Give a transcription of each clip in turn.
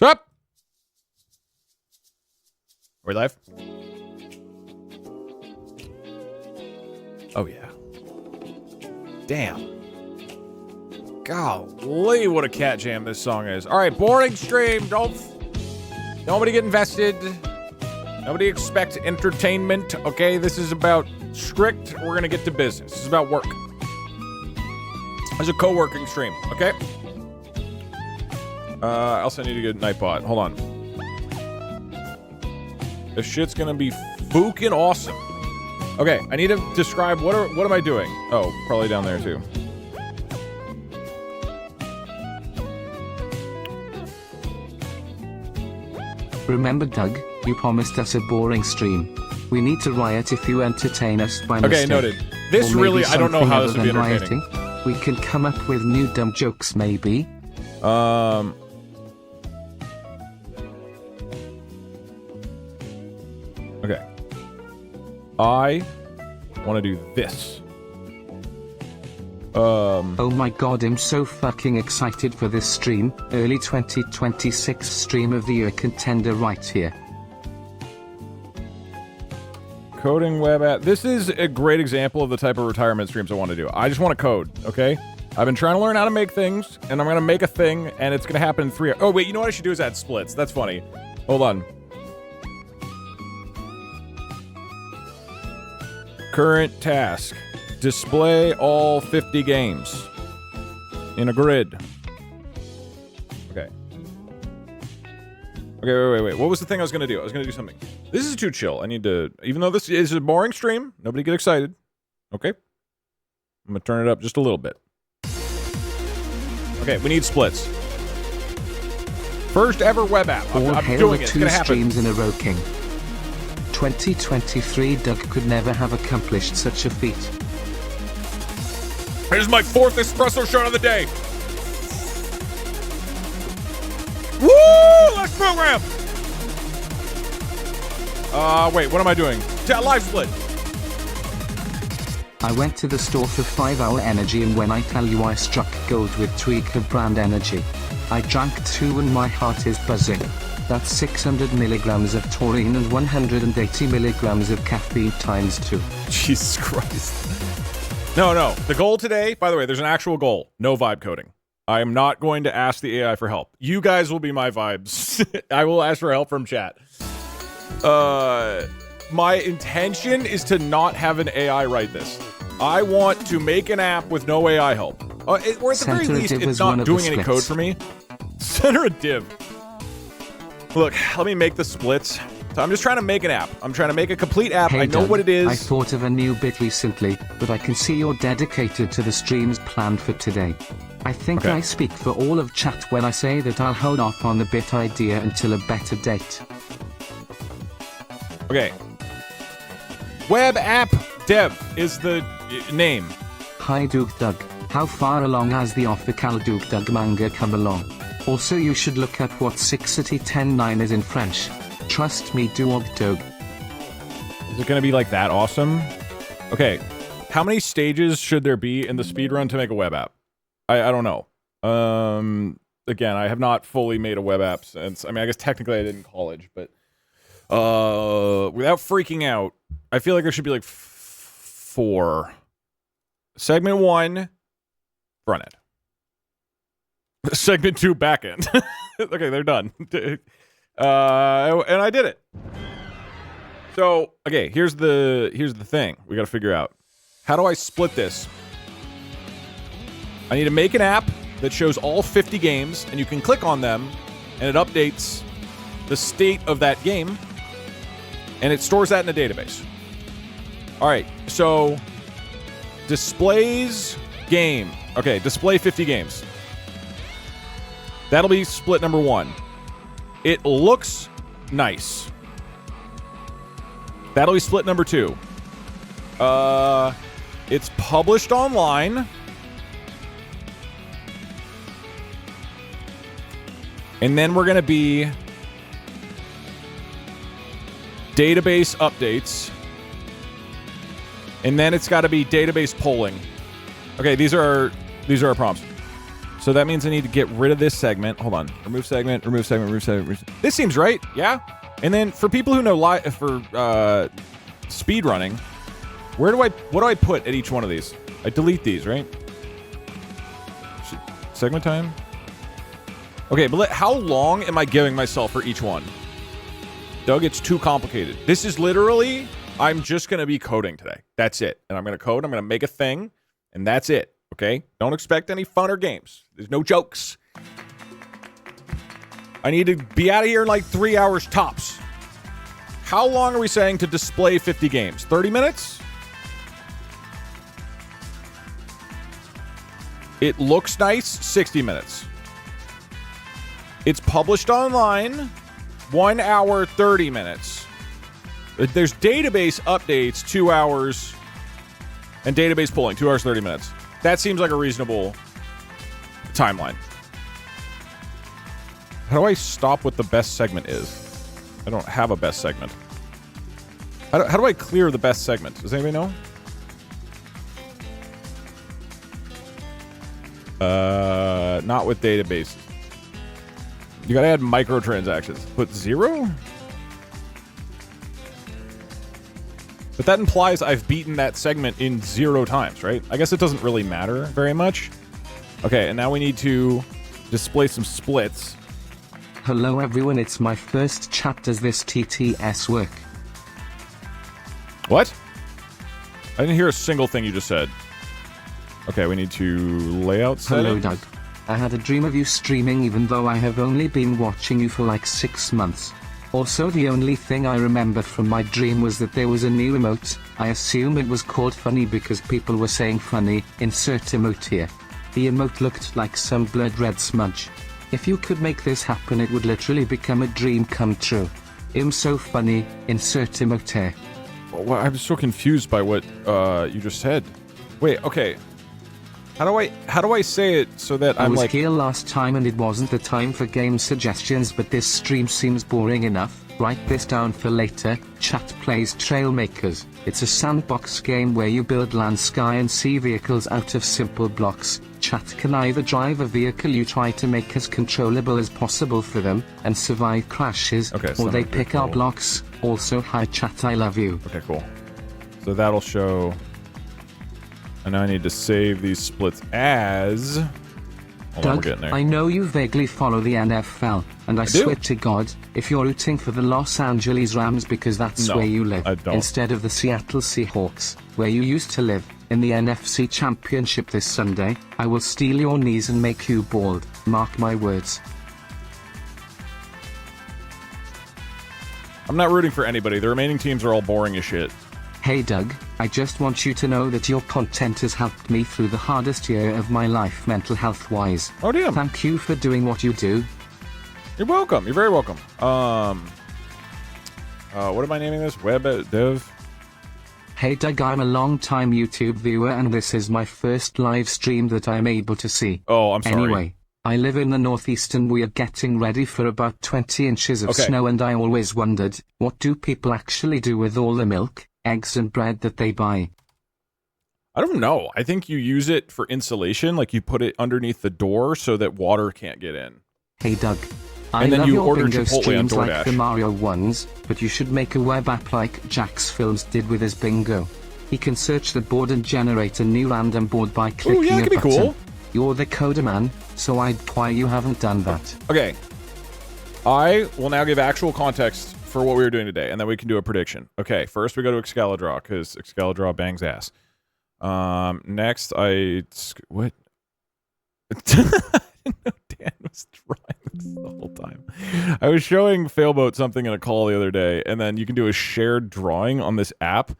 Stop! Are we live? Oh, yeah. Damn. Golly, what a cat jam this song is. All right, boring stream. Nobody get invested. Nobody expect entertainment. Okay, this is about strict. We're gonna get to business. This is about work. It's a co-working stream. Okay. I also need to get Nightbot. Hold on. This shit's gonna be fucking awesome. Okay, I need to describe what am I doing? Oh, probably down there too. Remember, Doug, you promised us a boring stream. We need to riot if you entertain us by mistake. Okay, noted. This really, I don't know how this would be entertaining. Rioting. We can come up with new dumb jokes, maybe. Okay. I want to do this. Oh my god, I'm so fucking excited for this stream. Early 2026 stream of the year contender right here. Coding web app. This is a great example of the type of retirement streams I want to do. I just want to code, okay? I've been trying to learn how to make things, and I'm going to make a thing, and it's going to happen in 3 hours. Oh, wait, you know what I should do is add splits. That's funny. Hold on. Current task. Display all 50 games in a grid. Okay. Okay, wait. What was the thing I was going to do? I was going to do something. This is too chill. I need to... Even though this is a boring stream, nobody get excited. Okay? I'm going to turn it up just a little bit. Okay, we need splits. First ever web app. I'm doing it. It's going to happen. Streams in a row, King. 2023 Doug could never have accomplished such a feat. Here's my 4th espresso shot of the day. Woo! Let's program. Wait, what am I doing? Live split. I went to the store for 5-hour energy, and when I tell you I struck gold with Tweaker brand energy. I drank 2 and my heart is buzzing. That's 600 milligrams of taurine and 180 milligrams of caffeine times 2. Jesus Christ. No. The goal today, by the way, there's an actual goal. No vibe coding. I am not going to ask the AI for help. You guys will be my vibes. I will ask for help from chat. My intention is to not have an AI write this. I want to make an app with no AI help. Or at the very least, it's not doing any code for me. Center a div. Look, let me make the splits. So I'm just trying to make an app. I'm trying to make a complete app. Hey, I know Doug, what it is. I thought of a new bit recently, but I can see you're dedicated to the streams planned for today. I think I speak for all of chat when I say that I'll hold off on the bit idea until a better date. Okay. Web app dev is the name. Hi Doug. How far along has the official Doug manga come along? Also, you should look at what 6:10:9 is in French. Trust me, Doug. Is it going to be like that awesome? Okay. How many stages should there be in the speedrun to make a web app? I don't know. Again, I have not fully made a web app since... I mean, I guess technically I did in college, but... without freaking out, I feel like there should be like 4. Segment 1, front end. Segment 2, backend. Okay, they're done. And I did it. So, okay, here's the thing we got to figure out. How do I split this? I need to make an app that shows all 50 games, and you can click on them, and it updates the state of that game, and it stores that in a database. All right, so displays game. Okay, display 50 games. That'll be split number 1. It looks nice. That'll be split number 2. It's published online. And then we're going to be database updates. And then it's got to be database polling. Okay, these are our prompts. So that means I need to get rid of this segment. Hold on. Remove segment, remove segment, remove segment. Remove. This seems right, yeah? And then for people who know speed running, what do I put at each one of these? I delete these, right? Segment time? Okay, but how long am I giving myself for each one? Doug, it's too complicated. This is literally, I'm just going to be coding today. That's it. And I'm going to code, I'm going to make a thing, and that's it, okay? Don't expect any fun or games. There's no jokes. I need to be out of here in like 3 hours tops. How long are we saying to display 50 games? 30 minutes? It looks nice, 60 minutes. It's published online, 1 hour, 30 minutes. There's database updates, 2 hours, and database pulling, 2 hours, 30 minutes. That seems like a reasonable timeline. How do I stop what the best segment is? I don't have a best segment. How do I clear the best segment? Does anybody know? Not with databases. You gotta add microtransactions. Put 0? But that implies I've beaten that segment in 0 times, right? I guess it doesn't really matter very much. Okay, and now we need to display some splits. Hello everyone, it's my first chat. Does this TTS work? What? I didn't hear a single thing you just said. Okay, we need to layout settings. Hello Doug. I had a dream of you streaming even though I have only been watching you for like 6 months. Also, the only thing I remember from my dream was that there was a new emote. I assume it was called funny because people were saying funny. Insert emote here. The emote looked like some blood red smudge. If you could make this happen, it would literally become a dream come true. So funny. Insert emote here. Well, I'm so confused by what you just said. Wait, okay. How do I say it so that I'm like... I was here last time and it wasn't the time for game suggestions, but this stream seems boring enough. Write this down for later. Chat plays Trailmakers. It's a sandbox game where you build land, sky and sea vehicles out of simple blocks. Chat can either drive a vehicle you try to make as controllable as possible for them and survive crashes, or they pick up blocks. Also, hi chat, I love you. Okay, cool. So that'll show... And now I need to save these splits as... Hold on, we're getting there. I know you vaguely follow the NFL, and I swear to God, if you're rooting for the Los Angeles Rams because that's where you live, instead of the Seattle Seahawks, where you used to live, in the NFC Championship this Sunday, I will steal your knees and make you bald. Mark my words. I'm not rooting for anybody. The remaining teams are all boring as shit. Hey Doug, I just want you to know that your content has helped me through the hardest year of my life mental health wise. Oh damn. Thank you for doing what you do. You're welcome. You're very welcome. What am I naming this? Web dev? Hey Doug, I'm a long-time YouTube viewer and this is my first live stream that I'm able to see. Oh, I'm sorry. Anyway, I live in the Northeast and we are getting ready for about 20 inches of snow, and I always wondered, what do people actually do with all the milk, eggs and bread that they buy? I don't know. I think you use it for insulation, like you put it underneath the door so that water can't get in. Hey Doug, and then you order Chipotle on DoorDash. Like the Mario ones, but you should make a web app like Jack's Films did with his bingo. He can search the board and generate a new random board by clicking a button. Cool. You're the coder man, so why you haven't done that. Okay. I will now give actual context for what we were doing today, and then we can do a prediction. Okay, first we go to Excalidraw, because Excalidraw bangs ass. Next, what? I didn't know Dan was drawing this the whole time. I was showing Failboat something in a call the other day, and then you can do a shared drawing on this app.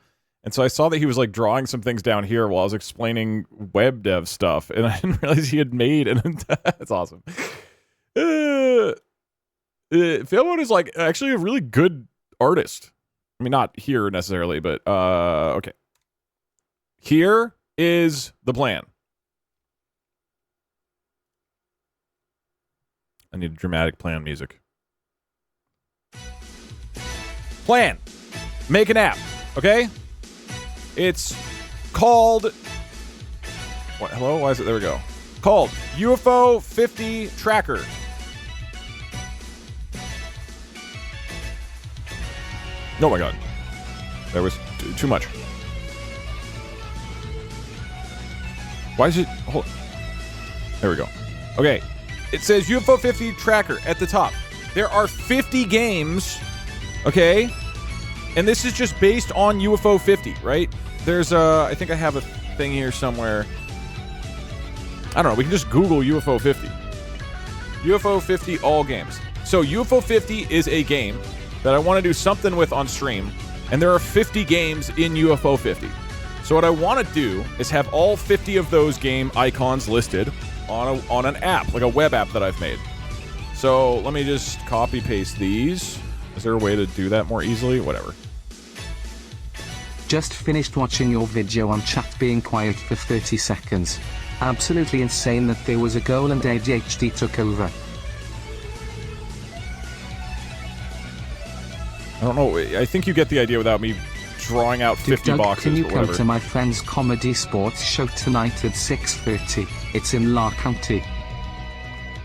And so I saw that he was like drawing some things down here while I was explaining web dev stuff, and I didn't realize he had made it. That's awesome. Failboat is like actually a really good artist. I mean, not here necessarily, but okay. Here is the plan. I need dramatic plan music. Plan. Make an app, okay? It's called... What, hello? Why is it... There we go. called UFO 50 Tracker. Oh my god. There was too much. Why is it... Hold. There we go. Okay. It says UFO 50 Tracker at the top. There are 50 games, okay? And this is just based on UFO 50, right? There's a... I think I have a thing here somewhere. I don't know. We can just Google UFO 50. UFO 50 all games. So UFO 50 is a game that I want to do something with on stream. And there are 50 games in UFO 50. So what I want to do is have all 50 of those game icons listed on an app, like a web app that I've made. So let me just copy paste these. Is there a way to do that more easily? Whatever. Just finished watching your video on chat being quiet for 30 seconds. Absolutely insane that there was a goal and ADHD took over. I don't know. I think you get the idea without me drawing out 50 Doug, boxes. Can you or come whatever. to my friend's comedy sports show tonight at 6:30? It's in La County.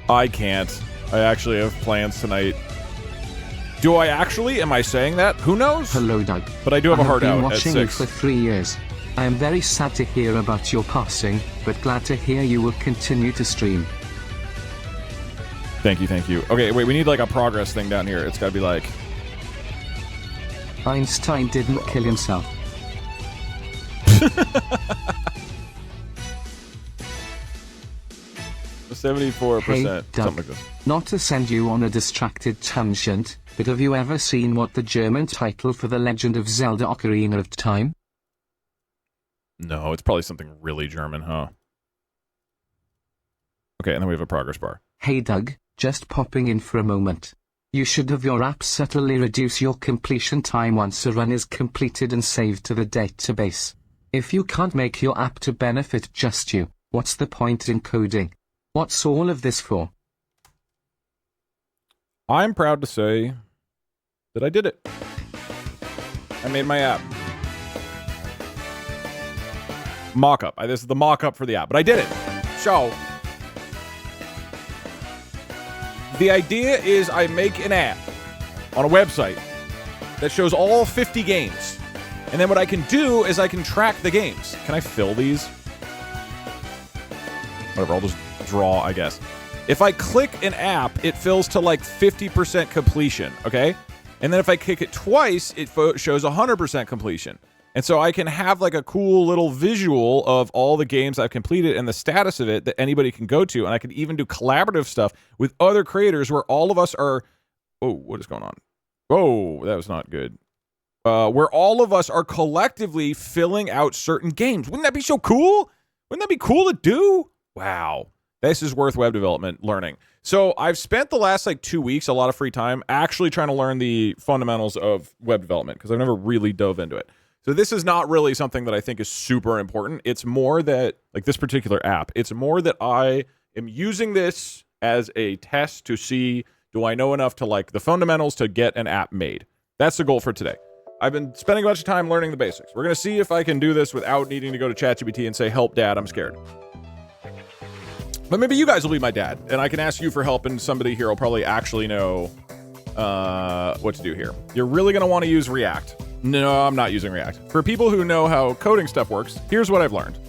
I can't. I actually have plans tonight. Do I actually? Am I saying that? Who knows? Hello, Doug. But I do have a hard out I've been at watching you 6. for 3 years. I am very sad to hear about your passing, but glad to hear you will continue to stream. Thank you, thank you. Okay, wait, we need like a progress thing down here. It's gotta be like... Einstein didn't kill himself. 74%. Hey, something Doug, like this. not to send you on a distracted tangent, but have you ever seen what the German title for The Legend of Zelda Ocarina of Time? No, it's probably something really German, huh? Okay, and then we have a progress bar. Hey Doug, just popping in for a moment. You should have your app subtly reduce your completion time once a run is completed and saved to the database. If you can't make your app to benefit just you, what's the point in coding? What's all of this for? I'm proud to say that I did it. I made my app. Mockup. This is the mockup for the app, but I did it. So, the idea is I make an app on a website that shows all 50 games. And then what I can do is I can track the games. Can I fill these? Whatever, I'll just draw, I guess. If I click an app, it fills to like 50% completion, okay? And then if I click it twice, it shows 100% completion. And so I can have like a cool little visual of all the games I've completed and the status of it that anybody can go to. And I can even do collaborative stuff with other creators where all of us are... Oh, what is going on? Oh, that was not good. Where all of us are collectively filling out certain games. Wouldn't that be so cool? Wouldn't that be cool to do? Wow. This is worth web development learning. So I've spent the last like 2 weeks, a lot of free time, actually trying to learn the fundamentals of web development because I've never really dove into it. So this is not really something that I think is super important. It's more that, like this particular app, it's more that I am using this as a test to see, do I know enough to like the fundamentals to get an app made? That's the goal for today. I've been spending a bunch of time learning the basics. We're going to see if I can do this without needing to go to ChatGPT and say, help, Dad, I'm scared. But maybe you guys will be my dad, and I can ask you for help, and somebody here will probably actually know what to do here. You're really going to want to use React. No, I'm not using React. For people who know how coding stuff works, here's what I've learned.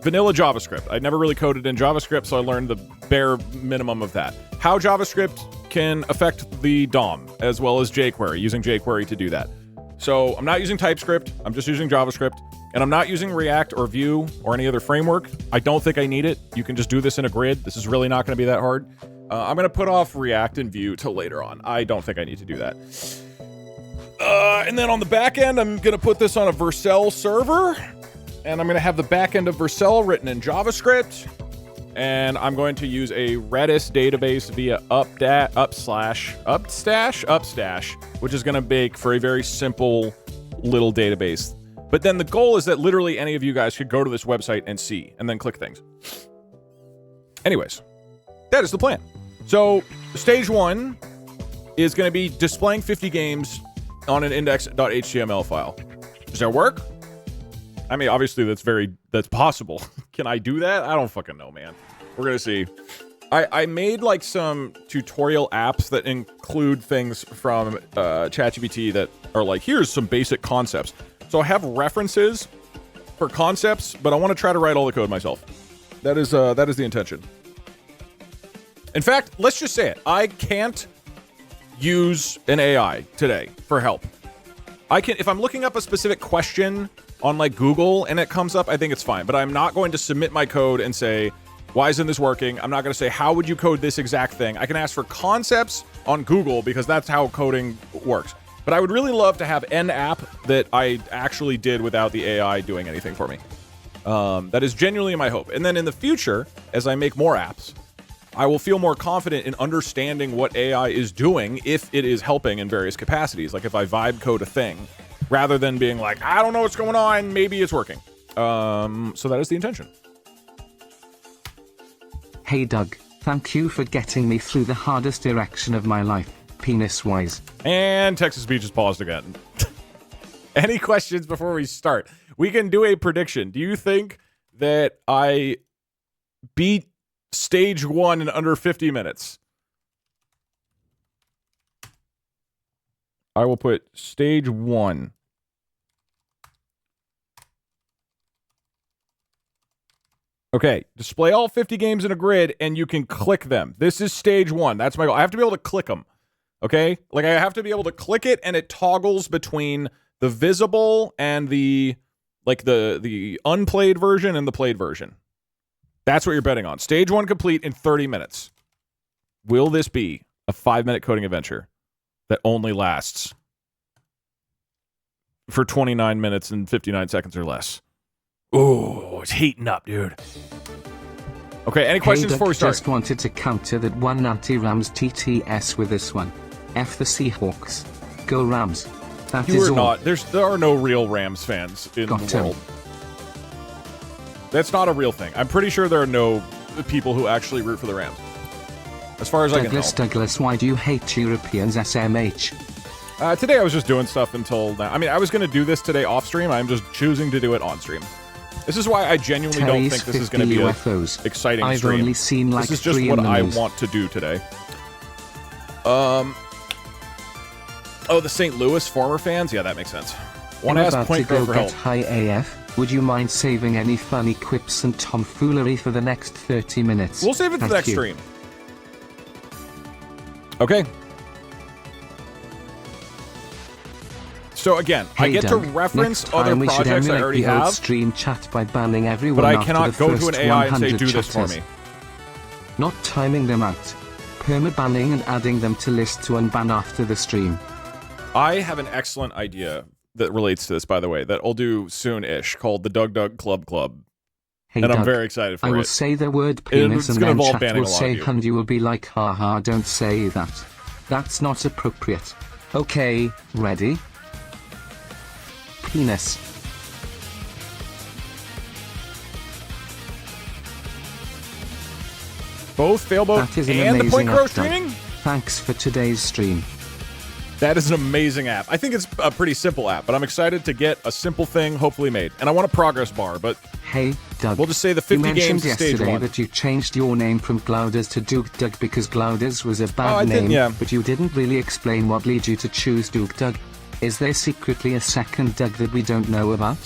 Vanilla JavaScript. I'd never really coded in JavaScript, so I learned the bare minimum of that. How JavaScript can affect the DOM, as well as jQuery, using jQuery to do that. So I'm not using TypeScript, I'm just using JavaScript, and I'm not using React or Vue or any other framework. I don't think I need it. You can just do this in a grid. This is really not going to be that hard. I'm going to put off React and Vue till later on. I don't think I need to do that. And then on the back end, I'm going to put this on a Vercel server, and I'm going to have the back end of Vercel written in JavaScript, and I'm going to use a Redis database via Upstash, which is going to make for a very simple little database. But then the goal is that literally any of you guys could go to this website and see, and then click things. Anyways, that is the plan. So stage 1 is going to be displaying 50 games on an index.html file. Does that work? I mean, obviously that's possible. Can I do that? I don't fucking know, man. We're gonna see. I made like some tutorial apps that include things from ChatGPT that are like, here's some basic concepts. So I have references for concepts, but I want to try to write all the code myself. That is the intention. In fact, let's just say it. I can't use an AI today for help. I can, if I'm looking up a specific question on like Google and it comes up, I think it's fine. But I'm not going to submit my code and say, why isn't this working? I'm not going to say, how would you code this exact thing? I can ask for concepts on Google because that's how coding works. But I would really love to have an app that I actually did without the AI doing anything for me. That is genuinely my hope. And then in the future, as I make more apps, I will feel more confident in understanding what AI is doing if it is helping in various capacities. Like if I vibe code a thing, rather than being like, I don't know what's going on, maybe it's working. So that is the intention. Hey Doug, thank you for getting me through the hardest direction of my life, penis-wise. And Texas Beach is paused again. Any questions before we start? We can do a prediction. Do you think that I beat stage 1 in under 50 minutes? I will put stage 1. Okay, display all 50 games in a grid, and you can click them. This is stage 1. That's my goal. I have to be able to click them, okay? Like, I have to be able to click it, and it toggles between the visible and the, like, the unplayed version and the played version. That's what you're betting on. Stage 1 complete in 30 minutes. Will this be a 5-minute coding adventure that only lasts for 29 minutes and 59 seconds or less? Ooh, it's heating up, dude. Okay, any questions before we start? Just wanted to counter that one anti-Rams TTS with this one. F the Seahawks. Go Rams. That you is are all. not. There are no real Rams fans in the world. That's not a real thing. I'm pretty sure there are no people who actually root for the Rams. As far as I can tell. Douglas, why do you hate Europeans, SMH? Today I was just doing stuff until now. I mean, I was going to do this today off stream. I'm just choosing to do it on stream. This is why I genuinely don't think this is going to be an exciting I've stream. Only seen like this is just what I want to do today. Oh, the St. Louis former fans? Yeah, that makes sense. Want to ask Point Crow for help. Hi AF, would you mind saving any funny quips and tomfoolery for the next 30 minutes? We'll save it for the next stream. Okay. So again, hey I get Doug, to reference other projects I already have, stream chat by banning everyone, but I cannot go to an AI and say, do this for me. Not timing them out. Perma-banning and adding them to list to unban after the stream. I have an excellent idea that relates to this, by the way, that I'll do soon-ish, called the Doug Club Club. Hey and Doug, I'm very excited for it. I will say the word penis and then chat will say and you will be like, haha, don't say that. That's not appropriate. Okay, ready? Penis. Both Failboat and the Point Crow streaming? Thanks for today's stream. That is an amazing app. I think it's a pretty simple app, but I'm excited to get a simple thing hopefully made. And I want a progress bar, but hey, Doug, we'll just say the 50 games is stage 1. You mentioned yesterday that you changed your name from Glouders to Duke Doug because Glouders was a bad name, but you didn't really explain what led you to choose Duke Doug. Is there secretly a second Doug that we don't know about?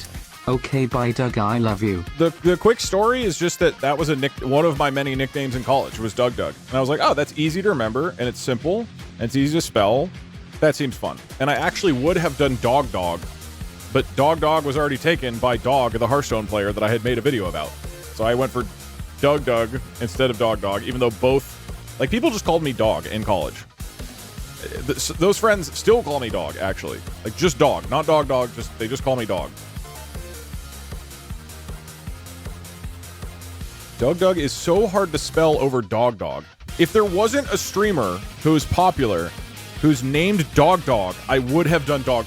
Okay, bye Doug, I love you. The quick story is just that was one of my many nicknames in college was Doug. And I was like, oh, that's easy to remember, and it's simple, and it's easy to spell. That seems fun. And I actually would have done Dog, but Dog was already taken by Dog, the Hearthstone player that I had made a video about. So I went for Doug instead of Dog, even though both, like, people just called me Dog in college. Those friends still call me Dog, actually. Like, just Dog, not Dog, they just call me Dog. Doug is so hard to spell over Dog. If there wasn't a streamer who is popular who's named Dog, I would have done Dog.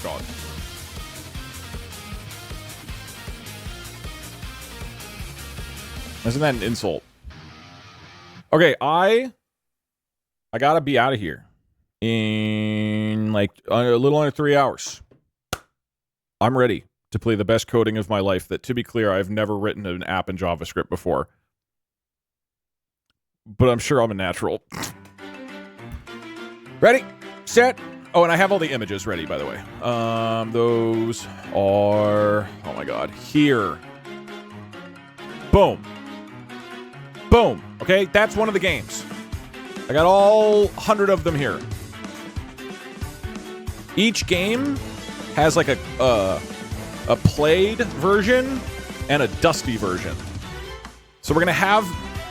Isn't that an insult? Okay, I gotta be out of here in like a little under 3 hours. I'm ready. to play the best coding of my life that, to be clear, I've never written an app in JavaScript before. But I'm sure I'm a natural. Ready, set. Oh, and I have all the images ready, by the way. Those are... Oh, my God. Here. Boom. Boom. Okay, that's one of the games. I got all 100 of them here. Each game has like a played version and a dusty version. So we're going to have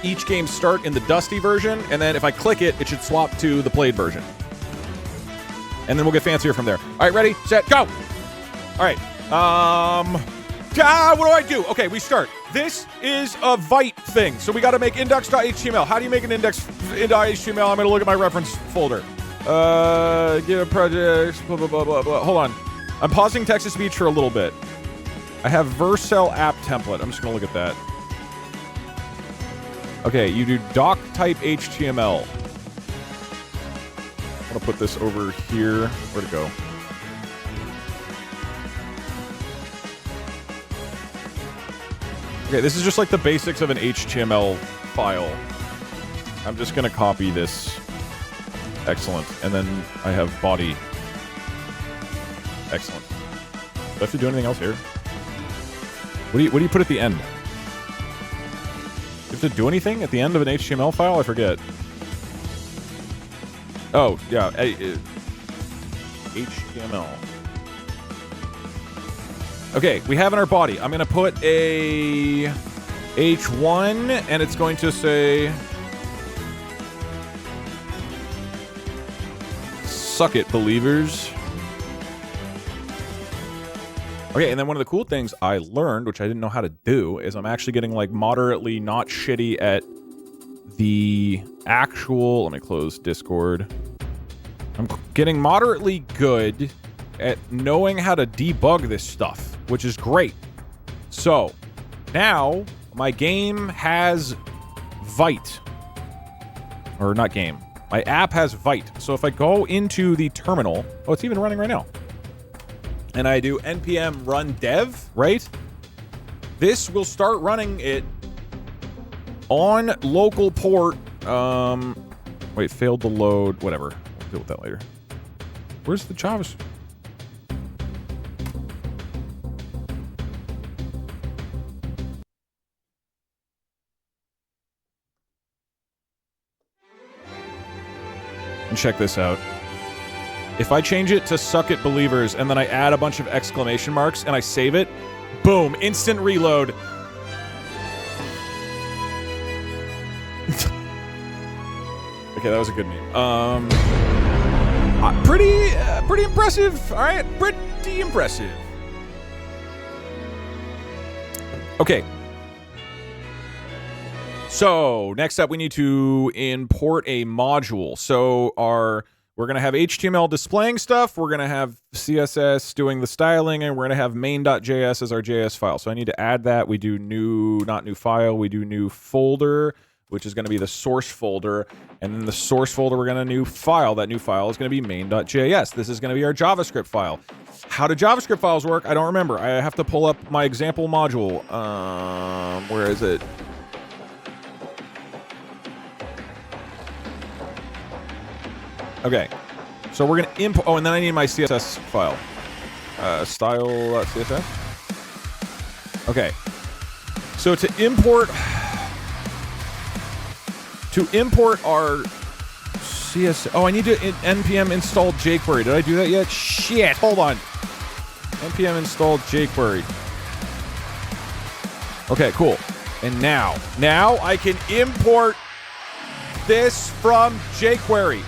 each game start in the dusty version, and then if I click it, it should swap to the played version. And then we'll get fancier from there. All right, ready, set, go! All right. What do I do? Okay, we start. This is a Vite thing, so we got to make index.html. How do you make an index.html? I'm going to look at my reference folder. Give a project, blah, blah, blah, blah, blah. Hold on. I'm pausing text-to-speech for a little bit. I have Vercel app template. I'm just going to look at that. Okay, you do doc type HTML. I'm going to put this over here. Where'd it go? Okay, this is just like the basics of an HTML file. I'm just going to copy this. Excellent. And then I have body. Excellent. Do I have to do anything else here? What do you put at the end? You have to do anything at the end of an HTML file? I forget. Oh, yeah. HTML. Okay, we have in our body. I'm going to put a H1, and it's going to say... Suck it, believers. Okay, and then one of the cool things I learned, which I didn't know how to do, is I'm actually getting, like, moderately not shitty at the actual... Let me close Discord. I'm getting moderately good at knowing how to debug this stuff, which is great. So, now, my game has Vite. Or not game. My app has Vite. So if I go into the terminal... Oh, it's even running right now. And I do npm run dev, right? This will start running it on local port. Wait, failed to load. Whatever. We'll deal with that later. Where's the JavaScript? And check this out. If I change it to suck it believers and then I add a bunch of exclamation marks and I save it, boom, instant reload. Okay, that was a good meme. Pretty impressive. All right, pretty impressive. Okay. So, next up, we need to import a module. So, we're going to have HTML displaying stuff, we're going to have CSS doing the styling, and we're going to have main.js as our JS file. So I need to add that. We do new, not new file, we do new folder, which is going to be the source folder. And then the source folder, we're going to new file. That new file is going to be main.js. This is going to be our JavaScript file. How do JavaScript files work? I don't remember. I have to pull up my example module. Where is it? Okay, so we're going to import... Oh, and then I need my CSS file. Style.css. Okay. So to import our CSS... Oh, I need to npm install jQuery. Did I do that yet? Shit, hold on. npm install jQuery. Okay, cool. And now I can import this from jQuery.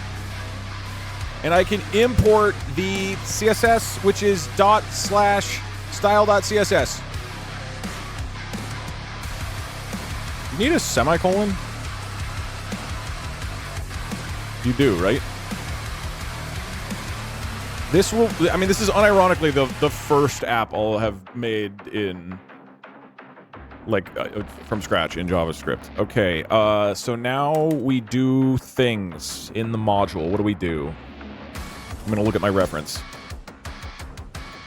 And I can import the CSS, which is /style.css. You need a semicolon? You do, right? This will... I mean, this is unironically the first app I'll have made in... Like, from scratch in JavaScript. Okay, so now we do things in the module. What do we do? I'm going to look at my reference.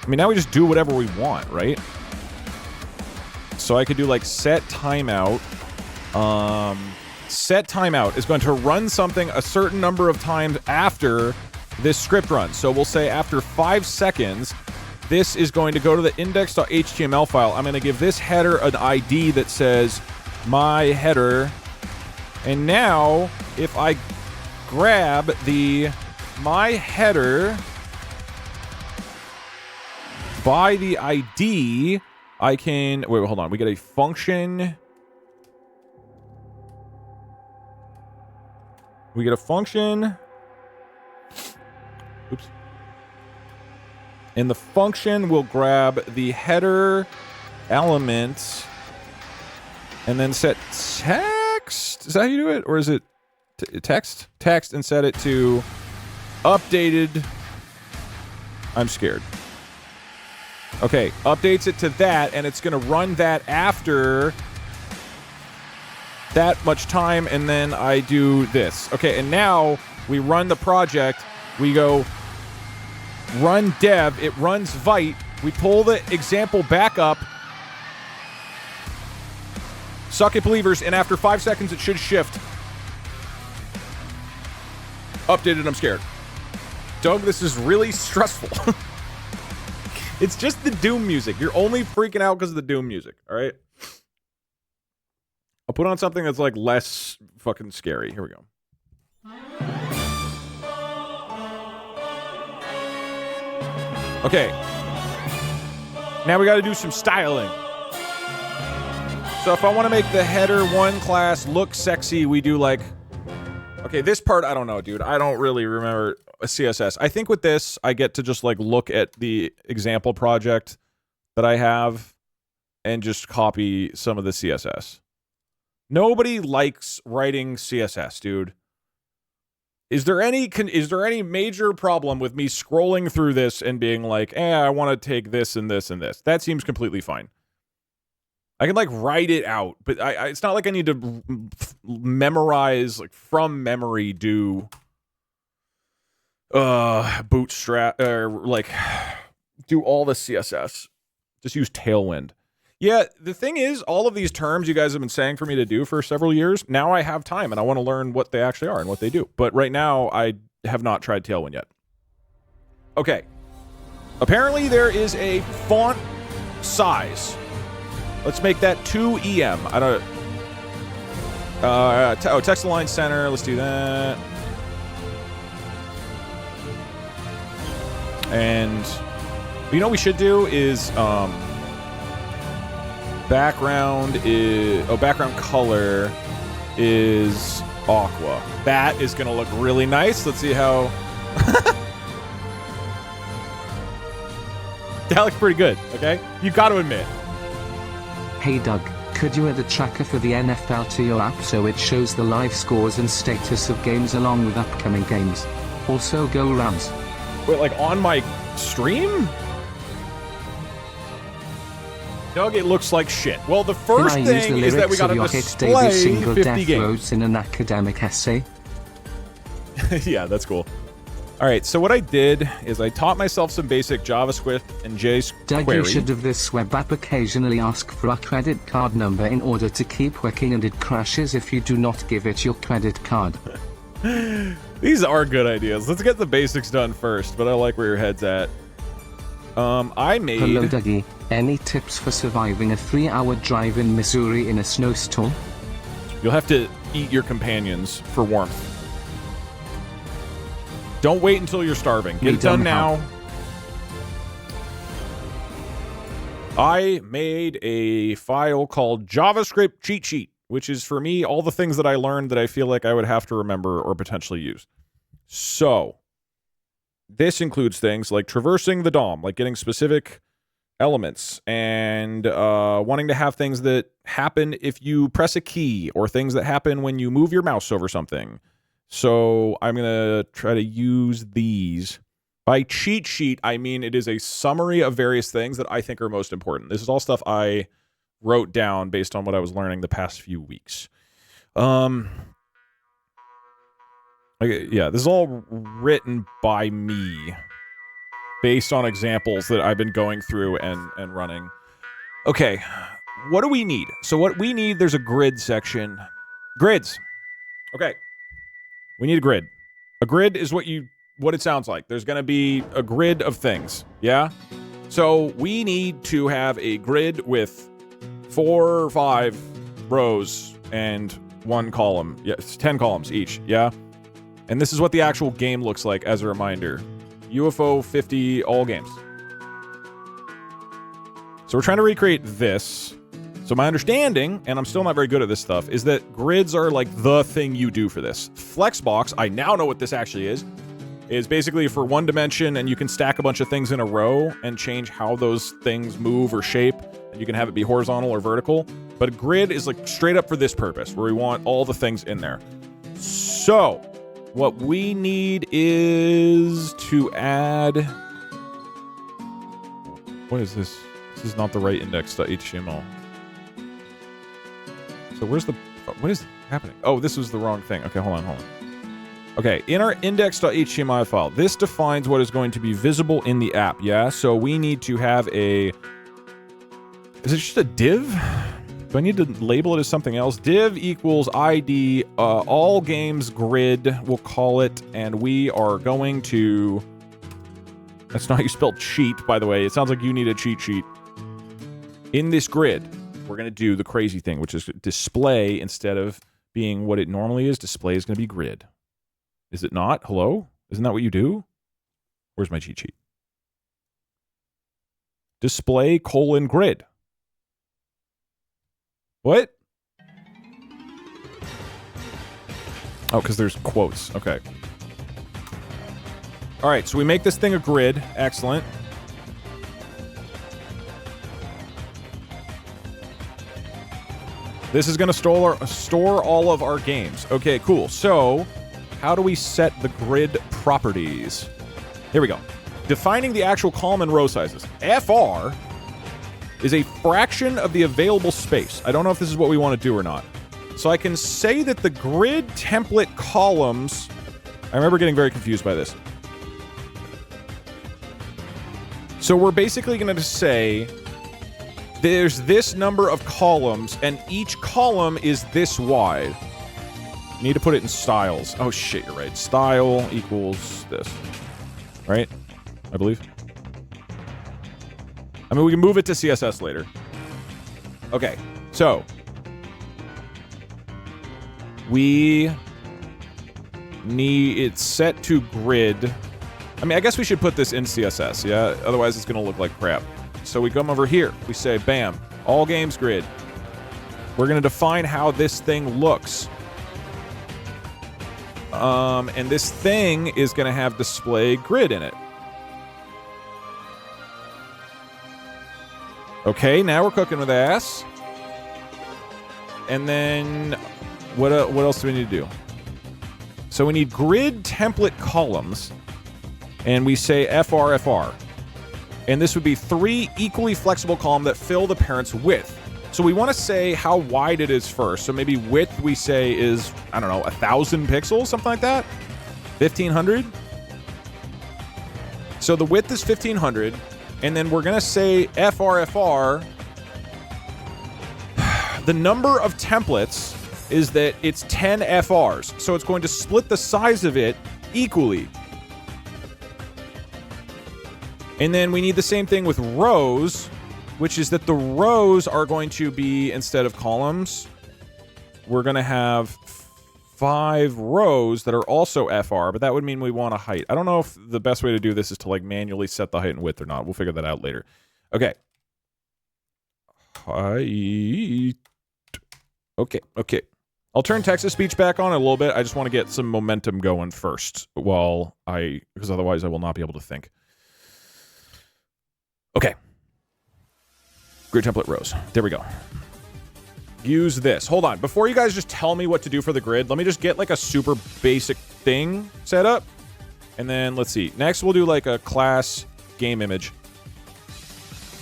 I mean, now we just do whatever we want, right? So I could do like set timeout. Set timeout is going to run something a certain number of times after this script runs. So we'll say after 5 seconds, this is going to go to the index.html file. I'm going to give this header an ID that says my header. And now if I grab the my header by the ID, I can... Wait, hold on. We get a function. We get a function. Oops. And the function will grab the header element and then set text. Is that how you do it? Or is it text? Text and set it to updated. I'm scared. Okay, updates it to that, and it's going to run that after that much time, and then I do this. Okay, and now we run the project. We go run dev. It runs Vite. We pull the example back up. Suck it, believers, and after 5 seconds, it should shift. Updated, I'm scared. Doug, this is really stressful. It's just the Doom music. You're only freaking out because of the Doom music, all right? I'll put on something that's, like, less fucking scary. Here we go. Okay. Now we got to do some styling. So if I want to make the header 1 class look sexy, we do, like... Okay, this part, I don't know, dude. I don't really remember a CSS. I think with this, I get to just, like, look at the example project that I have and just copy some of the CSS. Nobody likes writing CSS, dude. Is there any major problem with me scrolling through this and being like, I want to take this and this and this? That seems completely fine. I can, like, write it out, but it's not like I need to memorize, like, from memory, do bootstrap, or, like, do all the CSS. Just use Tailwind. Yeah, the thing is, all of these terms you guys have been saying for me to do for several years, now I have time, and I want to learn what they actually are and what they do. But right now, I have not tried Tailwind yet. Okay. Apparently, there is a font size. Let's make that 2 EM. I don't... text align center. Let's do that. And... you know what we should do is... background is... Oh, background color is aqua. That is going to look really nice. Let's see how... That looks pretty good, okay? You got to admit. Hey Doug, could you add a tracker for the NFL to your app so it shows the live scores and status of games along with upcoming games? Also go Rams. Wait, like on my stream? Doug, it looks like shit. Well, the first thing is that we got to display 50 games. In an academic essay? Yeah, that's cool. All right, so what I did is I taught myself some basic JavaScript and jQuery. Doug, you should have this web app occasionally ask for a credit card number in order to keep working, and it crashes if you do not give it your credit card. These are good ideas. Let's get the basics done first, but I like where your head's at. I made... Hello, Dougie. Any tips for surviving a 3-hour drive in Missouri in a snowstorm? You'll have to eat your companions for warmth. Don't wait until you're starving. Get it done now. I made a file called JavaScript Cheat Sheet, which is, for me, all the things that I learned that I feel like I would have to remember or potentially use. So, this includes things like traversing the DOM, like getting specific elements, and wanting to have things that happen if you press a key, or things that happen when you move your mouse over something. So I'm going to try to use these. By cheat sheet, I mean it is a summary of various things that I think are most important. This is all stuff I wrote down based on what I was learning the past few weeks. Yeah, this is all written by me. based on examples that I've been going through and running. Okay, what do we need? So what we need, there's a grid section. Grids. Okay, we need a grid. A grid is what it sounds like. There's going to be a grid of things, yeah? So we need to have a grid with 4 or 5 rows and 1 column. Yes, 10 columns each, yeah? And this is what the actual game looks like as a reminder. UFO 50 all games. So we're trying to recreate this. So my understanding, and I'm still not very good at this stuff, is that grids are like the thing you do for this. Flexbox, I now know what this actually is basically for 1 dimension, and you can stack a bunch of things in a row and change how those things move or shape, and you can have it be horizontal or vertical. But a grid is like straight up for this purpose, where we want all the things in there. So what we need is to add... What is this? This is not the right index.html. So where's the... What is happening? Oh, this was the wrong thing. Okay, hold on. Okay, in our index.html file, this defines what is going to be visible in the app, yeah? So we need to have a... Is it just a div? Do I need to label it as something else? Div equals ID, all games grid, we'll call it, and we are going to... That's not how you spell cheat, by the way. It sounds like you need a cheat sheet. In this grid, we're going to do the crazy thing, which is display instead of being what it normally is. Display is going to be grid. Is it not? Hello? Isn't that what you do? Where's my cheat sheet? Display : grid. What? Oh, because there's quotes. Okay. All right, so we make this thing a grid. Excellent. This is going to store all of our games. Okay, cool. So, how do we set the grid properties? Here we go. Defining the actual column and row sizes. FR is a fraction of the available space. I don't know if this is what we want to do or not. So I can say that the grid template columns... I remember getting very confused by this. So we're basically going to say there's this number of columns, and each column is this wide. You need to put it in styles. Oh, shit, you're right. Style equals this. Right? I believe. I mean, we can move it to CSS later. Okay, so we need it set to grid. I mean, I guess we should put this in CSS, yeah? Otherwise, it's going to look like crap. So we come over here. We say, bam, all games grid. We're going to define how this thing looks. And this thing is going to have display grid in it. Okay, now we're cooking with ass. And then what else do we need to do? So we need grid template columns, and we say FR. And this would be 3 equally flexible columns that fill the parent's width. So we want to say how wide it is first. So maybe width we say is, I don't know, 1,000 pixels, something like that? 1,500? So the width is 1,500. And then we're going to say FR. The number of templates is that it's 10 FRs. So it's going to split the size of it equally. And then we need the same thing with rows, which is that the rows are going to be, instead of columns, we're going to have 5 rows that are also FR, but that would mean we want a height. I don't know if the best way to do this is to like manually set the height and width or not. We'll figure that out later. Okay. Height. Okay. I'll turn text-to-speech back on a little bit. I just want to get some momentum going first because otherwise I will not be able to think. Okay. Grid template rows. There we go. Use this. Hold on. Before you guys just tell me what to do for the grid, let me just get like a super basic thing set up. And then let's see. Next, we'll do like a class game image.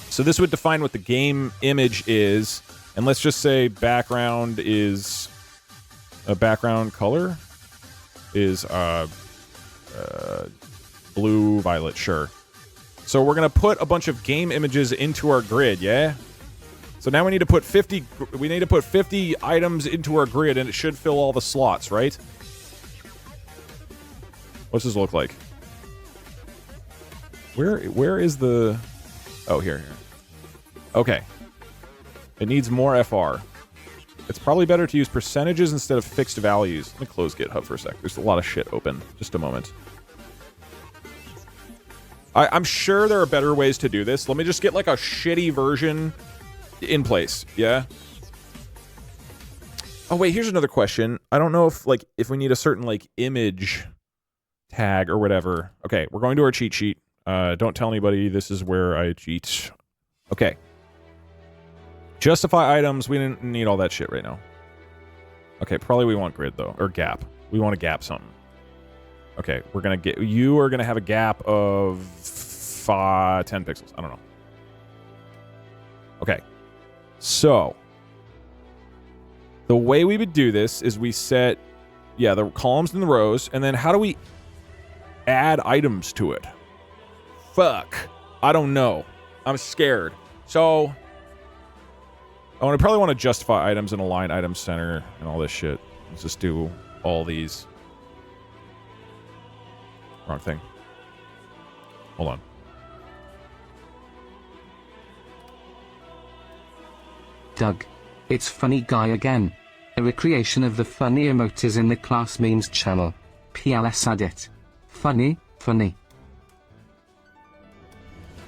So this would define what the game image is. And let's just say background is a background color is blue, violet. Sure. So we're going to put a bunch of game images into our grid, yeah? So now we need to put 50 items into our grid, and it should fill all the slots, right? What's this look like? Where is the... Oh, here. Okay. It needs more FR. It's probably better to use percentages instead of fixed values. Let me close GitHub for a sec. There's a lot of shit open. Just a moment. I'm sure there are better ways to do this. Let me just get like a shitty version in place. Yeah? Oh, wait, here's another question. I don't know if we need a certain, like, image tag or whatever. Okay, we're going to our cheat sheet. Don't tell anybody this is where I cheat. Okay. Justify items. We didn't need all that shit right now. Okay, probably we want grid, though. Or gap. We want to gap something. Okay, we're going to get... You are going to have a gap of 10 pixels. I don't know. Okay. So, the way we would do this is we set, the columns and the rows, and then how do we add items to it? Fuck. I don't know. I'm scared. So, I probably want to justify items and align item center and all this shit. Let's just do all these. Wrong thing. Hold on. Doug. It's funny guy again. A recreation of the funny emote is in the class memes channel. PLS add it. Funny, funny.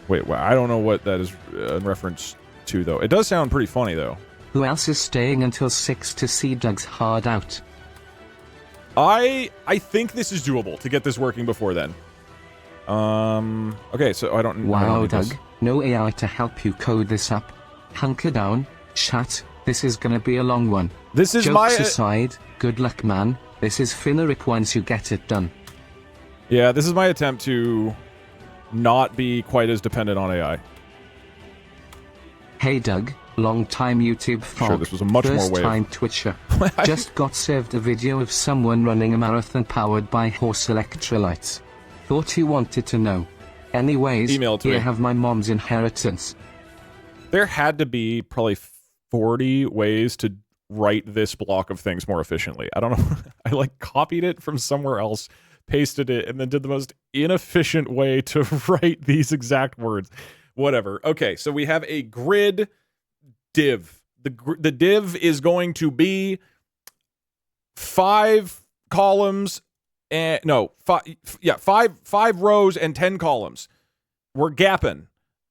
Wait, I don't know what that is in reference to, though. It does sound pretty funny, though. Who else is staying until 6 to see Doug's hard out? I think this is doable to get this working before then. Okay, so I don't... Wow, Doug. No AI to help you code this up. Hunker down. Chat, this is gonna be a long one. This is Jokes aside, good luck, man. This is finna rip once you get it done. Yeah, this is my attempt to not be quite as dependent on AI. Hey, Doug. Long time YouTube fog. Sure, this was a much more way. First time Twitcher. Just got served a video of someone running a marathon powered by horse electrolytes. Thought you wanted to know. Anyways, here have my mom's inheritance. There had to be probably 40 ways to write this block of things more efficiently. I don't know. I like copied it from somewhere else, pasted it, and then did the most inefficient way to write these exact words. Whatever. Okay, so we have a grid div. The div is going to be 5 columns and five rows and 10 columns. We're gapping.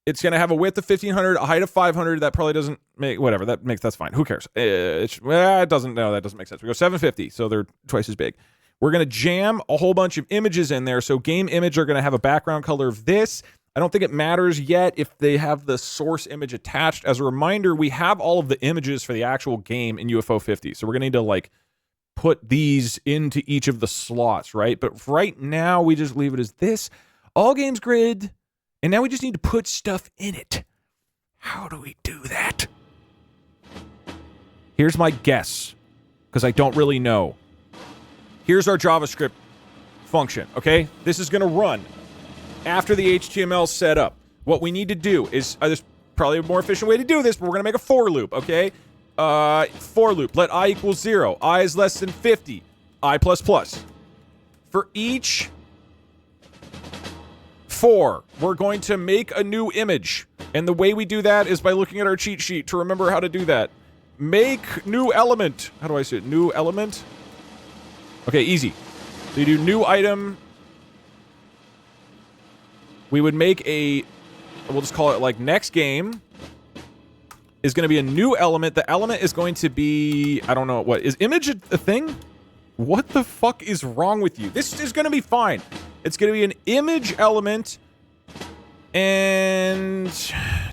It's going to have a width of 1500, a height of 500. That probably doesn't make, whatever. That's fine. Who cares? That doesn't make sense. We go 750, so they're twice as big. We're going to jam a whole bunch of images in there. So game image are going to have a background color of this. I don't think it matters yet if they have the source image attached. As a reminder, we have all of the images for the actual game in UFO 50. So we're going to need to like put these into each of the slots, right? But right now we just leave it as this. All games grid. And now we just need to put stuff in it. How do we do that? Here's my guess, because I don't really know. Here's our JavaScript function, okay? This is going to run after the HTML setup. What we need to do is, there's probably a more efficient way to do this, but we're going to make a for loop, okay? For loop, let I equal 0. I is less than 50. I++. For each 4, we're going to make a new image. And the way we do that is by looking at our cheat sheet to remember how to do that. Make new element. How do I say it? New element? Okay, easy. So you do new item. We would make a, we'll just call it like next game is going to be a new element. The element is going to be, I don't know, what, is image a thing? What the fuck is wrong with you? This is going to be fine. It's going to be an image element. And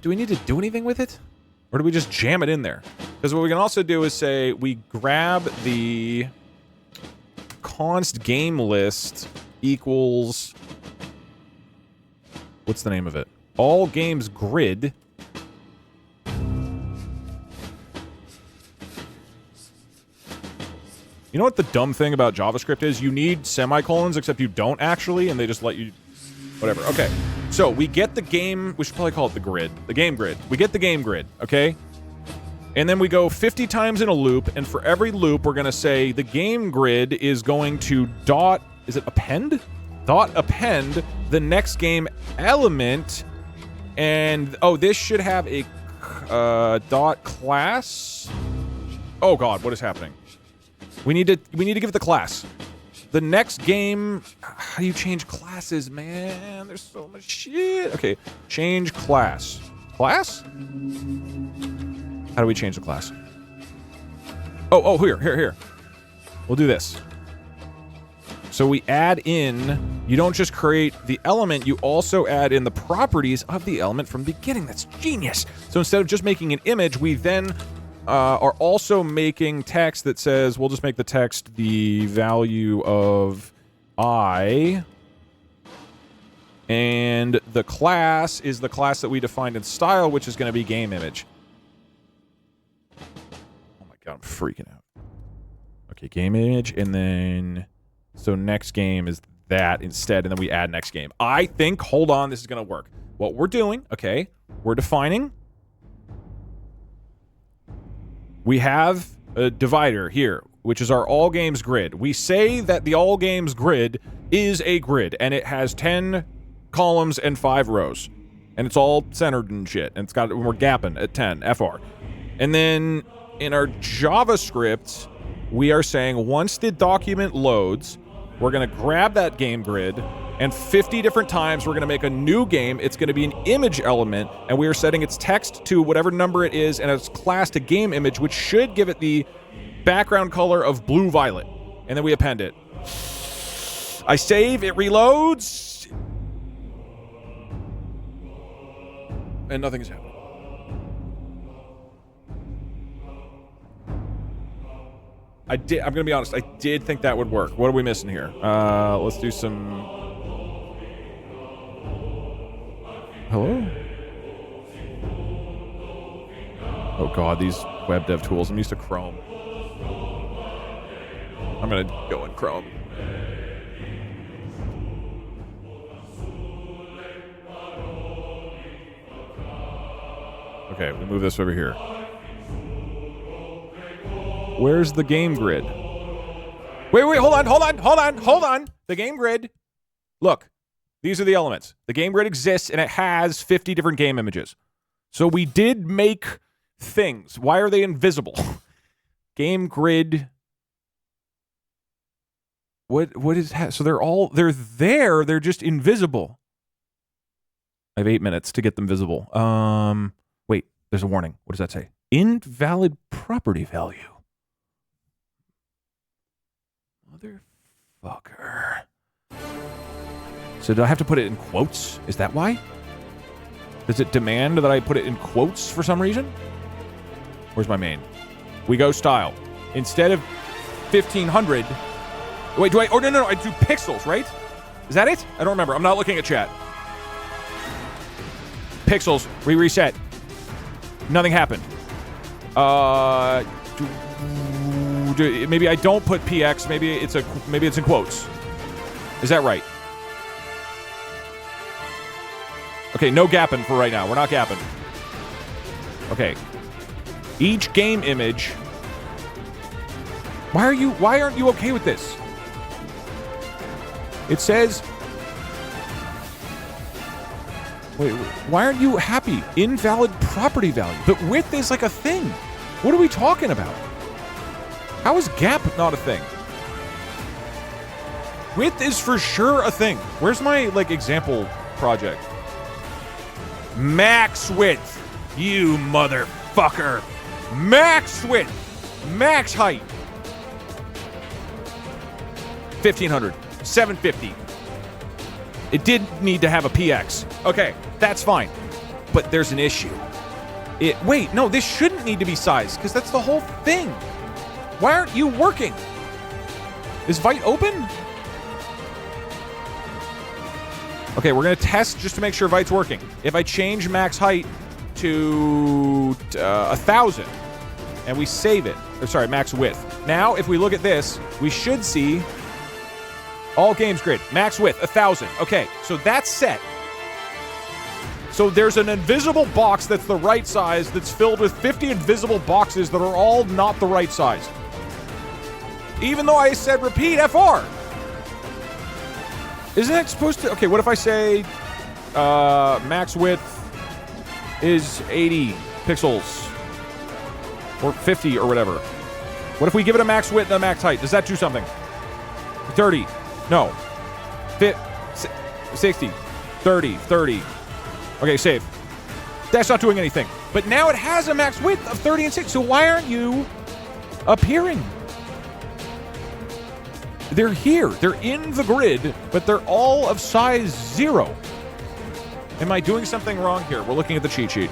do we need to do anything with it? Or do we just jam it in there? Because what we can also do is say we grab the const game list equals, what's the name of it? All games grid. You know what the dumb thing about JavaScript is? You need semicolons, except you don't actually, and they just let you... Whatever. Okay. So we get the game, we should probably call it the grid. The game grid. We get the game grid, okay? And then we go 50 times in a loop, and for every loop, we're gonna say the game grid is going to dot, is it append? Dot append the next game element, and, oh, this should have a dot class. Oh God, what is happening? We need to give it the class. The next game, how do you change classes, man? There's so much shit. Okay, change class. Class? How do we change the class? Oh, here. We'll do this. So we add in, you don't just create the element, you also add in the properties of the element from the beginning. That's genius. So instead of just making an image, we then are also making text that says, we'll just make the text the value of I, and the class is the class that we defined in style, which is going to be game image. Oh my God, I'm freaking out. Okay, game image, and then, so next game is that instead, and then we add next game. I think, hold on, this is going to work. What we're doing, okay, we're defining. We have a divider here, which is our all games grid. We say that the all games grid is a grid, and it has 10 columns and 5 rows. And it's all centered and shit. And we're gapping at 10, FR. And then in our JavaScript, we are saying once the document loads, we're gonna grab that game grid, and 50 different times we're going to make a new game. It's going to be an image element, and we are setting its text to whatever number it is, and its class to game image, which should give it the background color of blue-violet. And then we append it. I save, it reloads, and nothing is happening. I'm going to be honest, I did think that would work. What are we missing here? Let's do some... Hello? Oh God, these web dev tools. I'm used to Chrome. I'm gonna go in Chrome. Okay, we'll move this over here. Where's the game grid? Wait, hold on. The game grid. Look. These are the elements. The game grid exists, and it has 50 different game images. So we did make things. Why are they invisible? Game grid. What is that? So they're there. They're just invisible. I have 8 minutes to get them visible. Wait, there's a warning. What does that say? Invalid property value. Motherfucker. So do I have to put it in quotes? Is that why? Does it demand that I put it in quotes for some reason? Where's my main? We go style. Instead of 1500... Wait, do I... Oh, no. I do pixels, right? Is that it? I don't remember. I'm not looking at chat. Pixels. We reset. Nothing happened. Maybe I don't put PX. Maybe it's in quotes. Is that right? Okay, no gapping for right now. We're not gapping. Okay. Each game image. Why aren't you okay with this? It says... Wait, why aren't you happy? Invalid property value. But width is like a thing. What are we talking about? How is gap not a thing? Width is for sure a thing. Where's my, example project? Max width, you motherfucker. Max width, max height. 1500, 750. It did need to have a PX. Okay, that's fine. But there's an issue. Wait, no, this shouldn't need to be sized, because that's the whole thing. Why aren't you working? Is Vite open? Okay, we're going to test just to make sure Vite's working. If I change max height to 1,000, and we save it, or sorry, max width. Now, if we look at this, we should see all games grid, max width, 1,000. Okay, so that's set. So there's an invisible box that's the right size that's filled with 50 invisible boxes that are all not the right size. Even though I said repeat FR. Isn't it supposed to... Okay, what if I say max width is 80 pixels or 50 or whatever? What if we give it a max width and a max height? Does that do something? 30. No. 60. 30. 30. Okay, save. That's not doing anything. But now it has a max width of 30 and 60. So why aren't you appearing? They're here. They're in the grid, but they're all of size 0. Am I doing something wrong here? We're looking at the cheat sheet.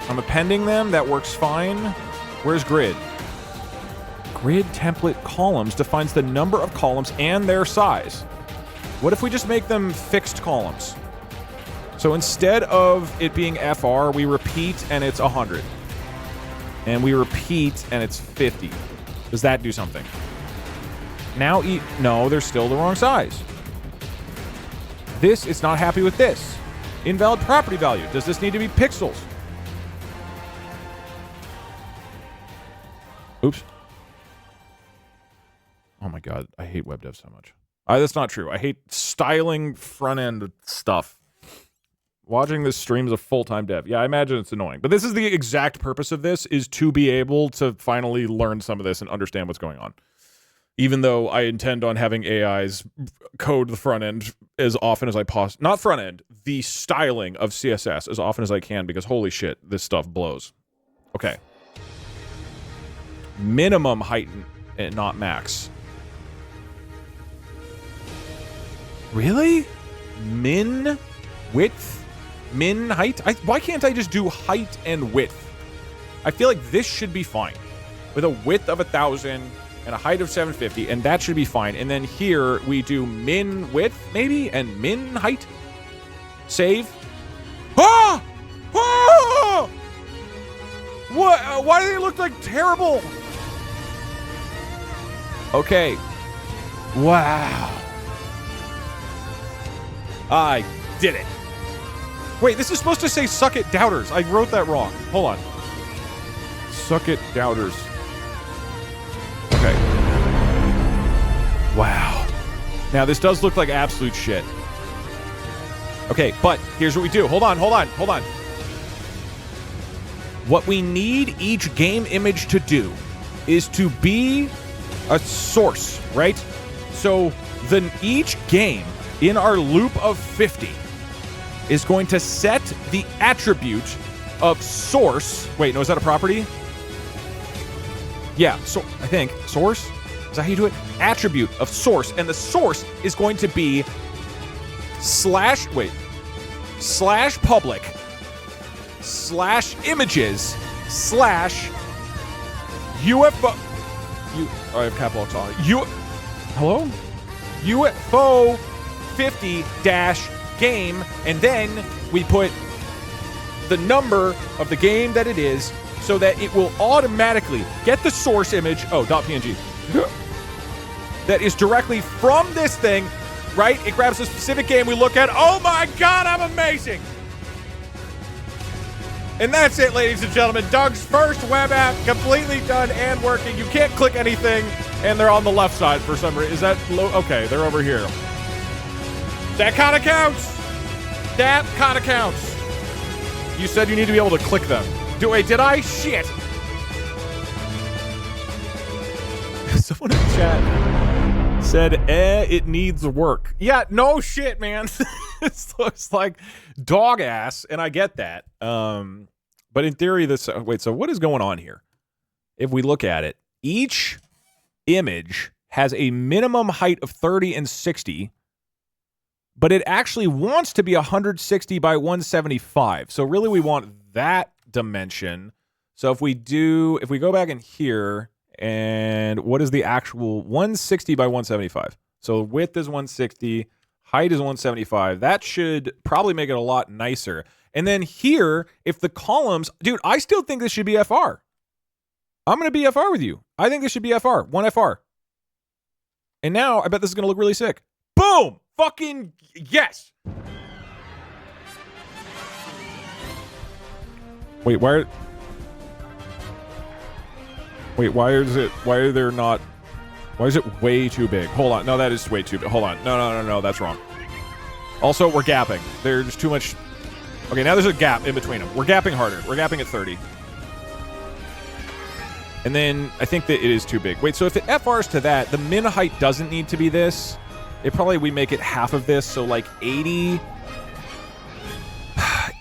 I'm appending them. That works fine. Where's grid? Grid template columns defines the number of columns and their size. What if we just make them fixed columns? So instead of it being FR, we repeat and it's 100. And we repeat and it's 50. Does that do something? Now, no, they're still the wrong size. This, it's not happy with this. Invalid property value. Does this need to be pixels? Oops. Oh my god, I hate web dev so much. That's not true. I hate styling front-end stuff. Watching this stream is a full-time dev. Yeah, I imagine it's annoying. But this is the exact purpose of this, is to be able to finally learn some of this and understand what's going on. Even though I intend on having AIs code the front-end as often as I possibly... Not front-end, the styling of CSS as often as I can, because holy shit, this stuff blows. Okay. Minimum height and not max. Really? Min width? Min height? Why can't I just do height and width? I feel like this should be fine. With a width of 1,000 and a height of 750, and that should be fine. And then here we do min width, maybe, and min height. Save. Ah! Ah! What? Why do they look like terrible? Okay. Wow. I did it. Wait, this is supposed to say suck it doubters. I wrote that wrong. Hold on. Suck it doubters. Okay. Wow. Now, this does look like absolute shit. Okay, but here's what we do. Hold on. What we need each game image to do is to be a source, right? So then each game in our loop of 50 is going to set the attribute of source. Wait, no, is that a property? Yeah, so I think source, is that how you do it? Attribute of source, and the source is going to be slash public slash images slash UFO. I have cap locks on. Hello? UFO 50 dash game, and then we put the number of the game that it is, so that it will automatically get the source image, .png, that is directly from this thing, right? It grabs a specific game we look at. Oh my god, I'm amazing! And that's it, ladies and gentlemen. Doug's first web app completely done and working. You can't click anything, and they're on the left side for some reason. Is that low? Okay, they're over here. That kind of counts. That kind of counts. You said you need to be able to click them. Wait, did I? Shit. Someone in chat said, it needs work. Yeah, no shit, man. It looks like dog ass, and I get that. But in theory, this... Wait, so what is going on here? If we look at it, each image has a minimum height of 30 and 60, but it actually wants to be 160 by 175. So really we want that dimension. So if we go back in here, and what is the actual 160 by 175? So width is 160, height is 175. That should probably make it a lot nicer. And then here, if the columns, dude, I still think this should be FR. I'm going to be FR with you. I think this should be FR, 1FR. And now I bet this is going to look really sick. Boom! Fucking yes! Wait, why is it way too big? Hold on. No, that is way too big. Hold on. No, that's wrong. Also, we're gapping. There's too much... Okay, now there's a gap in between them. We're gapping harder. We're gapping at 30. And then I think that it is too big. Wait, so if it FRs to that, the min height doesn't need to be this. We make it half of this, so like 80...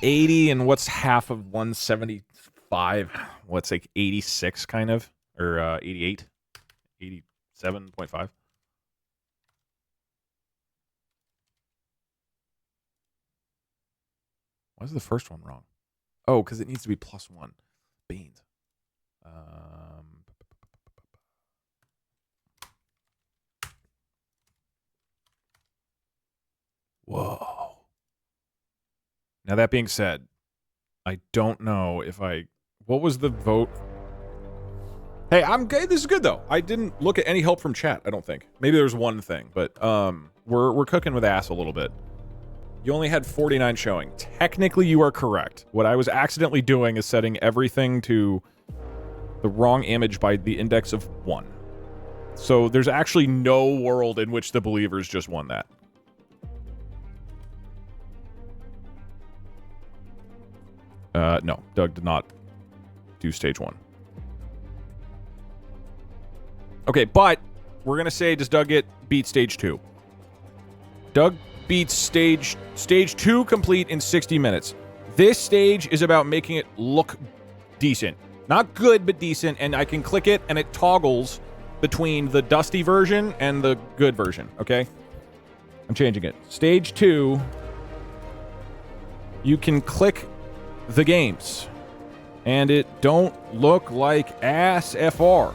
80, and what's half of 175? What's like 86, kind of? Or 88? 87.5? Why is the first one wrong? Oh, because it needs to be +1. Beans. Whoa. Now, that being said, I don't know if what was the vote? Hey, this is good, though. I didn't look at any help from chat, I don't think. Maybe there's one thing, but we're cooking with ass a little bit. You only had 49 showing. Technically, you are correct. What I was accidentally doing is setting everything to the wrong image by the index of 1. So there's actually no world in which the believers just won that. No, Doug did not do stage 1. Okay, but we're going to say, does Doug beat stage 2? Doug beats stage 2 complete in 60 minutes. This stage is about making it look decent. Not good, but decent, and I can click it, and it toggles between the dusty version and the good version, okay? I'm changing it. Stage 2, you can click the games, and it don't look like ass FR.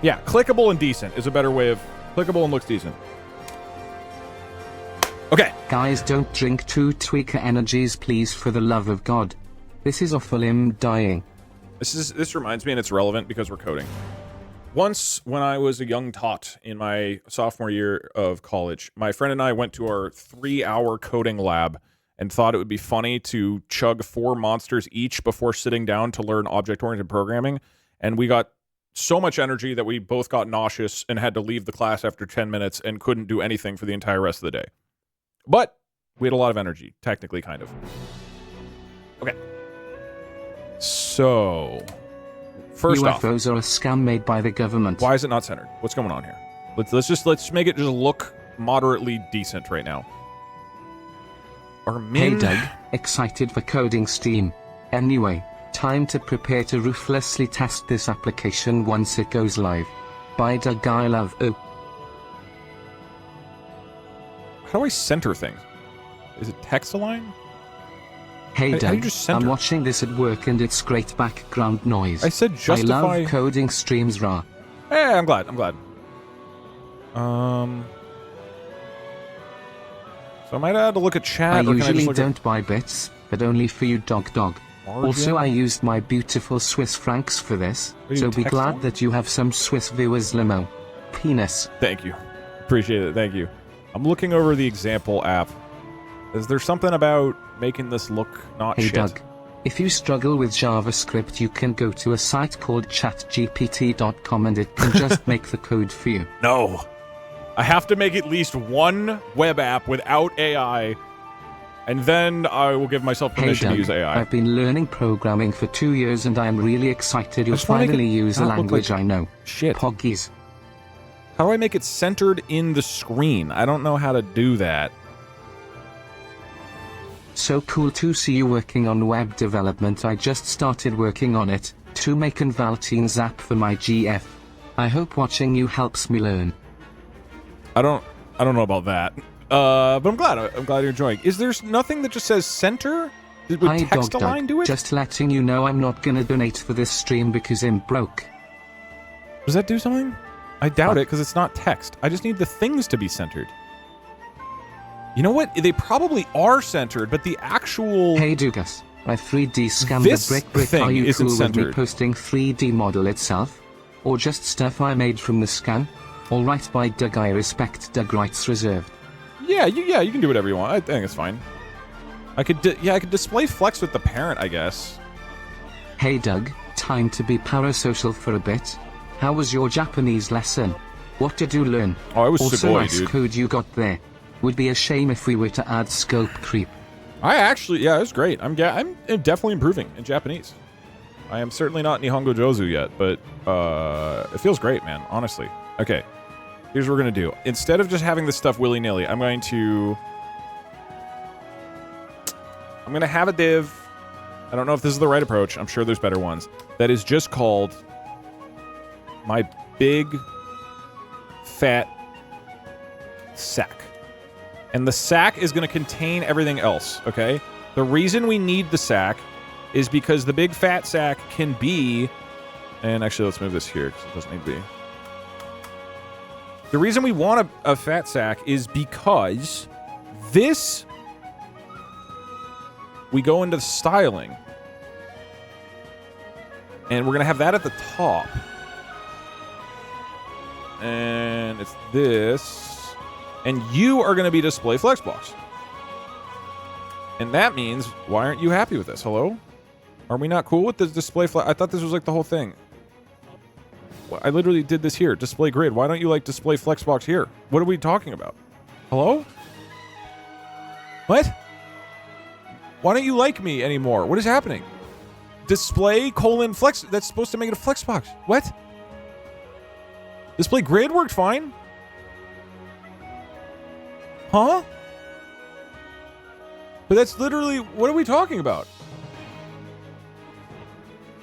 Yeah, clickable and decent is a better way of... Clickable and looks decent. Okay. Guys, don't drink 2 tweaker energies, please, for the love of God. This is awful, I'm dying. This reminds me, and it's relevant because we're coding. Once, when I was a young tot in my sophomore year of college, my friend and I went to our 3-hour coding lab and thought it would be funny to chug 4 monsters each before sitting down to learn object-oriented programming. And we got so much energy that we both got nauseous and had to leave the class after 10 minutes and couldn't do anything for the entire rest of the day. But we had a lot of energy, technically, kind of. Okay. So, first off, UFOs are a scam made by the government. Why is it not centered? What's going on here? Let's make it just look moderately decent right now. Hey Doug, excited for coding Steam. Anyway, time to prepare to ruthlessly test this application once it goes live. Bye Doug, I love you. How do I center things? Is it text align? Hey Doug, I'm watching this at work and it's great background noise. I said justify... I love coding streams, rah. Hey, I'm glad. So I might have to look at chat. I usually don't buy bits, but only for you, dog. Also, I used my beautiful Swiss francs for this, so be glad that you have some Swiss viewers limo. Penis. Thank you. Appreciate it, thank you. I'm looking over the example app. Is there something about making this look not shit? Hey Doug, if you struggle with JavaScript, you can go to a site called chatgpt.com and it can just make the code for you. No. I have to make at least one web app without AI, and then I will give myself permission to use AI. I've been learning programming for 2 years and I am really excited you'll finally use a language I know. Shit. Poggies. How do I make it centered in the screen? I don't know how to do that. So cool to see you working on web development. I just started working on it, to make an Valtine's app for my GF. I hope watching you helps me learn. I don't know about that. But I'm glad you're enjoying. Is there nothing that just says center? Would text align do it? Just letting you know I'm not gonna donate for this stream because I'm broke. Does that do something? I doubt it because it's not text. I just need the things to be centered. You know what? They probably are centered, but the actual... Hey Dugas, I 3D scanned the brick. Are you cool with me posting 3D model itself? Or just stuff I made from the scan? Alright by Doug, I respect Doug, rights reserved. Yeah, you can do whatever you want. I think it's fine. I could display flex with the parent, I guess. Hey Doug, time to be parasocial for a bit. How was your Japanese lesson? What did you learn? Oh, it was also Sugoi, nice dude. code you got there. Would be a shame if we were to add scope creep. Yeah, it was great. I'm definitely improving in Japanese. I am certainly not Nihongo Jozu yet, but it feels great, man, honestly. Okay, here's what we're going to do. Instead of just having this stuff willy-nilly, I'm going to have a div. I don't know if this is the right approach. I'm sure there's better ones. That is just called my big fat sack. And the sack is going to contain everything else, okay? The reason we need the sack is because the big fat sack can be... And actually, let's move this here, because it doesn't need to be. The reason we want a fat sack is because this... We go into the styling. And we're going to have that at the top. And it's this... And you are going to be display flexbox. And that means, why aren't you happy with this? Hello? Are we not cool with the display flex? I thought this was like the whole thing. I literally did this here. Display grid. Why don't you like display flexbox here? What are we talking about? Hello? What? Why don't you like me anymore? What is happening? Display colon flex. That's supposed to make it a flexbox. What? Display grid worked fine. Huh? But that's literally... What are we talking about?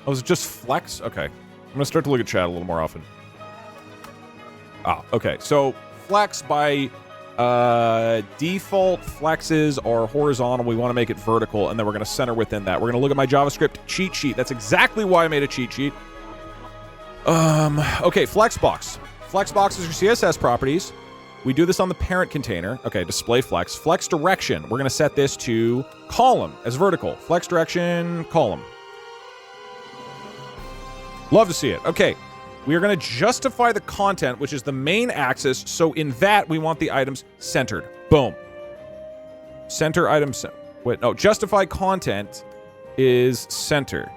Oh, is it just flex? Okay. I'm going to start to look at chat a little more often. Ah, okay. So, flex by default flexes are horizontal. We want to make it vertical, and then we're going to center within that. We're going to look at my JavaScript cheat sheet. That's exactly why I made a cheat sheet. Okay, flexbox. Flexbox is your CSS properties. We do this on the parent container. Okay, display flex. Flex direction. We're going to set this to column as vertical. Flex direction, column. Love to see it. Okay, we are going to justify the content, which is the main axis. So in that, we want the items centered. Boom. Center items. Wait, no, justify content is center.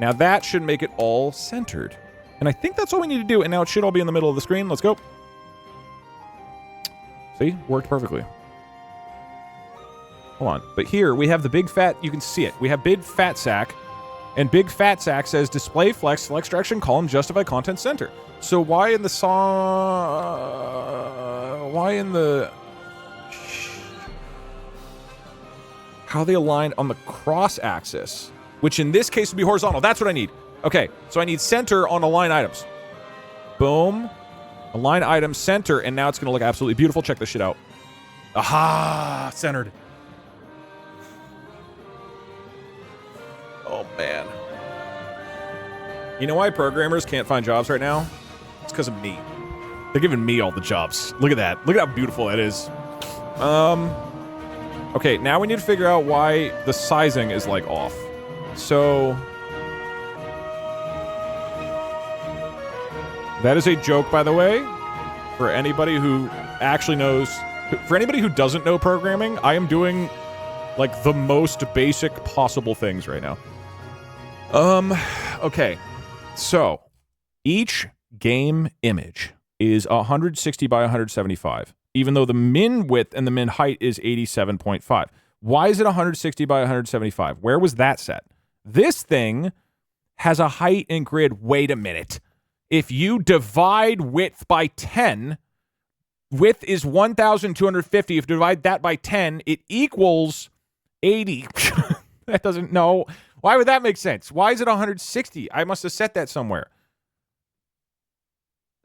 Now that should make it all centered. And I think that's all we need to do. And now it should all be in the middle of the screen. Let's go. See? Worked perfectly. Hold on. But here, we have the big fat... You can see it. We have big fat sack. And big fat sack says display flex, flex direction, column, justify content, center. So why in the song... Why in the... How they align on the cross axis, which in this case would be horizontal. That's what I need. Okay, so I need center on align items. Boom. Align item center, and now it's going to look absolutely beautiful. Check this shit out. Aha! Centered. Oh, man. You know why programmers can't find jobs right now? It's because of me. They're giving me all the jobs. Look at that. Look at how beautiful that is. Okay, now we need to figure out why the sizing is, like, off. So... That is a joke, by the way, for anybody who actually knows... For anybody who doesn't know programming, I am doing, like, the most basic possible things right now. Okay. So, each game image is 160 by 175, even though the min width and the min height is 87.5. Why is it 160 by 175? Where was that set? This thing has a height and grid. Wait a minute. If you divide width by 10, width is 1,250. If you divide that by 10, it equals 80. That doesn't, no. Why would that make sense? Why is it 160? I must have set that somewhere.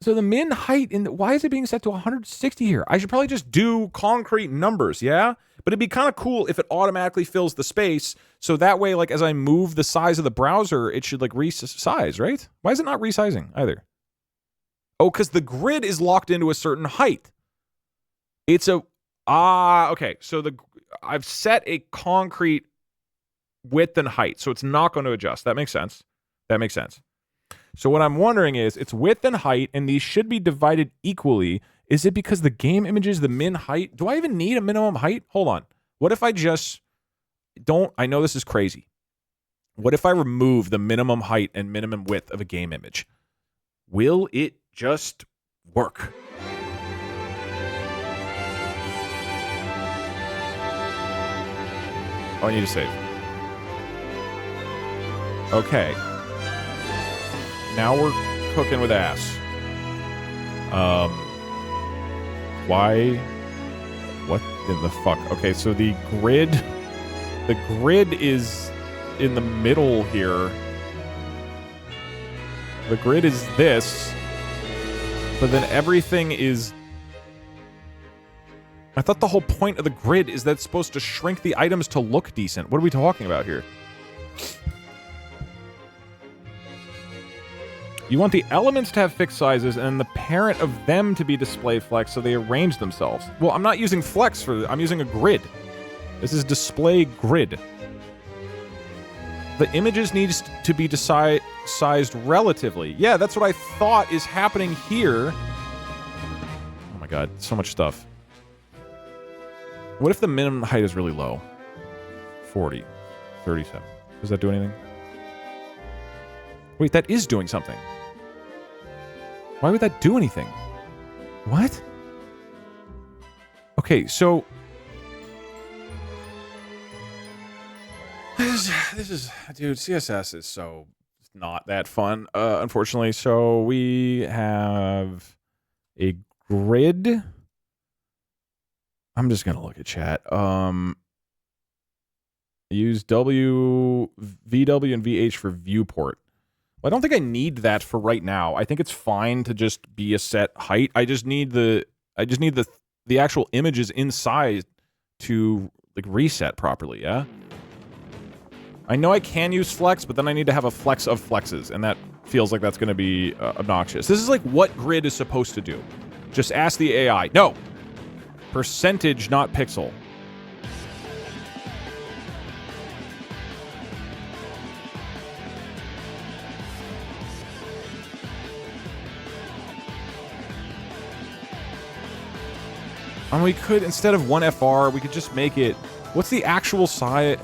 So the min height, why is it being set to 160 here? I should probably just do concrete numbers, yeah? But it'd be kind of cool if it automatically fills the space, so that way, like, as I move the size of the browser, it should, like, resize, right? Why is it not resizing either? Oh, because the grid is locked into a certain height. It's a... okay. So I've set a concrete width and height, so it's not going to adjust. That makes sense. That makes sense. So what I'm wondering is, it's width and height, and these should be divided equally. Is it because the game image is the min height? Do I even need a minimum height? Hold on. What if I just don't... I know this is crazy. What if I remove the minimum height and minimum width of a game image? Will it just work? Oh, I need to save. Okay. Now we're cooking with ass. Why? What in the fuck? Okay, so the grid is in the middle here. The grid is this, but then everything is... I thought the whole point of the grid is that it's supposed to shrink the items to look decent. What are we talking about here? You want the elements to have fixed sizes and the parent of them to be display flex so they arrange themselves. Well, I'm not using flex I'm using a grid. This is display grid. The images needs to be sized relatively. Yeah, that's what I thought is happening here. Oh my god, so much stuff. What if the minimum height is really low? 40, 37. Does that do anything? Wait, that is doing something. Why would that do anything? What? Okay, so... This is... Dude, CSS is so not that fun, unfortunately. So we have a grid. I'm just going to look at chat. Use VW and VH for viewport. Well, I don't think I need that for right now. I think it's fine to just be a set height. I just need the actual images inside to like reset properly, yeah? I know I can use flex, but then I need to have a flex of flexes, and that feels like that's going to be obnoxious. This is like what grid is supposed to do. Just ask the AI. No! Percentage, not pixel. And we could, instead of 1FR, we could just make it... What's the actual size?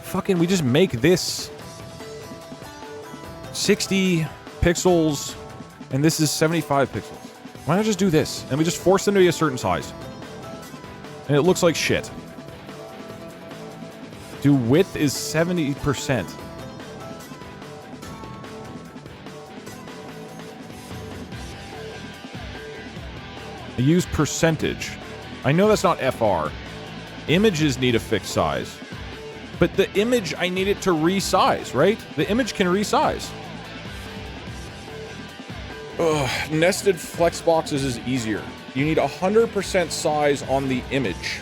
Fucking, we just make this 60 pixels, and this is 75 pixels. Why not just do this? And we just force them to be a certain size. And it looks like shit. Do width is 70%. Use percentage. I know that's not FR. Images need a fixed size. But the image, I need it to resize, right? The image can resize. Ugh, nested flex boxes is easier. You need 100% size on the image.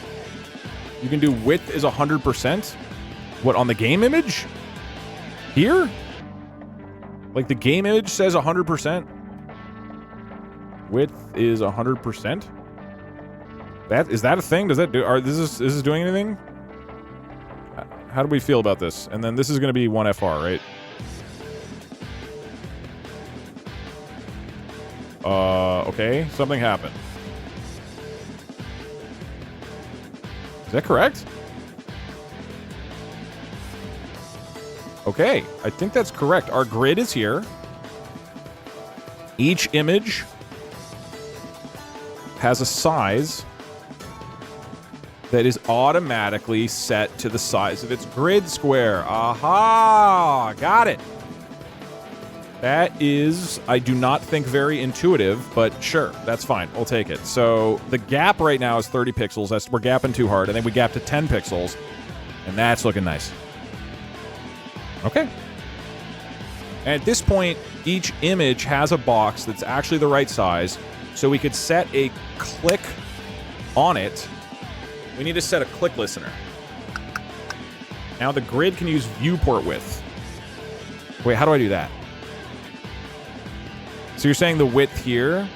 You can do width is 100%? What, on the game image? Here? Like the game image says 100%? Width is 100%? Is that a thing? Does that do... Is this doing anything? How do we feel about this? And then this is going to be 1FR, right? Okay. Something happened. Is that correct? Okay. I think that's correct. Our grid is here. Each image has a size that is automatically set to the size of its grid square. Aha! Got it. That is, I do not think very intuitive, but sure, that's fine. We'll take it. So the gap right now is 30 pixels. We're gapping too hard. And then we gap to 10 pixels. And that's looking nice. Okay. And at this point, each image has a box that's actually the right size. So we could set a click on it. We need to set a click listener. Now the grid can use viewport width. Wait, how do I do that? So you're saying the width here?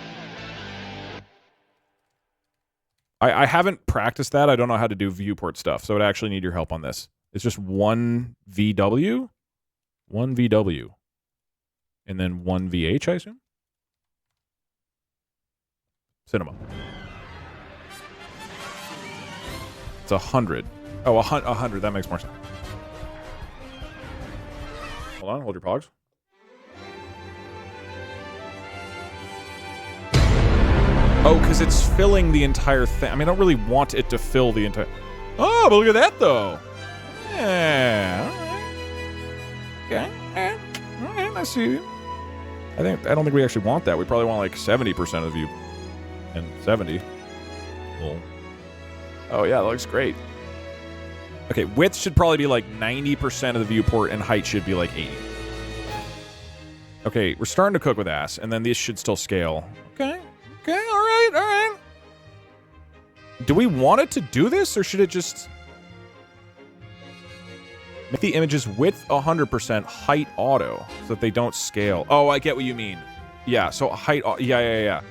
I haven't practiced that. I don't know how to do viewport stuff, so I'd actually need your help on this. It's just one VW? One VW. And then 1 VH, I assume? Cinema. It's 100. Oh, 100. That makes more sense. Hold on. Hold your pogs. Oh, because it's filling the entire thing. I mean, I don't really want it to fill the entire... Oh, but look at that, though. Yeah. All right. Okay. All right. I see. I don't think we actually want that. We probably want like 70% of the view. And 70. Well. Oh, yeah. That looks great. Okay. Width should probably be like 90% of the viewport, and height should be like 80. Okay. We're starting to cook with ass, and then these should still scale. Okay. Okay, all right. Do we want it to do this, or should it just... Make the images width 100%, height auto, so that they don't scale. Oh, I get what you mean. Yeah, so height... Yeah.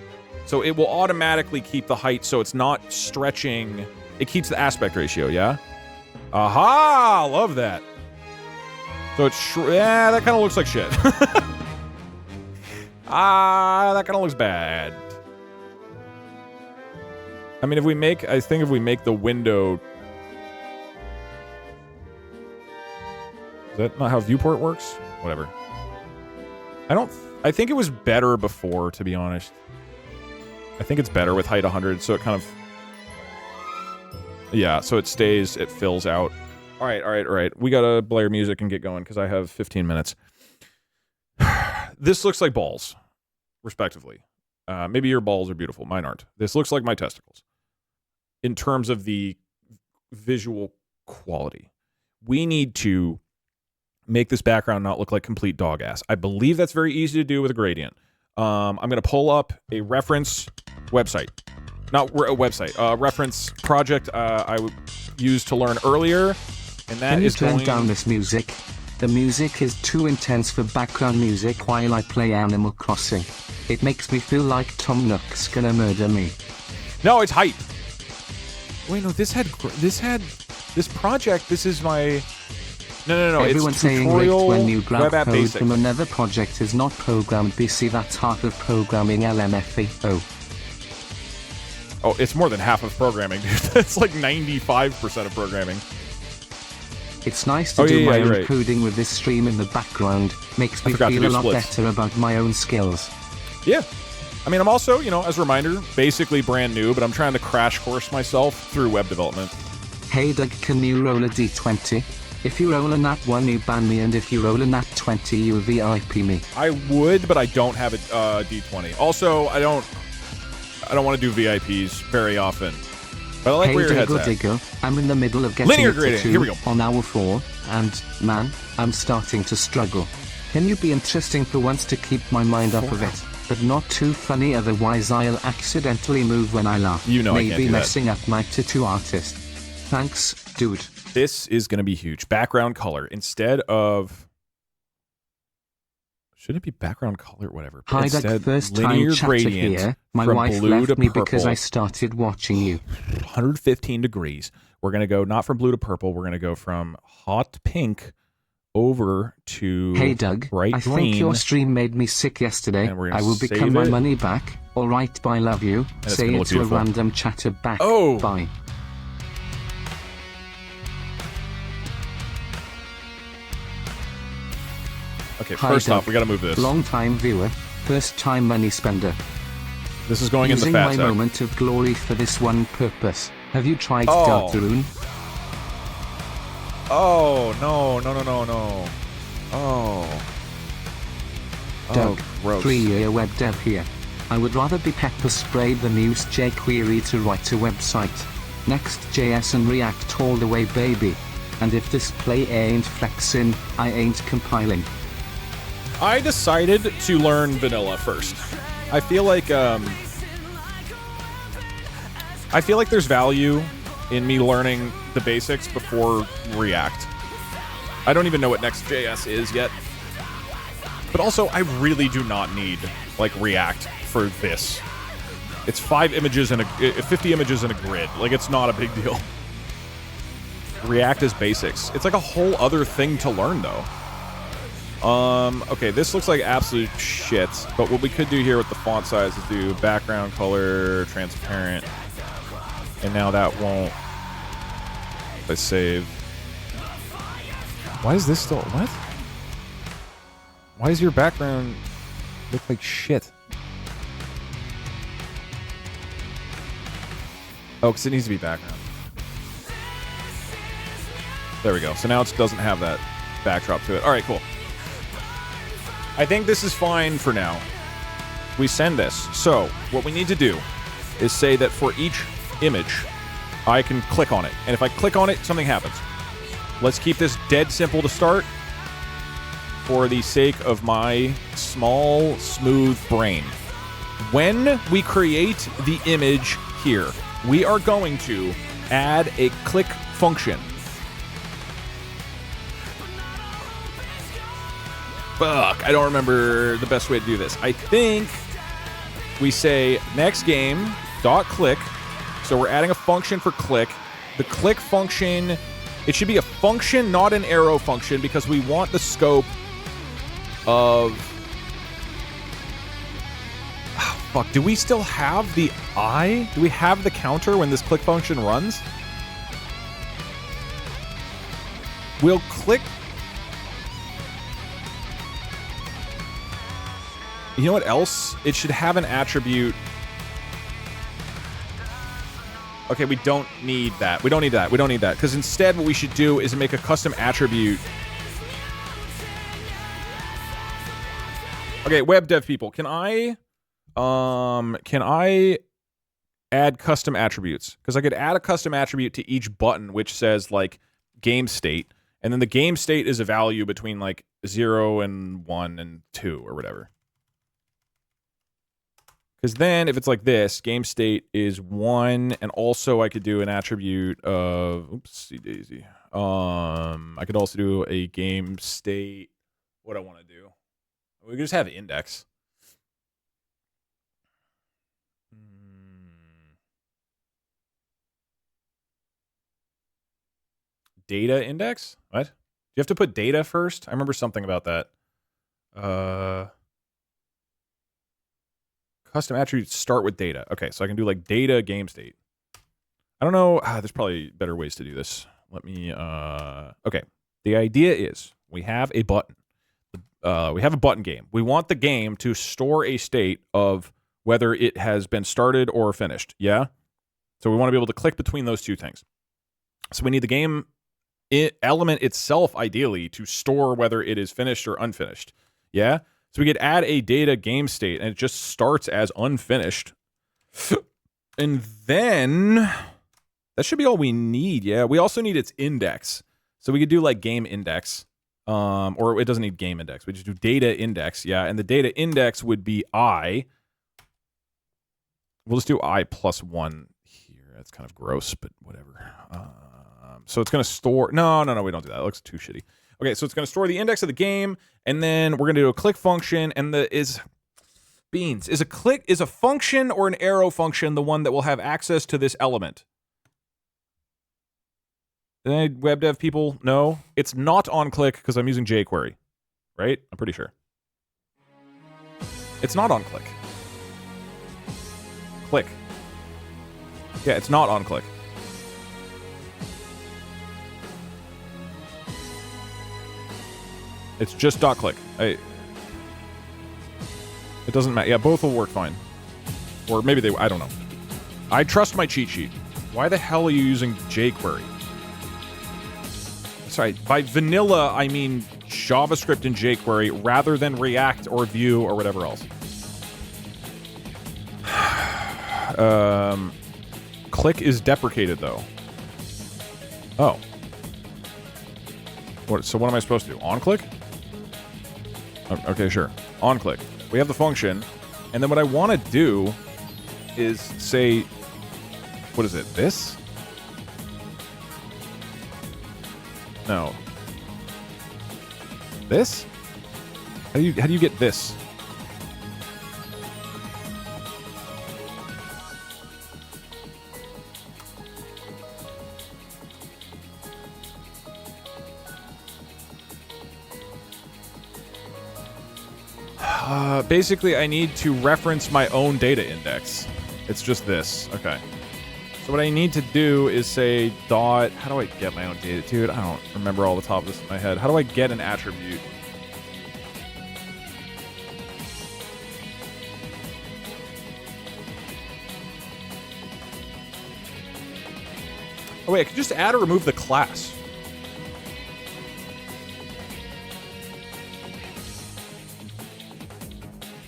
So it will automatically keep the height so it's not stretching. It keeps the aspect ratio, yeah? Aha! Love that. So it's... Yeah, that kind of looks like shit. That kind of looks bad. I mean, I think if we make the window... Is that not how viewport works? Whatever. I think it was better before, to be honest. I think it's better with height 100, so it kind of... Yeah, so it fills out. All right. We gotta blare music and get going, because I have 15 minutes. This looks like balls, respectively. Maybe your balls are beautiful. Mine aren't. This looks like my testicles. In terms of the visual quality. We need to make this background not look like complete dog ass. I believe that's very easy to do with a gradient. I'm going to pull up a reference website. Not a website. Reference project I used to learn earlier. And that is Can you turn down this music? The music is too intense for background music while I play Animal Crossing. It makes me feel like Tom Nook's gonna murder me. No, it's height. Wait, no, this project, this is my... No, Everyone's it's saying tutorial when you grab web app code basics. from another project is not programmed BC, that's half of programming LMFAO. Oh, it's more than half of programming, dude. That's like 95% of programming. It's nice to do my own right. coding with this stream in the background. Makes me feel a lot better about my own skills. Yeah. I mean, I'm also, as a reminder, basically brand new, but I'm trying to crash course myself through web development. Hey Doug, can you roll a d20? If you roll a nat 1, you ban me, and if you roll a nat 20, you VIP me. I would, but I don't have a D20. Also, I don't want to do VIPs very often. But I like where your head's at. Digger, I'm in the middle of getting linear grading. Here we go. On hour 4, and, man, I'm starting to struggle. Can you be interesting for once to keep my mind off of it? But not too funny, otherwise I'll accidentally move when I laugh. I can't Maybe do messing up my tattoo artist. Thanks, dude. This is going to be huge. Background color instead of... Should it be background color? Whatever. Hi, instead, first linear time gradient here. My from wife blue left to me purple. because I started watching you. 115 degrees. We're going to go not from blue to purple. We're going to go from hot pink over to Hey Doug, bright I green. think your stream made me sick yesterday. I will become my money back. Alright, bye, love you. Say it to a random chatter back. Oh. Bye. Okay, Hi, first Doug. off, we got to move this. Long time viewer, first time money spender. This is going Using in the fat my sack. moment of glory for this one purpose. Have you tried Oh. Deltarune? Oh, no. Oh. Doug, gross. 3-year web dev here. I would rather be pepper sprayed than use jQuery to write a website. Next.js and React all the way, baby. And if display ain't flexing, I ain't compiling. I decided to learn vanilla first. I feel like there's value in me learning the basics before React. I don't even know what Next.js is yet. But also, I really do not need React for this. It's 50 images in a grid. It's not a big deal. React is basics. It's like a whole other thing to learn, though. Okay, this looks like absolute shit, but what we could do here with the font size is do background color, transparent, and now that won't, if I save. Why is this still, what? Why does your background look like shit? Oh, because it needs to be background. There we go. So now it doesn't have that backdrop to it. All right, cool. I think this is fine for now. We send this. So what we need to do is say that for each image, I can click on it. And if I click on it, something happens. Let's keep this dead simple to start for the sake of my small, smooth brain. When we create the image here, we are going to add a click function. Fuck, I don't remember the best way to do this. I think we say next game dot click. So we're adding a function for click. The click function, it should be a function, not an arrow function, because we want the scope of... Oh, fuck, do we still have the eye? Do we have the counter when this click function runs? We'll click... You know what else? It should have an attribute. Okay, we don't need that. We don't need that. We don't need that. Because instead what we should do is make a custom attribute. Okay, web dev people, can I add custom attributes? Because I could add a custom attribute to each button which says like game state, and then the game state is a value between like 0 and 1 and 2 or whatever. Because then, if it's like this, game state is 1, and also I could do an attribute of, oopsie daisy. I could also do a game state. What I want to do? We could just have index. Data index? What? Do you have to put data first? I remember something about that. Custom attributes start with data. Okay, so I can do like data game state. I don't know. There's probably better ways to do this. Let me, okay. The idea is we have a button. We have a button game. We want the game to store a state of whether it has been started or finished. Yeah? So we want to be able to click between those two things. So we need the game element itself, ideally, to store whether it is finished or unfinished. Yeah? So we could add a data game state, and it just starts as unfinished. And then that should be all we need. Yeah, we also need its index. So we could do like game index, or it doesn't need game index. We just do data index. Yeah, and the data index would be I. We'll just do I plus 1 here. That's kind of gross, but whatever. So it's going to store. No, we don't do that. It looks too shitty. Okay, so it's going to store the index of the game, and then we're going to do a click function, and is a function or an arrow function the one that will have access to this element? Any web dev people? No, it's not on click because I'm using jQuery, right? I'm pretty sure. It's not on click. Click. Yeah, it's not on click. It's just .click. It doesn't matter. Yeah, both will work fine. Or maybe they... I don't know. I trust my cheat sheet. Why the hell are you using jQuery? Sorry, by vanilla, I mean JavaScript and jQuery rather than React or Vue or whatever else. Click is deprecated, though. Oh. So what am I supposed to do? On click? Okay, sure. On click. We have the function, and then what I want to do is say, what is it? This? No. This? How do you get this? Basically, I need to reference my own data index. It's just this. Okay. So what I need to do is say dot... How do I get my own data? Dude, I don't remember all the top of this in my head. How do I get an attribute? Oh, wait, I could just add or remove the class.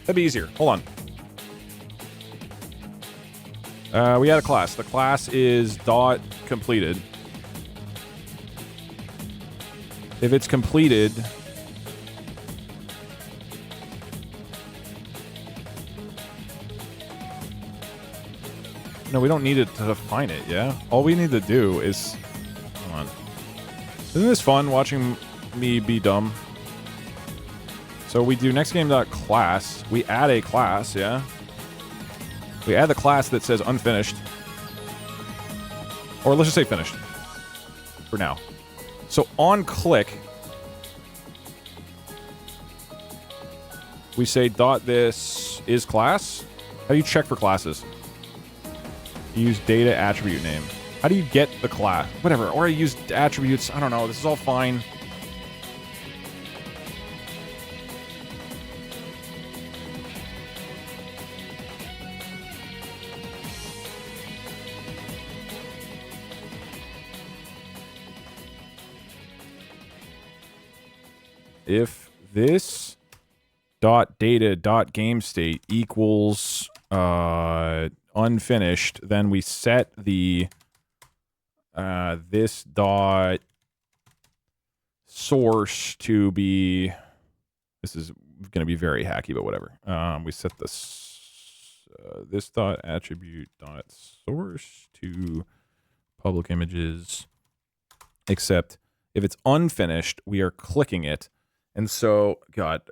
That'd be easier. Hold on. We had a class. The class is dot completed. If it's completed... No, we don't need it to define it, yeah? All we need to do is... Hold on. Isn't this fun, watching me be dumb? So we do nextgame.class. We add a class, yeah? We add the class that says unfinished. Or let's just say finished. For now. So on click, we say dot this is class. How do you check for classes? You use data attribute name. How do you get the class? Whatever. Or I use attributes. I don't know. This is all fine. If this dot data dot game state equals unfinished, then we set the this dot source to be, this is going to be very hacky, but whatever. We set this this dot attribute dot source to public images, except if it's unfinished, we are clicking it. And so, God,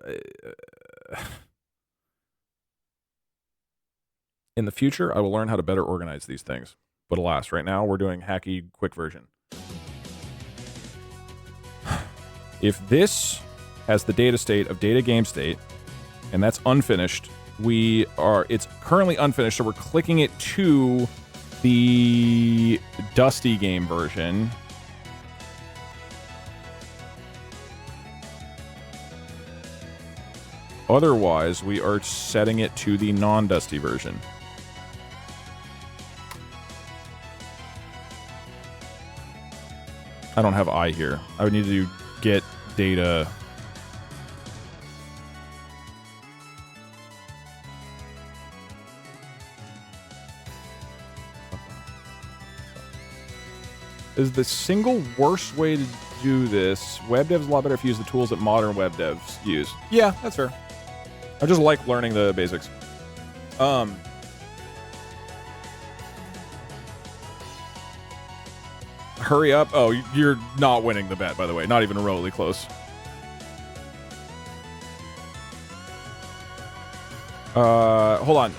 in the future, I will learn how to better organize these things. But alas, right now, we're doing hacky quick version. If this has the data state of data game state, and that's unfinished, it's currently unfinished, so we're clicking it to the Dusty game version. Otherwise, we are setting it to the non-Dusty version. I don't have I here. I would need to get data. Is the single worst way to do this? Web devs a lot better if you use the tools that modern web devs use. Yeah, that's fair. I just like learning the basics. Hurry up. Oh, you're not winning the bet, by the way. Not even remotely close. Hold on.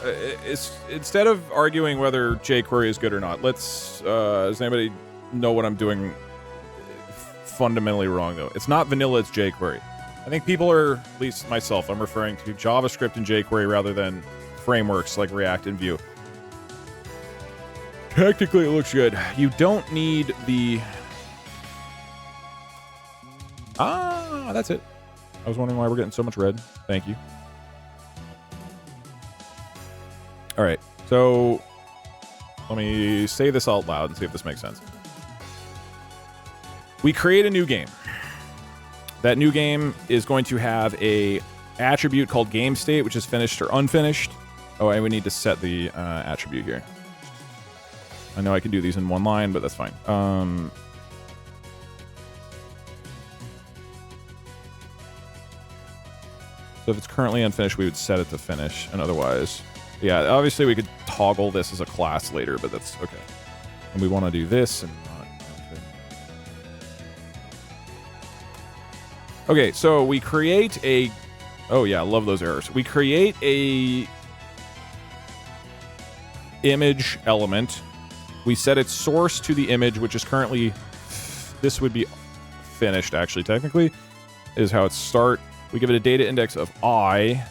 Instead of arguing whether jQuery is good or not, let's... does anybody know what I'm doing fundamentally wrong, though? It's not vanilla, it's jQuery. I think people are, at least myself, I'm referring to JavaScript and jQuery rather than frameworks like React and Vue. Technically, it looks good. You don't need the... Ah, that's it. I was wondering why we're getting so much red. Thank you. All right, so let me say this out loud and see if this makes sense. We create a new game. That new game is going to have a attribute called game state, which is finished or unfinished. Oh, and we need to set the attribute here. I know I can do these in one line, but that's fine. So if it's currently unfinished, we would set it to finish, and otherwise... Yeah, obviously we could toggle this as a class later, but that's okay. And we want to do this and not... Okay, so we create a... Oh yeah, I love those errors. We create a image element. We set its source to the image, which is currently... This would be finished, actually, technically. Is how it start. We give it a data index of I.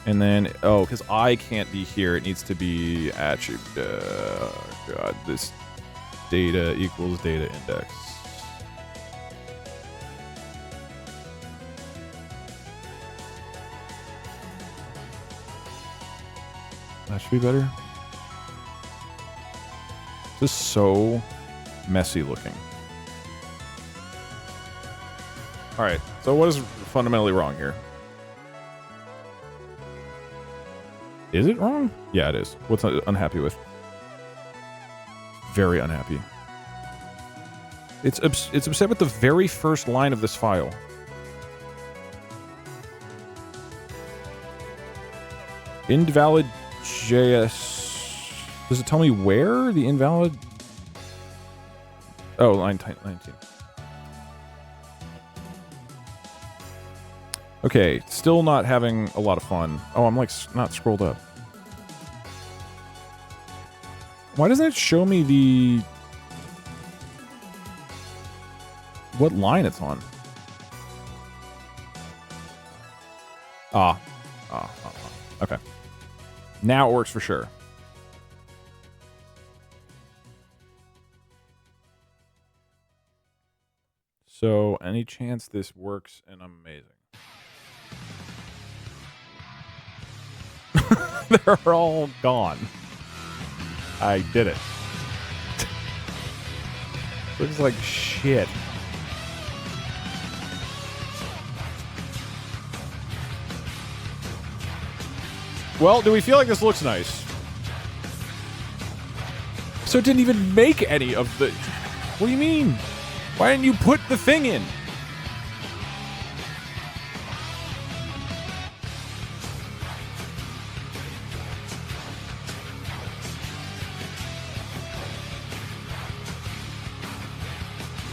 And then, oh, because I can't be here, it needs to be attribute. God, this data equals data index. That should be better. This is so messy looking. All right, so what is fundamentally wrong here? Is it wrong? Yeah, it is. What's unhappy with? Very unhappy. It's upset with the very first line of this file. Invalid JS. Does it tell me where the invalid? Oh, line 19. Okay, still not having a lot of fun. Oh, I'm like not scrolled up. Why doesn't it show me the... what line it's on? Okay. Now it works for sure. So, any chance this works and I'm amazing? They're all gone. I did it. Looks like shit. Well, do we feel like this looks nice? So it didn't even make any of the... What do you mean? Why didn't you put the thing in?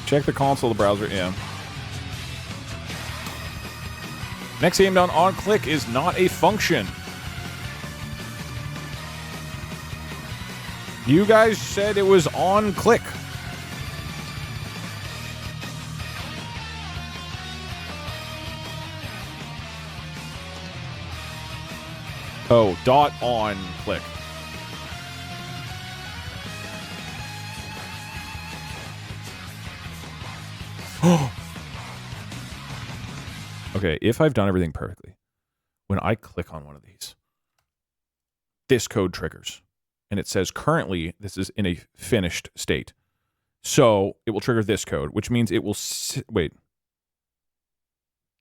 Check the console, the browser, yeah. Next aim down on click is not a function. You guys said it was on click. Oh, dot on click. Okay, if I've done everything perfectly, when I click on one of these, this code triggers. And it says currently this is in a finished state. So it will trigger this code, which means it will... Wait.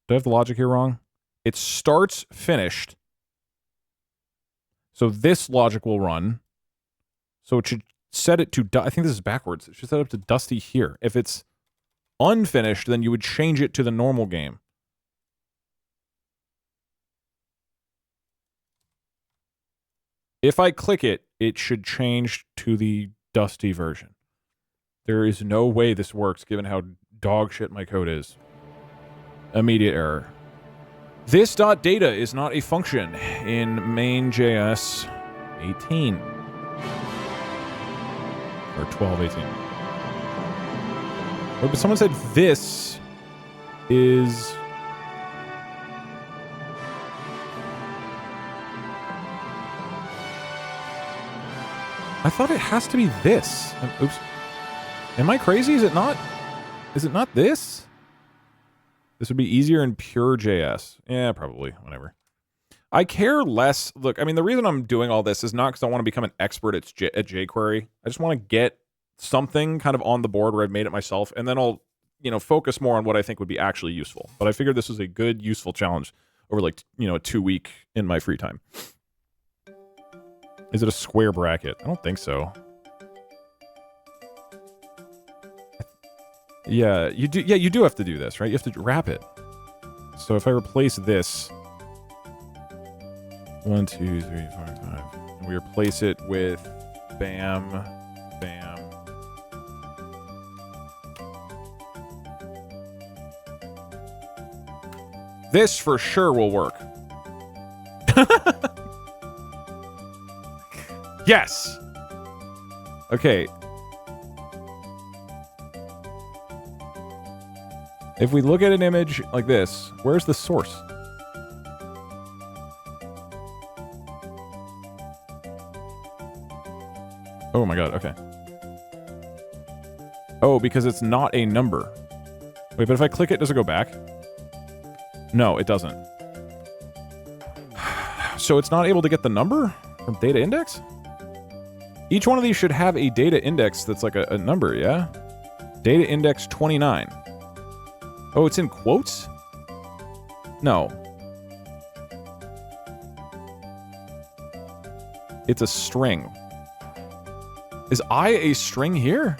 Do I have the logic here wrong? It starts finished. So this logic will run. So it should set it to... I think this is backwards. It should set it up to Dusty here. If it's unfinished, then you would change it to the normal game. If I click it, it should change to the Dusty version. There is no way this works given how dog shit my code is. Immediate error. This .data is not a function in main.js 18. Or 12.18. But someone said this is... I thought it has to be this. Oops. Am I crazy? Is it not? Is it not this? This would be easier in pure JS. Yeah, probably. Whatever. I care less. Look, I mean, the reason I'm doing all this is not because I want to become an expert at jQuery. I just want to get something kind of on the board where I've made it myself, and then I'll, you know, focus more on what I think would be actually useful. But I figured this was a good, useful challenge over, like, you know, a 2 week in my free time. Is it a square bracket? I don't think so. Yeah, you do. Yeah, you do have to do this, right? You have to wrap it. So if I replace this, 1, 2, 3, 4, 5, and we replace it with bam, bam. This for sure will work. Yes! Okay. If we look at an image like this, where's the source? Oh my god, okay. Oh, because it's not a number. Wait, but if I click it, does it go back? No, it doesn't. So it's not able to get the number from data index? Each one of these should have a data index that's like a number, yeah? Data index 29. Oh, it's in quotes? No. It's a string. Is I a string here?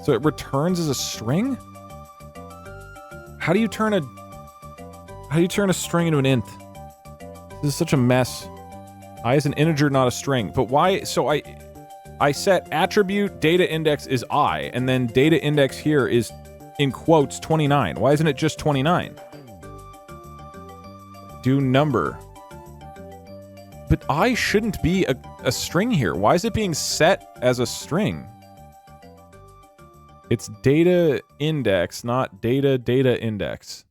So it returns as a string? How do you turn a string into an int? This is such a mess. I is an integer, not a string. But why? So I set attribute data index is I, and then data index here is in quotes 29. Why isn't it just 29? Do number. But I shouldn't be a string here. Why is it being set as a string? It's data index, not data index.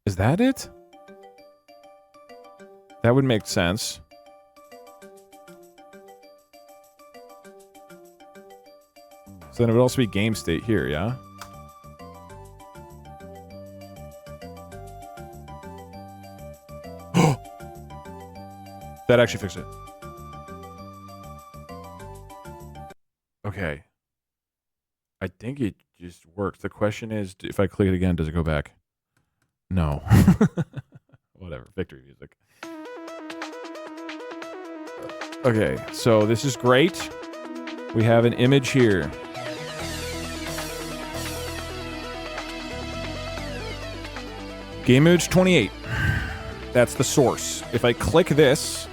Is that it? That would make sense. So then it would also be game state here, yeah? That actually fixed it. Okay. I think it just worked. The question is, if I click it again, does it go back? No. Whatever. Victory music. Okay, so this is great. We have an image here. Game image 28. That's the source. If I click this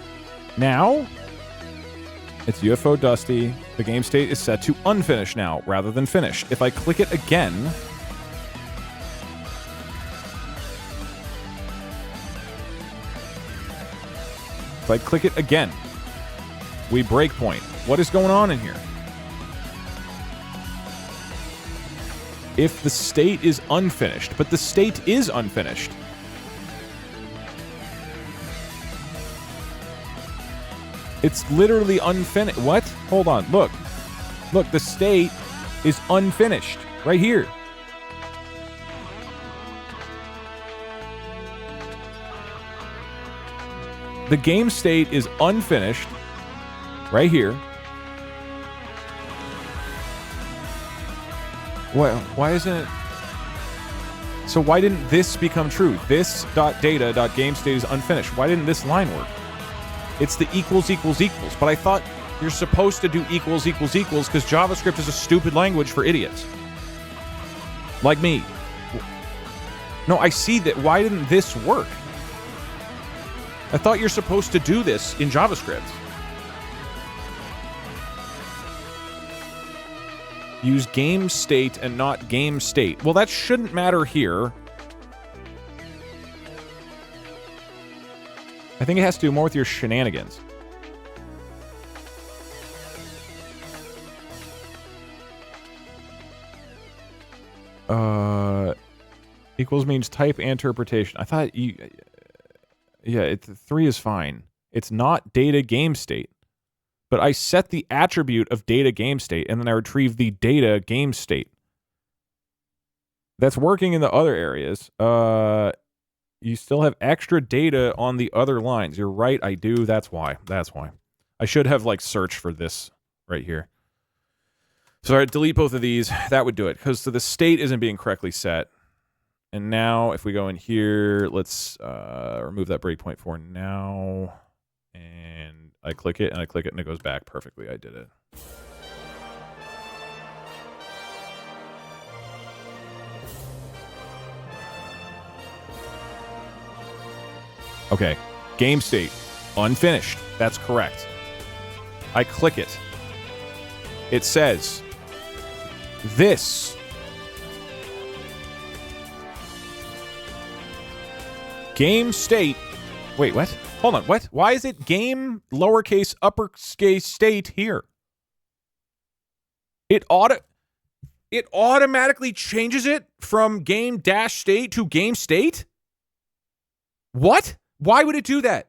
now, it's UFO Dusty. The game state is set to unfinished now, rather than finished. If I click it again... If I click it again, we breakpoint. What is going on in here? If the state is unfinished, but the state is unfinished. It's literally unfinished. What? Hold on. Look. Look, the state is unfinished. Right here. The game state is unfinished. Right here. Well, why isn't it... So why didn't this become true? This.data.gameState is unfinished. Why didn't this line work? It's the equals, but I thought you're supposed to do equals because JavaScript is a stupid language for idiots. Like me. No, I see that. Why didn't this work? I thought you're supposed to do this in JavaScript. Use game state and not game state. Well, that shouldn't matter here. I think it has to do more with your shenanigans. Equals means type interpretation. I thought you... Yeah, 3 is fine. It's not data game state. But I set the attribute of data game state, and then I retrieve the data game state. That's working in the other areas. You still have extra data on the other lines. You're right, I do. That's why. That's why. I should have, like, searched for this right here. So I delete both of these. That would do it, because the state isn't being correctly set. And now, if we go in here, let's remove that breakpoint for now. And I click it, and it goes back perfectly. I did it. Okay, game state, unfinished. That's correct. I click it. It says, this game state. Wait, what? Hold on, what? Why is it game lowercase uppercase state here? It ought to... It automatically changes it from game-state to game state? What? Why would it do that?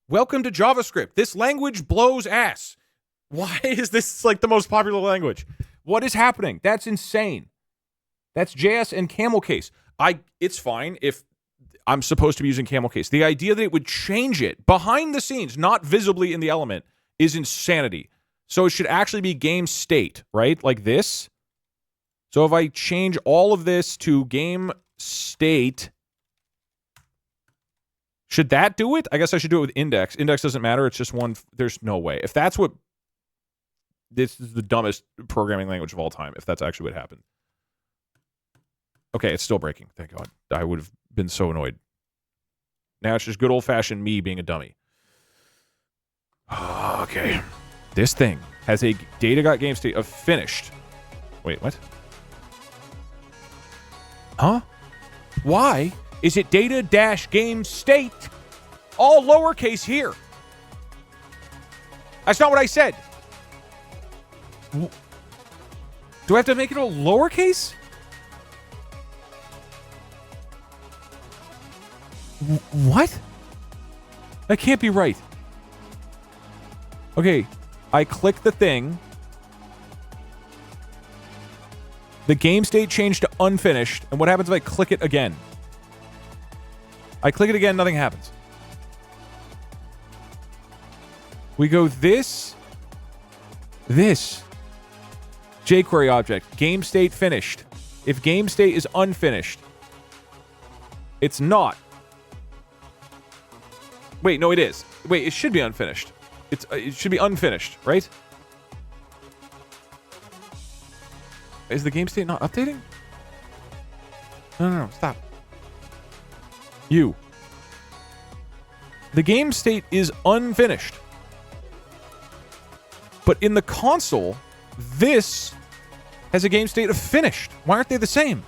Welcome to JavaScript. This language blows ass. Why is this like the most popular language? What is happening? That's insane. That's JS and camel case. It's fine if I'm supposed to be using camel case. The idea that it would change it behind the scenes, not visibly in the element, is insanity. So it should actually be game state, right? Like this. So if I change all of this to game state, should that do it? I guess I should do it with index. Index doesn't matter. It's just one. There's no way. If that's what... This is the dumbest programming language of all time, if that's actually what happened. Okay, it's still breaking. Thank God. I would have been so annoyed. Now it's just good old-fashioned me being a dummy. Okay. This thing has a data.gameState of finished. Wait, what? Huh? Why is it data-game-state all lowercase here? That's not what I said. Do I have to make it all lowercase? What? That can't be right. Okay, I click the thing. The game state changed to unfinished. And what happens if I click it again? I click it again, nothing happens. We go this. jQuery object, game state finished. If game state is unfinished, it's not. Wait, no, it is. Wait, it should be unfinished. It should be unfinished, right? Is the game state not updating? No, stop. The game state is unfinished. But in the console, this has a game state of finished. Why aren't they the same?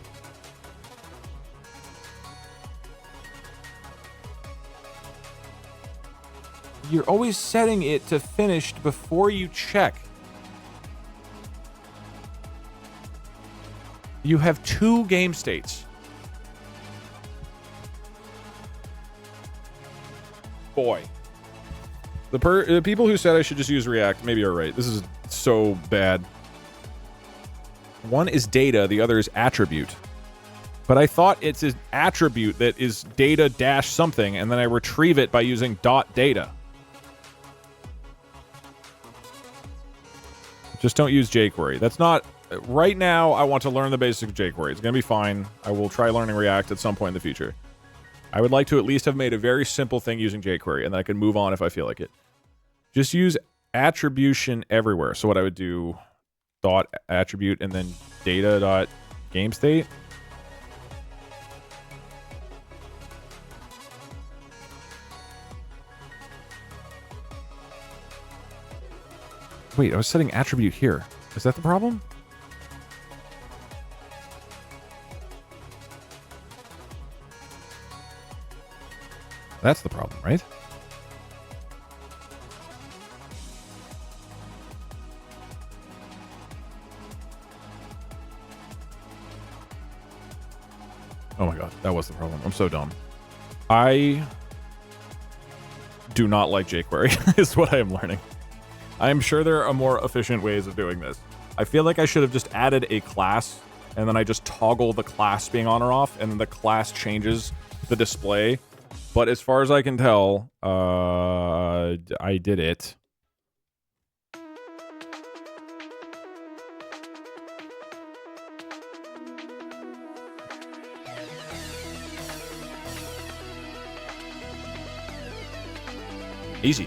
You're always setting it to finished before you check. You have two game states. Boy. The people who said I should just use React maybe are right. This is so bad. One is data, the other is attribute. But I thought it's an attribute that is data dash something, and then I retrieve it by using .data. Just don't use jQuery. That's not... Right now, I want to learn the basics of jQuery. It's going to be fine. I will try learning React at some point in the future. I would like to at least have made a very simple thing using jQuery, and then I can move on if I feel like it. Just use attribution everywhere. So what I would do, dot attribute, and then data dot game state. Wait, I was setting attribute here. Is that the problem? That's the problem, right? Oh my god, that was the problem. I'm so dumb. I do not like jQuery, is what I am learning. I am sure there are more efficient ways of doing this. I feel like I should have just added a class, and then I just toggle the class being on or off, and then the class changes the display. But as far as I can tell, I did it. Easy.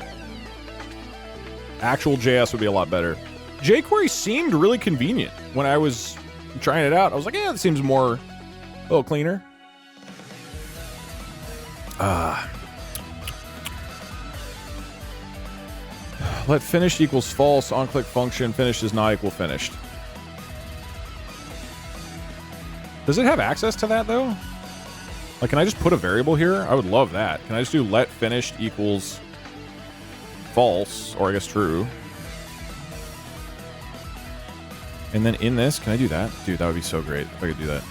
Actual JS would be a lot better. jQuery seemed really convenient when I was trying it out. I was like, yeah, it seems a little cleaner. Let finished equals false. On-click function. Finished does not equal finished. Does it have access to that, though? Like, can I just put a variable here? I would love that. Can I just do let finished equals false, or I guess true? And then in this, can I do that? Dude, that would be so great if I could do that.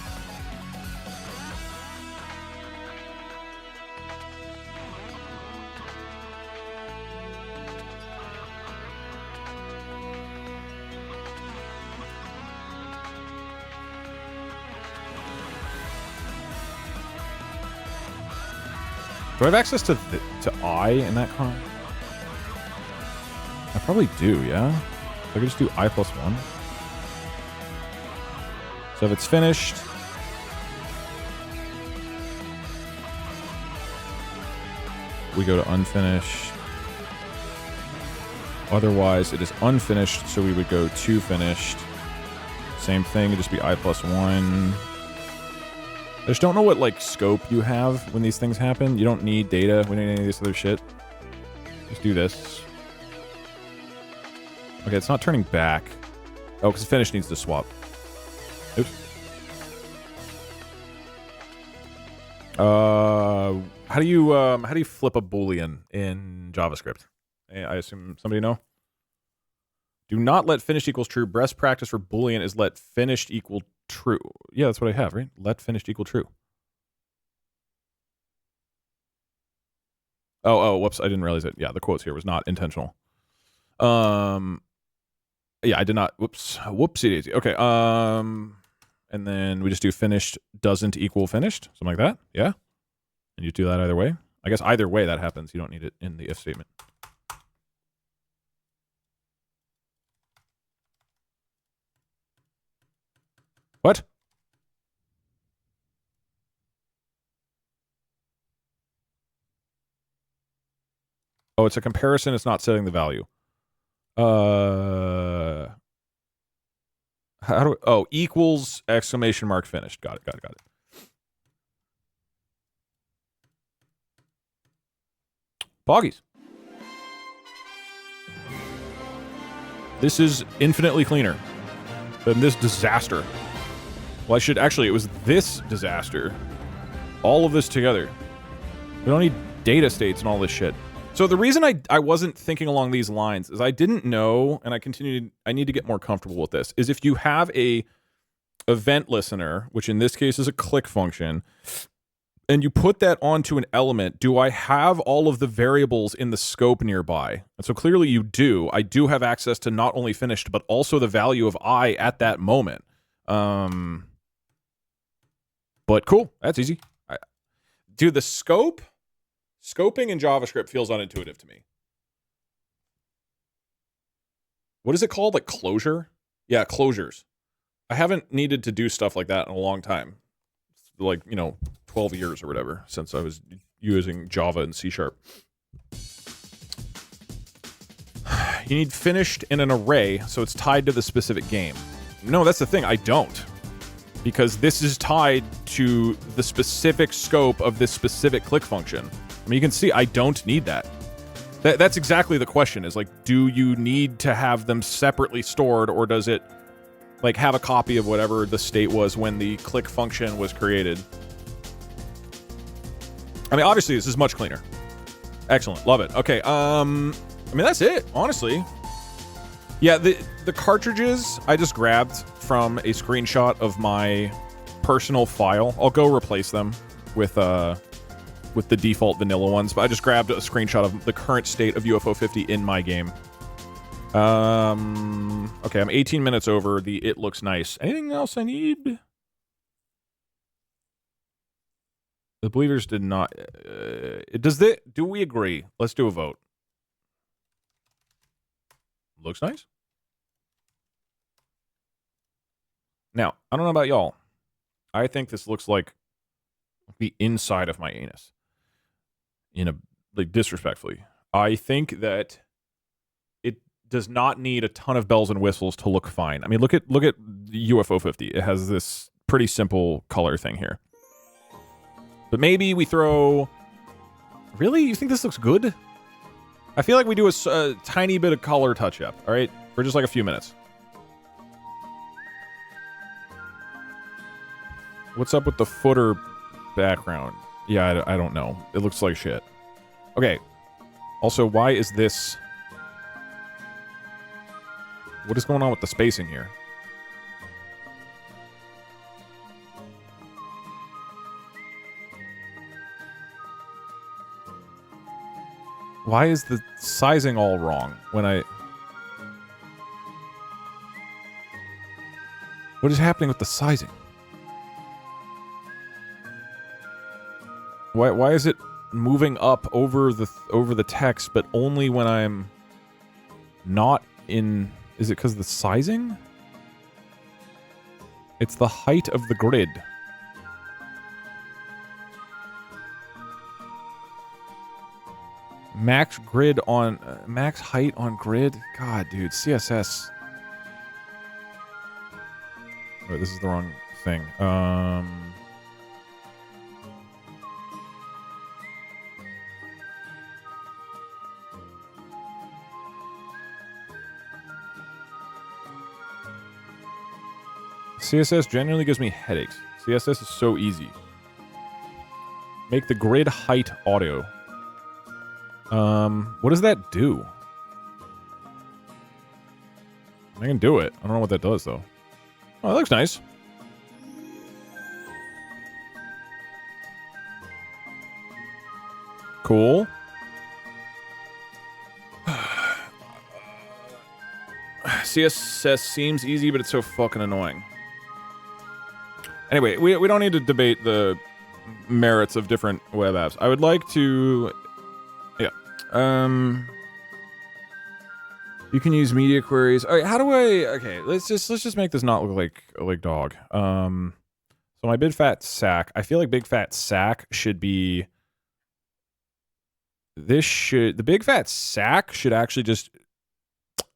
Do I have access to I in that con? I probably do, yeah? So I could just do I+1. So if it's finished, we go to unfinished. Otherwise, it is unfinished, so we would go to finished. Same thing, it'd just be I+1. I just don't know what, like, scope you have when these things happen. You don't need data. We don't need any of this other shit. Just do this. Okay, it's not turning back. Oh, because finish needs to swap. Oops. How do you flip a boolean in JavaScript? I assume somebody know. Do not let finished equals true. Best practice for boolean is let finished equal true. Yeah, that's what I have, right? Let finished equal true. Oh, whoops! I didn't realize it. Yeah, the quotes here was not intentional. Yeah, I did not. Whoopsie daisy. Okay. And then we just do finished doesn't equal finished, something like that. Yeah. And you do that either way. I guess either way that happens. You don't need it in the if statement. What? Oh, it's a comparison. It's not setting the value. How do oh, equals exclamation mark finished. Got it. Boggies. This is infinitely cleaner than this disaster. Well, I should actually, it was this disaster. All of this together. We don't need data states and all this shit. So the reason I wasn't thinking along these lines is I didn't know, and I need to get more comfortable with this, is if you have a event listener, which in this case is a click function, and you put that onto an element, do I have all of the variables in the scope nearby? And so clearly you do. I do have access to not only finished, but also the value of I at that moment. But cool, that's easy. Dude, the scoping in JavaScript feels unintuitive to me. What is it called? Like closure? Yeah, closures. I haven't needed to do stuff like that in a long time. Like, 12 years or whatever since I was using Java and C#. You need finished in an array, so it's tied to the specific game. No, that's the thing. I don't. Because this is tied to the specific scope of this specific click function. I mean, you can see I don't need that. That's exactly the question, is like, do you need to have them separately stored, or does it like have a copy of whatever the state was when the click function was created? I mean, obviously this is much cleaner. Excellent, love it. Okay, I mean, that's it, honestly. Yeah, the cartridges I just grabbed from a screenshot of my personal file. I'll go replace them with the default vanilla ones, but I just grabbed a screenshot of the current state of UFO 50 in my game. Okay, I'm 18 minutes over. It looks nice. Anything else I need? The believers did not. Do we agree? Let's do a vote. Looks nice. Now, I don't know about y'all. I think this looks like the inside of my anus. Disrespectfully. I think that it does not need a ton of bells and whistles to look fine. I mean, look at UFO 50. It has this pretty simple color thing here. But maybe we throw... Really? You think this looks good? I feel like we do a tiny bit of color touch-up, all right? For just like a few minutes. What's up with the footer background? Yeah, I don't know. It looks like shit. Okay. Also, why is this... What is going on with the spacing here? Why is the sizing all wrong when I... What is happening with the sizing? Why is it moving up over the text, but only when I'm not in... Is it because of the sizing? It's the height of the grid. Max grid on... max height on grid? God, dude. CSS... Wait, this is the wrong thing. CSS genuinely gives me headaches. CSS is so easy. Make the grid height auto. What does that do? I can do it. I don't know what that does, though. Oh, that looks nice. Cool. CSS seems easy, but it's so fucking annoying. Anyway, we don't need to debate the merits of different web apps. I would like to... Yeah. You can use media queries. All right, how do I... Okay, let's just make this not look like dog. So my big fat sack. I feel like big fat sack should be... The big fat sack should actually just...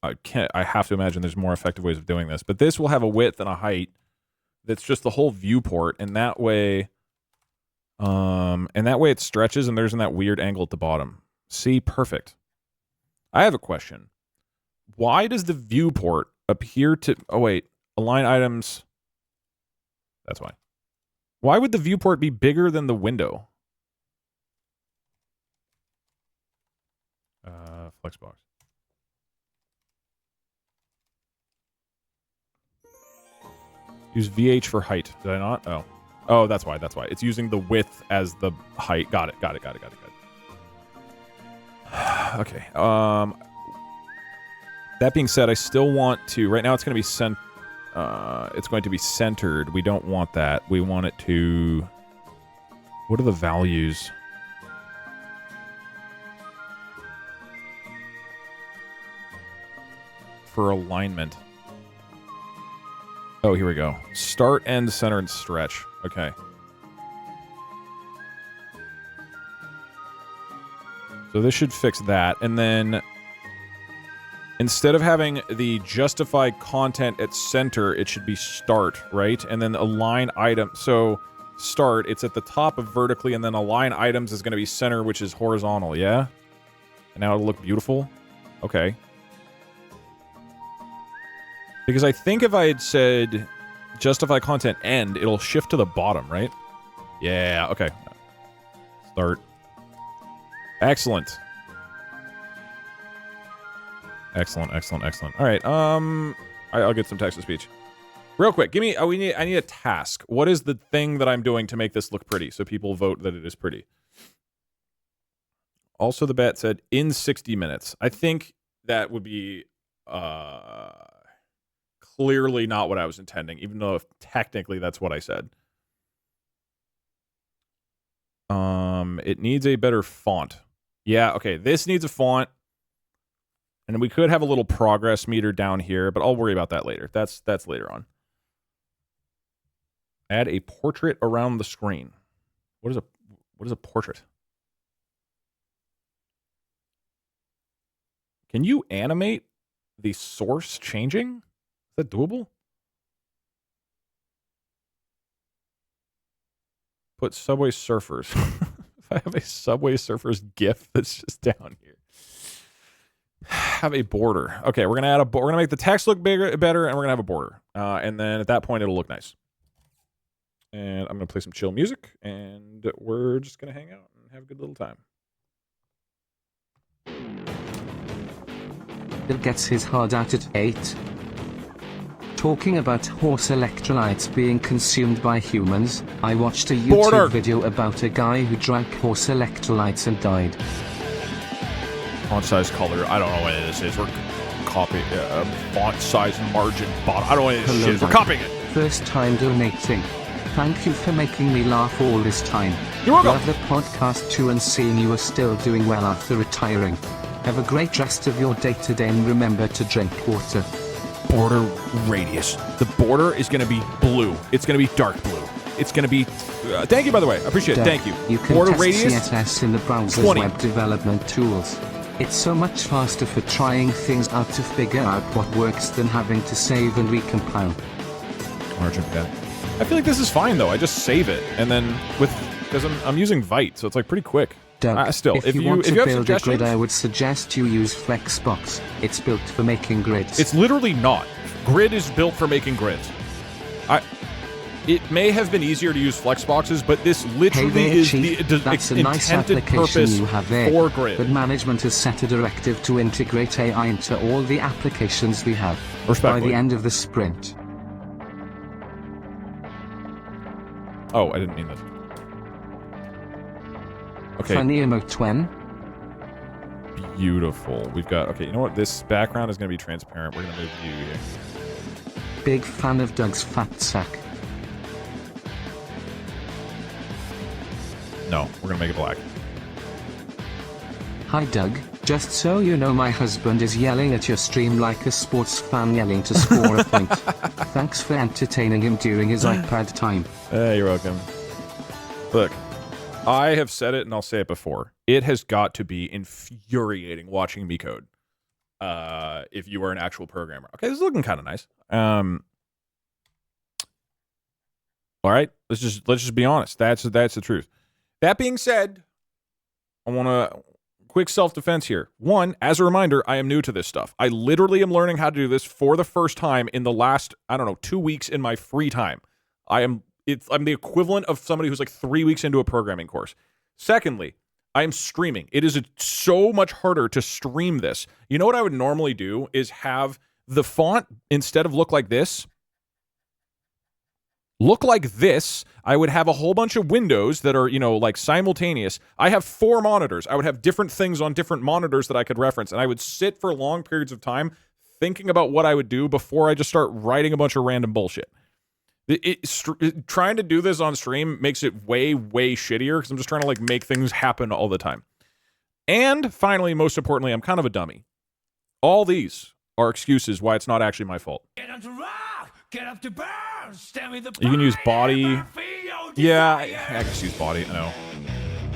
I have to imagine there's more effective ways of doing this, but this will have a width and a height that's just the whole viewport, and that way it stretches and there's that weird angle at the bottom. See, perfect. I have a question. Why does the viewport appear to... Oh, wait. Align items... That's why. Why would the viewport be bigger than the window? Flexbox. Use VH for height. Did I not? Oh. Oh, that's why. That's why. It's using the width as the height. Got it. Okay. That being said, I still want to... Right now it's going to be centered. We don't want that. We want it to... What are the values? For alignment. Oh, here we go. Start, end, center, and stretch. Okay. So this should fix that. And then instead of having the justify content at center, it should be start, right? And then align item. So start, it's at the top of vertically, and then align items is going to be center, which is horizontal, yeah? And now it'll look beautiful. Okay. Because I think if I had said justify content end, it'll shift to the bottom, right? Yeah, okay. Start. Excellent. Excellent. All right, I'll get some text-to-speech. Real quick, give me... I need a task. What is the thing that I'm doing to make this look pretty, so people vote that it is pretty? Also, the bet said in 60 minutes. I think that would be... clearly not what I was intending, even though technically that's what I said. It needs a better font. Yeah, okay, this needs a font. And we could have a little progress meter down here, but I'll worry about that later. That's later on. Add a portrait around the screen. What is a portrait? Can you animate the source changing? Is that doable? Put Subway Surfers. If I have a Subway Surfers GIF that's just down here. Have a border. Okay, we're gonna we're gonna make the text look better, and we're gonna have a border. And then at that point, it'll look nice. And I'm gonna play some chill music, and we're just gonna hang out and have a good little time. Bill gets his heart out at 8. Talking about horse electrolytes being consumed by humans, I watched a YouTube video about a guy who drank horse electrolytes and died. Font size, color. I don't know what this is. We're copying font size, margin, bottom. I don't know what this is. We're copying it. First time donating. Thank you for making me laugh all this time. You're welcome. Love the podcast too and seeing you are still doing well after retiring. Have a great rest of your day today and remember to drink water. Border radius. The border is going to be blue. It's going to be dark blue. It's going to be... thank you, by the way. I appreciate it. Thank you. You can border test radius, CSS in the browser's 20. web development tools. It's so much faster for trying things out to figure out what works than having to save and recompile. Margin pen. I feel like this is fine, though. I just save it, and then because I'm using Vite, so it's like pretty quick. Doug, Still, if you want to have build a suggestions, grid, I would suggest you use Flexbox. It's built for making grids. it's literally not. Grid is built for making grids. It may have been easier to use Flexboxes, but this literally is the That's a nice intended application purpose you have there, for grid. but management has set a directive to integrate AI into all the applications we have by Respectfully. the end of the sprint. Oh, I didn't mean that. Okay. Funny emote twin. Beautiful. We've got... Okay, you know what? This background is going to be transparent. We're going to move you here. Big fan of Doug's fat sack. No, we're going to make it black. Hi Doug, just so you know my husband is yelling at your stream like a sports fan yelling to score a point. Thanks for entertaining him during his iPad time. Hey, you're welcome. Look, I have said it and I'll say it before. It has got to be infuriating watching me code. If you are an actual programmer. Okay, this is looking kind of nice. All right, let's just be honest. That's the truth. That being said, I want to quick self-defense here. One, as a reminder, I am new to this stuff. I literally am learning how to do this for the first time in the last, 2 weeks in my free time. I'm the equivalent of somebody who's like 3 weeks into a programming course. Secondly, I am streaming. It is so much harder to stream this. You know what I would normally do is have the font, instead of look like this, I would have a whole bunch of windows that are, like simultaneous. I have 4 monitors. I would have different things on different monitors that I could reference. And I would sit for long periods of time thinking about what I would do before I just start writing a bunch of random bullshit. Trying to do this on stream makes it way, way shittier because I'm just trying to make things happen all the time. And finally, most importantly, I'm kind of a dummy. All these are excuses why it's not actually my fault. You can use body. Yeah, I can just use body. I know.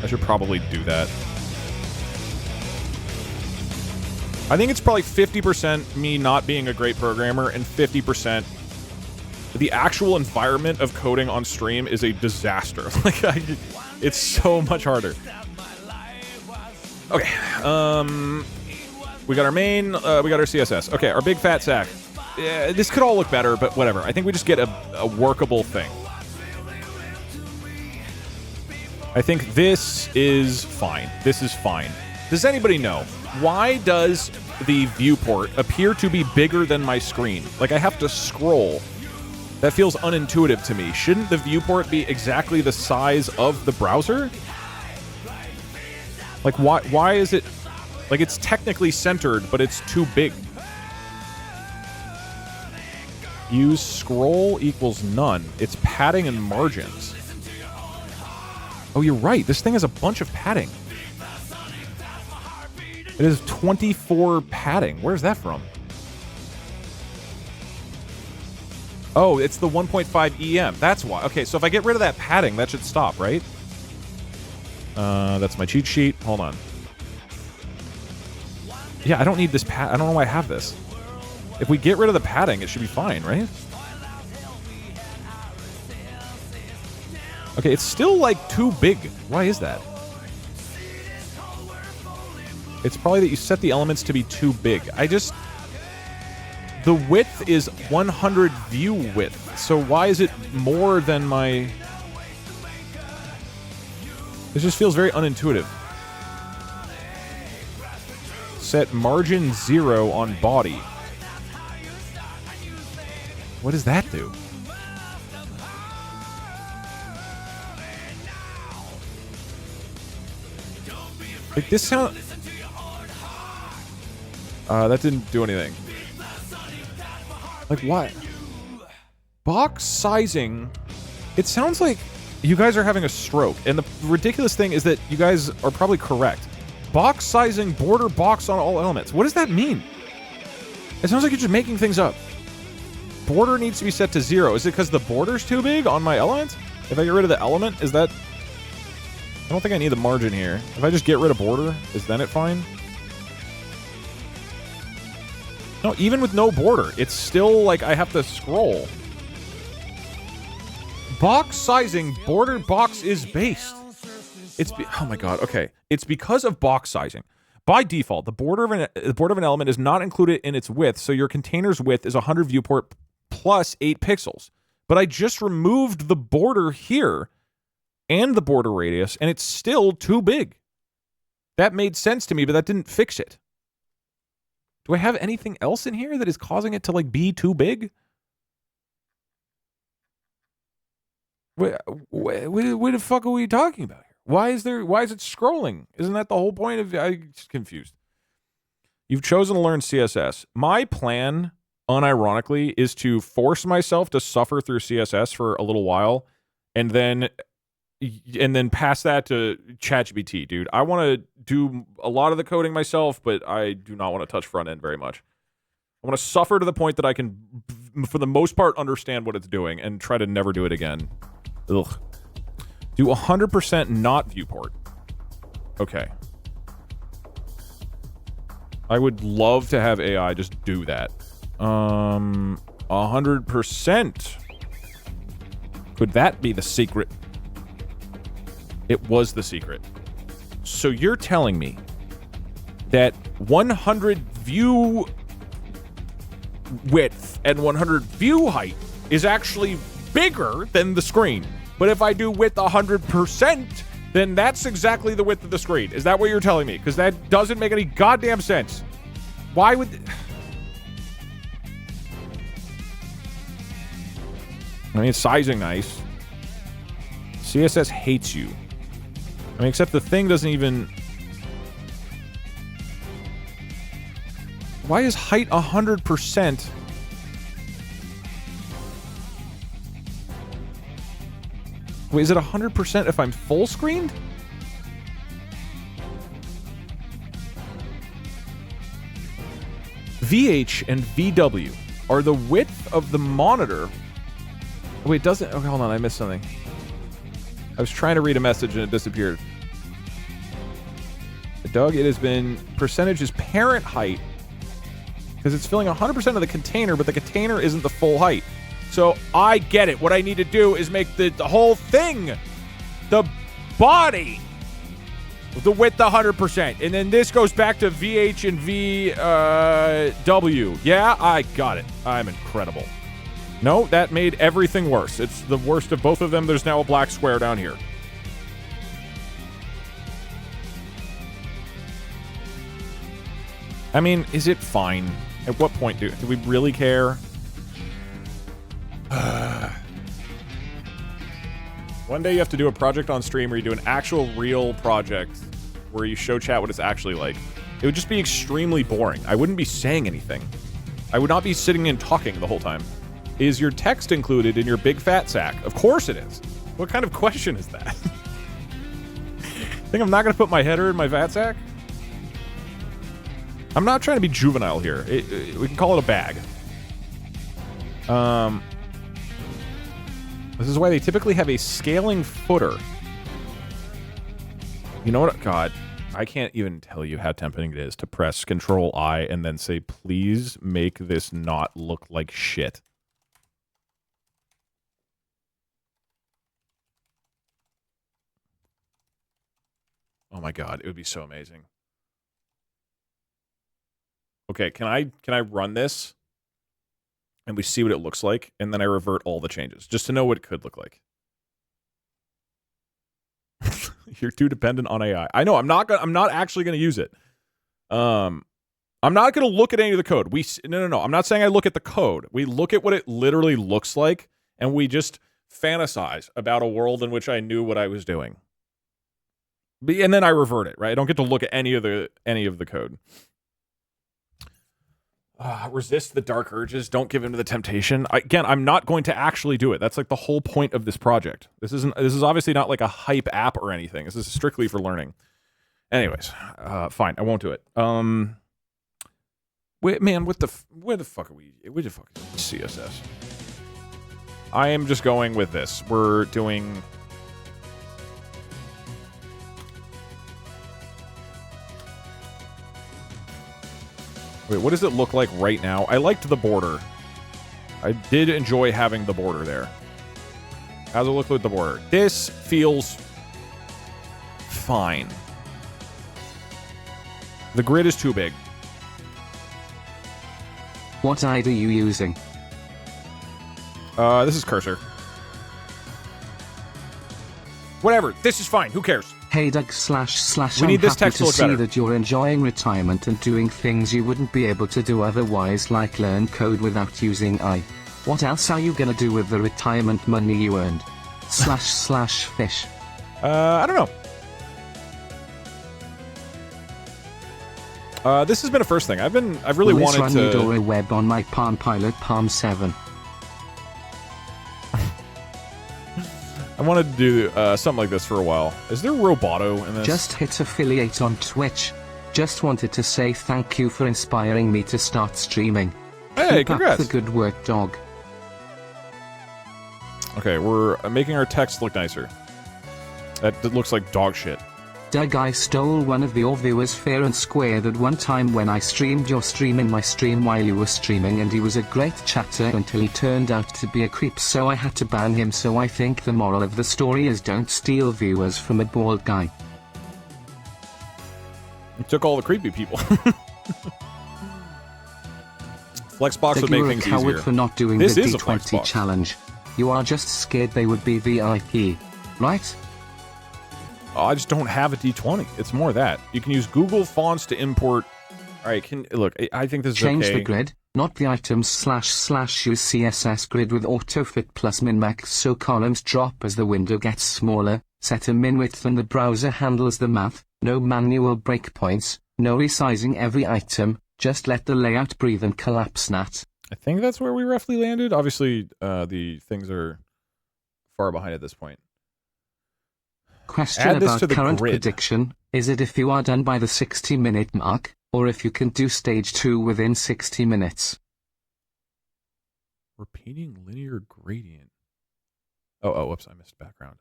I should probably do that. I think it's probably 50% me not being a great programmer and 50% the actual environment of coding on stream is a disaster. It's so much harder. Okay. We got our main. We got our CSS. Okay, our big fat sack. Yeah, this could all look better, but whatever. I think we just get a workable thing. I think this is fine. This is fine. Does anybody know, why does the viewport appear to be bigger than my screen? Like, I have to scroll. That feels unintuitive to me. Shouldn't the viewport be exactly the size of the browser? Like, why is it... Like, it's technically centered, but it's too big. Use scroll equals none. It's padding and margins. Oh, you're right. This thing has a bunch of padding. It is 24 padding. Where's that from? Oh, it's the 1.5 EM. That's why. Okay, so if I get rid of that padding, that should stop, right? That's my cheat sheet. Hold on. Yeah, I don't need this pad. I don't know why I have this. If we get rid of the padding, it should be fine, right? Okay, it's still, too big. Why is that? It's probably that you set the elements to be too big. The width is 100 view width, so why is it more than my... This just feels very unintuitive. Set margin 0 on body. What does that do? This sound... That didn't do anything. Like what? Box sizing. It sounds like you guys are having a stroke. And the ridiculous thing is that you guys are probably correct. Box sizing border box on all elements. What does that mean? It sounds like you're just making things up. Border needs to be set to 0. Is it because the border's too big on my element? If I get rid of the element, is that... I don't think I need the margin here. If I just get rid of border, is then it fine? No, even with no border, it's still like I have to scroll. Box sizing, border box is based. Oh my god, okay. It's because of box sizing. By default, the border of an element is not included in its width, so your container's width is 100 viewport plus 8 pixels. But I just removed the border here and the border radius, and it's still too big. That made sense to me, but that didn't fix it. Do I have anything else in here that is causing it to, like, be too big? What the fuck are we talking about here? Why is it scrolling? Isn't that the whole point of... I'm just confused. You've chosen to learn CSS. My plan, unironically, is to force myself to suffer through CSS for a little while, and then pass that to ChatGPT, dude. I want to do a lot of the coding myself, but I do not want to touch front end very much. I want to suffer to the point that I can, for the most part, understand what it's doing and try to never do it again. Ugh. Do 100% not viewport. Okay. I would love to have AI just do that. 100%. Could that be the secret? It was the secret. So you're telling me that 100 view width and 100 view height is actually bigger than the screen. But if I do width 100%, then that's exactly the width of the screen. Is that what you're telling me? Because that doesn't make any goddamn sense. Why would... I mean, it's sizing nice. CSS hates you. I mean, except the thing doesn't even... Why is height 100%? Wait, is it 100% if I'm full screened? VH and VW are the width of the monitor. Wait, doesn't... Okay, hold on, I missed something. I was trying to read a message and it disappeared. Doug, it has been... Percentage is parent height. Because it's filling 100% of the container, but the container isn't the full height. So I get it. What I need to do is make the whole thing, the body, the width 100%. And then this goes back to VH and VW. Yeah, I got it. I'm incredible. No, that made everything worse. It's the worst of both of them. There's now a black square down here. I mean, is it fine? At what point do we really care? One day you have to do a project on stream where you do an actual real project where you show chat what it's actually like. It would just be extremely boring. I wouldn't be saying anything. I would not be sitting and talking the whole time. Is your text included in your big fat sack? Of course it is. What kind of question is that? Think I'm not going to put my header in my fat sack? I'm not trying to be juvenile here. We can call it a bag. This is why they typically have a scaling footer. You know what? God, I can't even tell you how tempting it is to press Control-I and then say, please make this not look like shit. Oh my God, it would be so amazing. Okay, can I run this? And we see what it looks like, and then I revert all the changes, just to know what it could look like. You're too dependent on AI. I know, I'm not actually gonna use it. I'm not gonna look at any of the code. No. I'm not saying I look at the code. We look at what it literally looks like, and we just fantasize about a world in which I knew what I was doing. And then I revert it, right? I don't get to look at any of the code. Resist the dark urges. Don't give in to the temptation. Again, I'm not going to actually do it. That's like the whole point of this project. This is obviously not like a hype app or anything. This is strictly for learning. Anyways, fine. I won't do it. Wait, man, where the fuck are we? Where the fuck is CSS? I am just going with this. We're doing... Wait, what does it look like right now? I liked the border. I did enjoy having the border there. How's it look with the border? This feels fine. The grid is too big. What ID are you using? This is cursor. Whatever. This is fine. Who cares? Hey Doug / We need this I'm happy text to to look see better. that you're enjoying retirement and doing things you wouldn't be able to do otherwise, like learn code without using AI. What else are you gonna do with the retirement money you earned? / fish. I don't know. This has been a first thing. I've really Will wanted this to... run Eudora Web on my Palm Pilot Palm 7. I wanted to do something like this for a while. Is there Roboto in this? Just hit affiliate on Twitch. Just wanted to say thank you for inspiring me to start streaming. Hey, Keep congrats. up the good work, dog. Okay, we're making our text look nicer. That looks like dog shit. Doug, I stole one of your viewers fair and square at one time when I streamed your stream in my stream while you were streaming, and he was a great chatter until he turned out to be a creep, so I had to ban him. So I think the moral of the story is don't steal viewers from a bald guy. You took all the creepy people. Flexbox would make you're a things coward easier. for not doing This the is a D20 Flexbox. challenge. You are just scared they would be VIP, right? Oh, I just don't have a D20. It's more that. You can use Google Fonts to import... Alright, look, I think this is Change okay. the grid, not the items / use CSS grid with autofit plus min-max so columns drop as the window gets smaller. Set a min width and the browser handles the math. No manual breakpoints, no resizing every item. Just let the layout breathe and collapse nat. I think that's where we roughly landed. Obviously, the things are far behind at this point. Question Add this about to the current grid. prediction. Is it if you are done by the 60-minute mark, or if you can do stage 2 within 60 minutes? Repeating linear gradient. Oh, whoops, I missed background.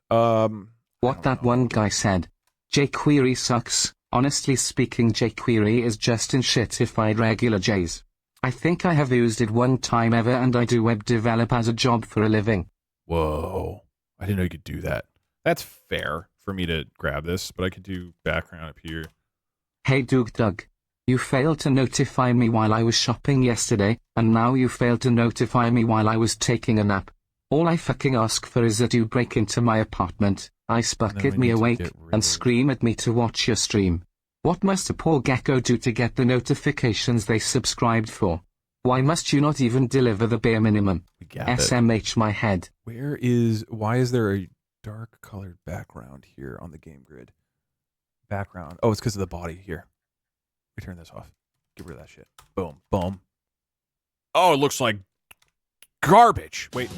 What that one guy said. jQuery sucks. Honestly speaking, jQuery is just in shitified regular J's. I think I have used it one time ever, and I do web develop as a job for a living. Whoa. I didn't know you could do that. That's fair for me to grab this, but I could do background up here. Hey Doug. You failed to notify me while I was shopping yesterday, and now you failed to notify me while I was taking a nap. All I fucking ask for is that you break into my apartment, ice bucket me awake, and scream at me to watch your stream. What must a poor gecko do to get the notifications they subscribed for? Why must you not even deliver the bare minimum? SMH my head. Why is there a dark colored background here on the game grid? Background. Oh, it's because of the body here. We turn this off. Get rid of that shit. Boom. Boom. Oh, it looks like garbage. Wait.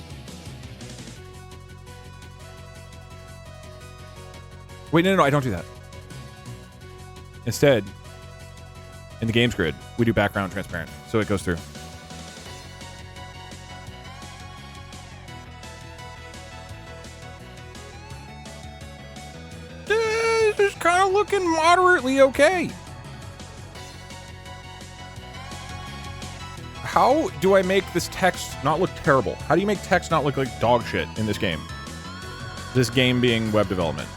No, I don't do that. Instead, in the games grid, we do background transparent, so it goes through. This is kind of looking moderately okay. How do I make this text not look terrible? How do you make text not look like dog shit in this game? This game being web development.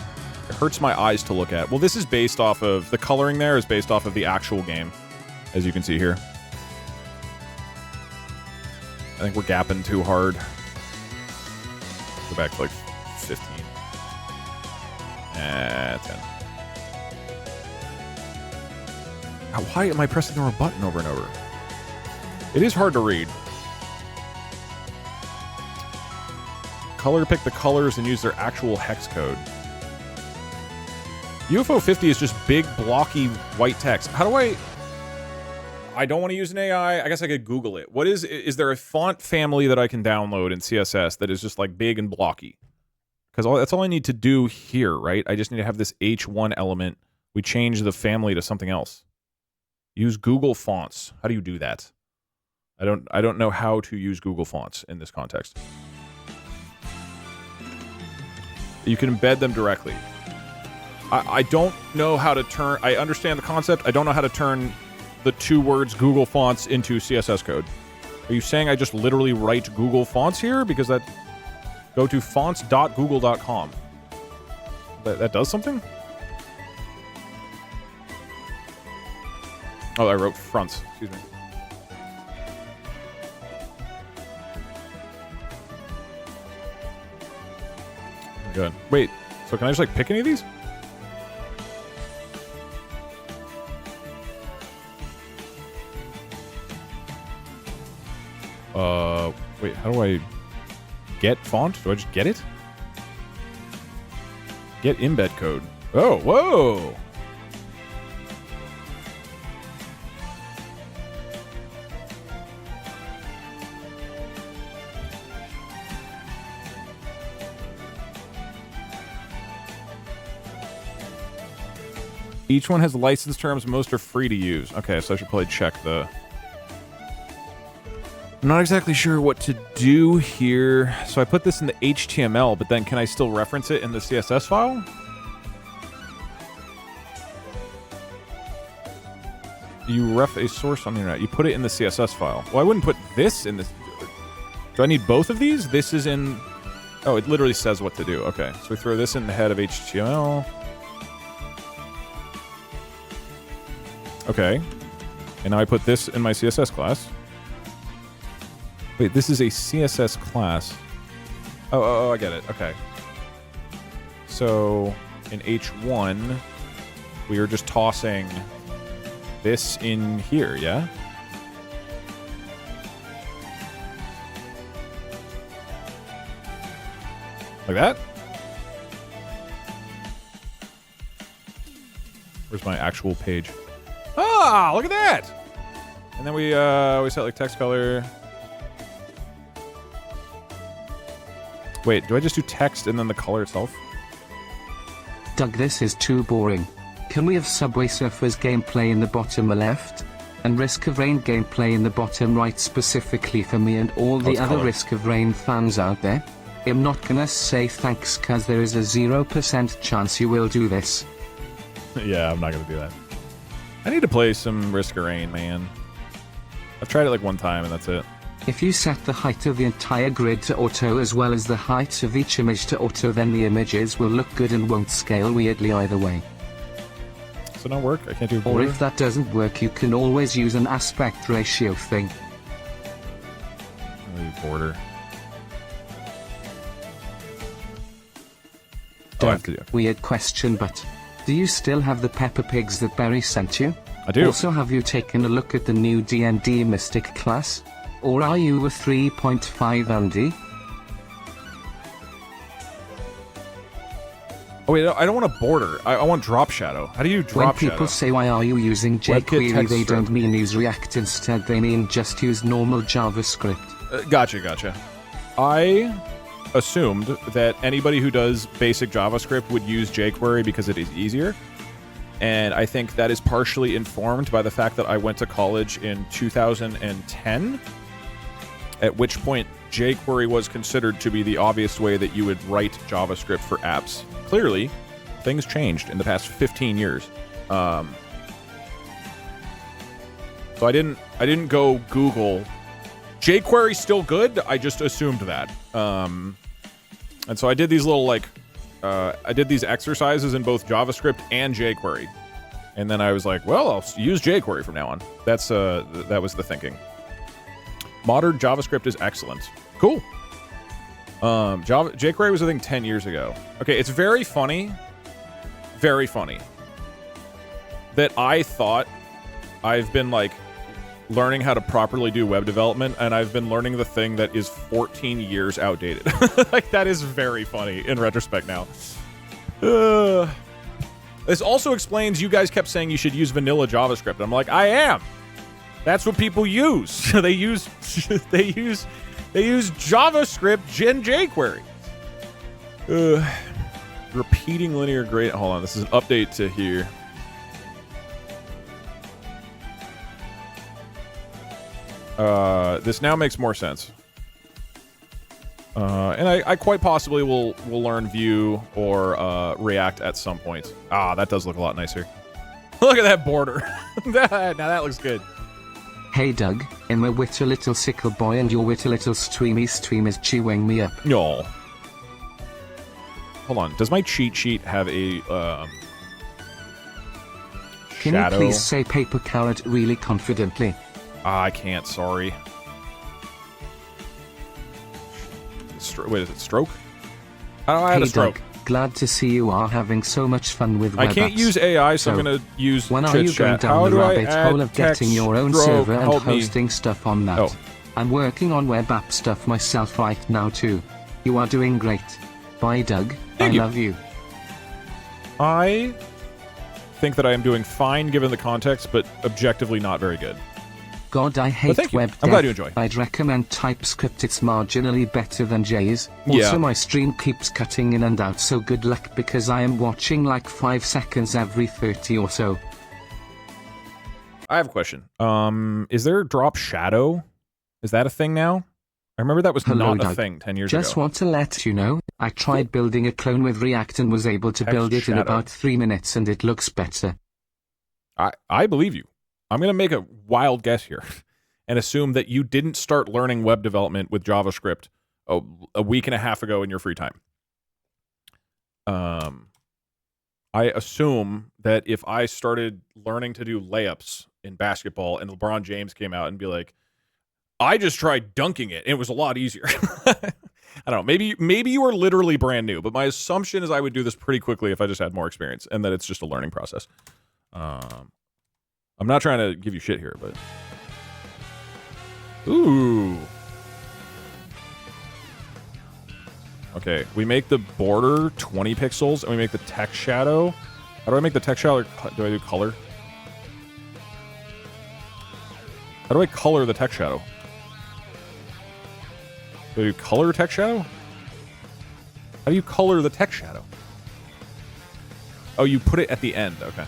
It hurts my eyes to look at. Well, this is based off of... The coloring there is based off of the actual game, as you can see here. I think we're gapping too hard. Go back to like 15. 10. Why am I pressing the wrong button over and over? It is hard to read. Color pick the colors and use their actual hex code. UFO 50 is just big, blocky, white text. How do I... I don't want to use an AI. I guess I could Google it. What is there a font family that I can download in CSS that is just like big and blocky? Because that's all I need to do here, right? I just need to have this H1 element. We change the family to something else. Use Google Fonts. How do you do that? I don't know how to use Google Fonts in this context. You can embed them directly. I don't know how to turn... I understand the concept. I don't know how to turn the 2 words Google Fonts into CSS code. Are you saying I just literally write Google Fonts here? Because that... Go to fonts.google.com. That does something? Oh, I wrote fronts. Excuse me. Good. Wait, so can I just, like, pick any of these? Wait, how do I get font? Do I just get it? Get embed code. Oh, whoa! Each one has license terms. Most are free to use. Okay, so I should probably check the... I'm not exactly sure what to do here. So I put this in the HTML, but then can I still reference it in the CSS file? You ref a source on the internet. You put it in the CSS file. Well, I wouldn't put this in this. Do I need both of these? This is in... Oh, it literally says what to do. Okay, so we throw this in the head of HTML. Okay. And now I put this in my CSS class. Wait, this is a CSS class. Oh, I get it. Okay. So, in H1, we are just tossing this in here, yeah? Like that? Where's my actual page? Ah, look at that! And then we set like text color. Wait, do I just do text and then the color itself? Doug, this is too boring. Can we have Subway Surfers gameplay in the bottom left? And Risk of Rain gameplay in the bottom right specifically for me and all the other color. Risk of Rain fans out there? I'm not gonna say thanks cause there is a 0% chance you will do this. Yeah, I'm not gonna do that. I need to play some Risk of Rain, man. I've tried it like one time and that's it. If you set the height of the entire grid to auto as well as the height of each image to auto, then the images will look good and won't scale weirdly either way. Does it not work? I can't do border? Or if that doesn't work, you can always use an aspect ratio thing. Maybe border. Doug, I have to do. Weird question, but do you still have the Peppa Pigs that Barry sent you? I do. Also, have you taken a look at the new D&D Mystic class? Or are you a 3.5 Andy? Oh wait, I don't want a border. I want drop shadow. How do you drop shadow? When people say why are you using jQuery, text they strip. don't mean use React, instead they mean just use normal JavaScript. Gotcha. I assumed that anybody who does basic JavaScript would use jQuery because it is easier. And I think that is partially informed by the fact that I went to college in 2010, at which point jQuery was considered to be the obvious way that you would write JavaScript for apps. Clearly, things changed in the past 15 years. So I didn't go Google jQuery still good. I just assumed that. And so I did these little I did these exercises in both JavaScript and jQuery. And then I was like, well, I'll use jQuery from now on. That was the thinking. Modern JavaScript is excellent. Cool. jQuery was, I think, 10 years ago. Okay, it's very funny that I thought I've been, like, learning how to properly do web development, and I've been learning the thing that is 14 years outdated. Like, that is very funny in retrospect now. This also explains you guys kept saying you should use vanilla JavaScript. I'm like, I am. That's what people use. they use JavaScript and jQuery. Repeating linear gradient. Hold on, this is an update to here. This now makes more sense. And I quite possibly will learn Vue or React at some point. Ah, that does look a lot nicer. Look at that border. Now that looks good. Hey Doug, I'm a witty little sickle boy and your witty little stream is chewing me up. No. Hold on, does my cheat sheet have a Can shadow? you please say paper carrot really confidently? I can't, sorry. Wait, is it stroke? Oh, I had a stroke. Doug, glad to see you are having so much fun with web I can't apps. use AI, so I'm going to use when are you going down the rabbit hole of getting your own server and hosting stuff on that? Oh. I'm working on web app stuff myself right now too. You are doing great. Bye Doug, I love you. I think that I am doing fine given the context, but objectively not very good. God, I hate web dev. I'm glad you enjoy. I'd recommend TypeScript. It's marginally better than J's. Also, my stream keeps cutting in and out, so good luck because I am watching like 5 seconds every 30 or so. I have a question. Is there drop shadow? Is that a thing now? I remember that was not a thing 10 years ago. Just want to let you know, I tried building a clone with React and was able to build it in about 3 minutes and it looks better. I believe you. I'm going to make a wild guess here and assume that you didn't start learning web development with JavaScript a week and a half ago in your free time. I assume that if I started learning to do layups in basketball and LeBron James came out and be like, I just tried dunking it, and it was a lot easier. I don't know. Maybe you are literally brand new, but my assumption is I would do this pretty quickly if I just had more experience and that it's just a learning process. I'm not trying to give you shit here, but... Ooh. Okay, we make the border 20 pixels, and we make the text shadow. How do I make the text shadow? Do I do color? How do I color the text shadow? Do I do color text shadow? How do you color the text shadow? Oh, you put it at the end. Okay.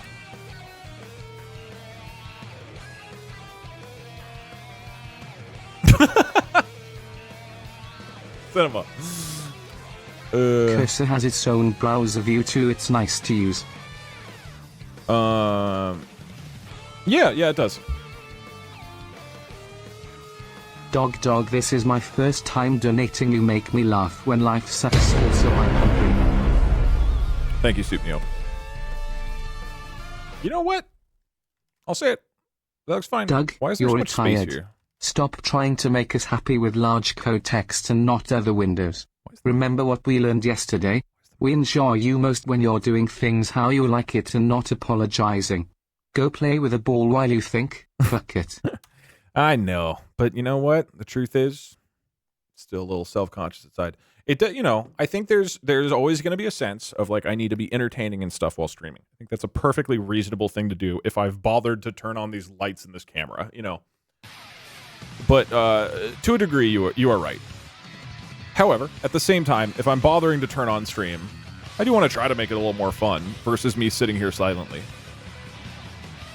Cinema. Cursor has its own browser view too. It's nice to use. Yeah, it does. Dog, this is my first time donating. You make me laugh when life sucks. Also, I'm hungry. Thank you, Soup Neo. You know what? I'll say it. That looks fine. Doug, why is there so much retired. space here? Stop trying to make us happy with large code text and not other windows. Remember what we learned yesterday? We enjoy you most when you're doing things how you like it and not apologizing. Go play with a ball while you think. Fuck it. I know, but you know what? The truth is, still a little self-conscious inside. I think there's always going to be a sense of like I need to be entertaining and stuff while streaming. I think that's a perfectly reasonable thing to do if I've bothered to turn on these lights in this camera, But to a degree, you are right. However, at the same time, if I'm bothering to turn on stream, I do want to try to make it a little more fun versus me sitting here silently.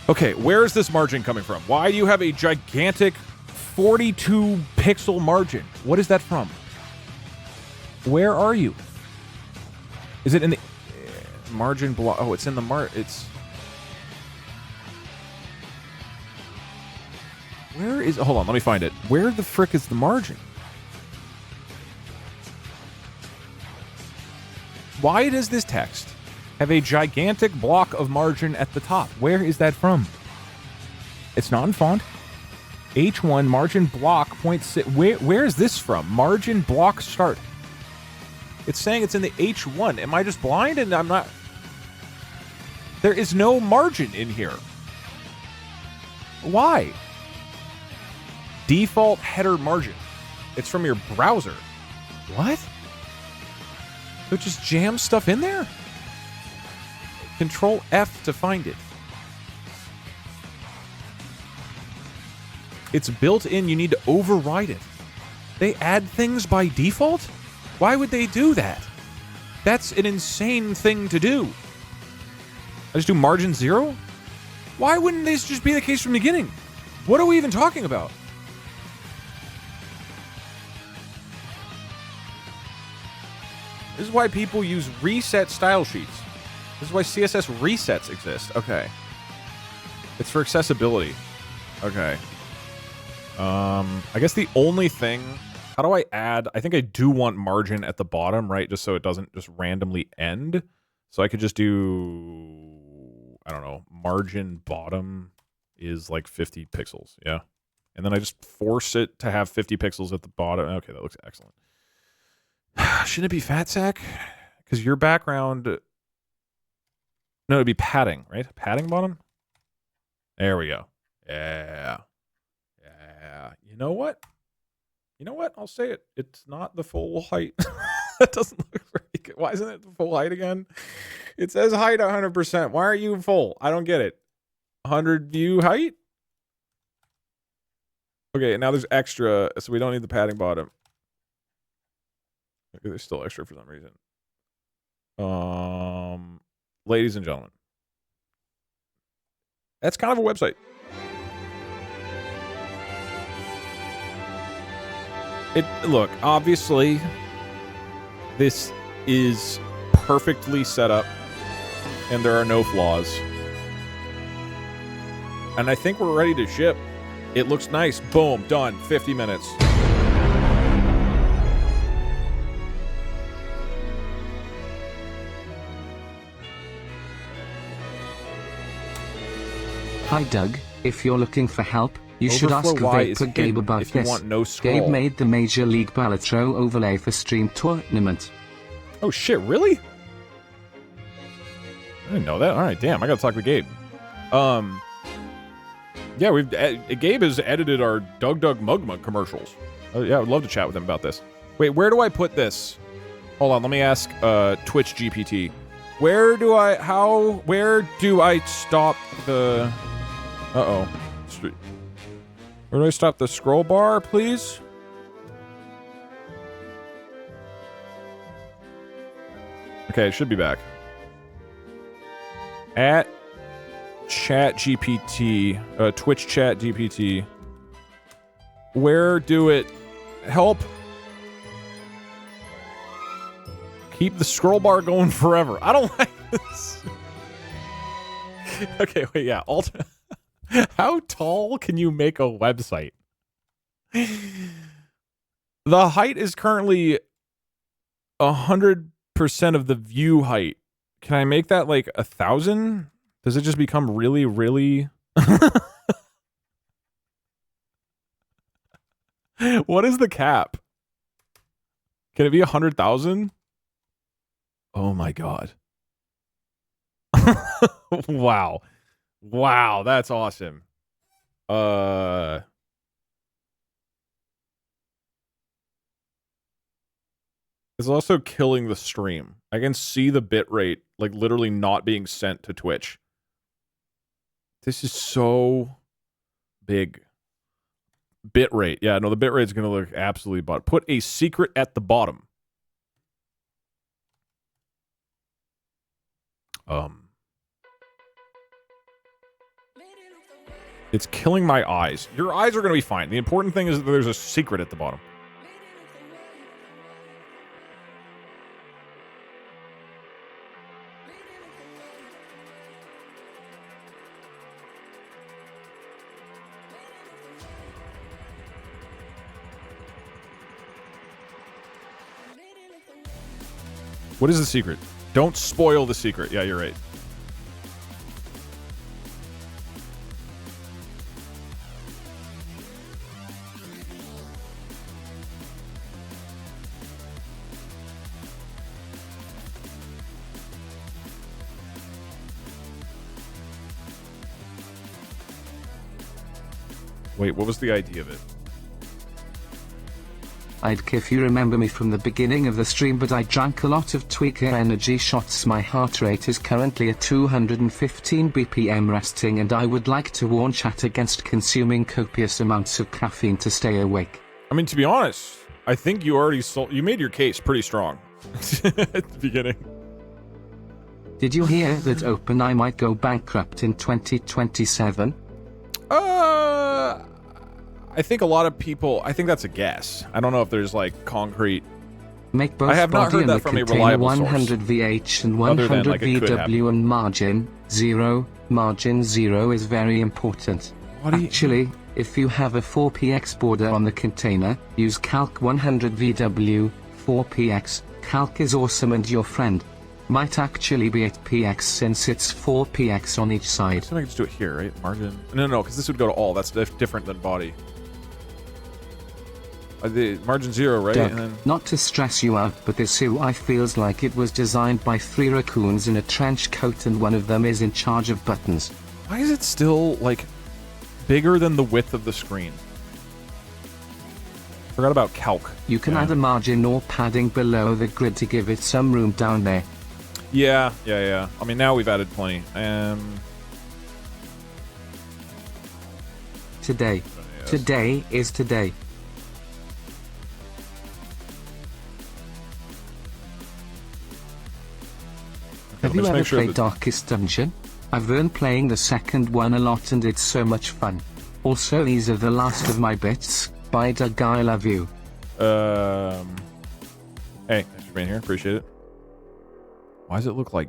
Okay, where is this margin coming from? Why do you have a gigantic 42 pixel margin? What is that from? Where are you? Is it in the margin block? Oh, it's in the it's... Where is... Hold on, let me find it. Where the frick is the margin? Why does this text have a gigantic block of margin at the top? Where is that from? It's not in font. H1 margin block 0.6. Where is this from? Margin block start. It's saying it's in the H1. Am I just blind and I'm not... There is no margin in here. Why? Default header margin. It's from your browser. What? So it just jams stuff in there? Control F to find it. It's built in. You need to override it. They add things by default? Why would they do that? That's an insane thing to do. I just do margin 0? Why wouldn't this just be the case from the beginning? What are we even talking about? This is why people use reset style sheets. This is why CSS resets exist. Okay. It's for accessibility. Okay. I guess the only thing... How do I add... I think I do want margin at the bottom, right? Just so it doesn't just randomly end. So I could just do... I don't know. Margin bottom is like 50 pixels. Yeah. And then I just force it to have 50 pixels at the bottom. Okay, that looks excellent. Shouldn't it be fat sack? Because your background... No, it'd be padding, right? Padding bottom? There we go. Yeah. Yeah. You know what? You know what? I'll say it. It's not the full height. That doesn't look very good. Why isn't it the full height again? It says height 100%. Why are you full? I don't get it. 100 view height? Okay, now there's extra, so we don't need the padding bottom. Okay, there's still extra for some reason. Ladies and gentlemen, that's kind of a website. Look, obviously, this is perfectly set up, and there are no flaws. And I think we're ready to ship. It looks nice. Boom, done. 50 minutes. Hi Doug, if you're looking for help, you should ask Vapor Gabe about this. Gabe made the Major League Balatro overlay for Stream Tournament. Oh shit, really? I didn't know that. Alright, damn, I gotta talk to Gabe. Yeah, Gabe has edited our Doug Mug Mug commercials. Oh, yeah, I would love to chat with him about this. Wait, where do I put this? Hold on, let me ask Twitch GPT. Where do I stop the... Uh-oh. Where do I stop the scroll bar, please? Okay, it should be back. At Chat GPT, Twitch Chat GPT. Where do it help? Keep the scroll bar going forever. I don't like this. Okay, wait, yeah. How tall can you make a website? The height is currently 100% of the view height. Can I make that like 1,000? Does it just become really, really... What is the cap? Can it be 100,000? Oh my god. Wow. Wow, that's awesome. It's also killing the stream. I can see the bitrate like literally not being sent to Twitch. This is so big. Bitrate. Yeah, no, the bitrate is going to look absolutely butt. Put a secret at the bottom. It's killing my eyes. Your eyes are going to be fine. The important thing is that there's a secret at the bottom. What is the secret? Don't spoil the secret. Yeah, you're right. Wait, what was the idea of it? If you remember me from the beginning of the stream, but I drank a lot of tweaker energy shots. My heart rate is currently at 215 BPM resting, and I would like to warn chat against consuming copious amounts of caffeine to stay awake. I mean, to be honest, I think you already you made your case pretty strong at the beginning. Did you hear that OpenAI might go bankrupt in 2027? I think a lot of people, I think that's a guess. I don't know if there's like concrete. Make both I have not heard that from a reliable 100 source. VH and 100 like VW and margin 0. Margin 0 is very important. Actually, if you have a 4px border on the container, use calc 100 VW, 4px. Calc is awesome and your friend. Might actually be 8px since it's 4px on each side. So I can just do it here, right? Margin. No, because this would go to all. That's different than body. The margin 0, right? Doug, and then... not to stress you out, but this UI feels like it was designed by 3 raccoons in a trench coat, and one of them is in charge of buttons. Why is it still, like, bigger than the width of the screen? Forgot about calc. You can add a margin or padding below the grid to give it some room down there. Yeah. I mean, now we've added plenty. Today. Yes. Today is today. Have you ever played Darkest Dungeon? I've been playing the second one a lot and it's so much fun. Also, these are the last of my bits. Bye Doug, I love you. Hey, thanks for being here, appreciate it. Why does it look like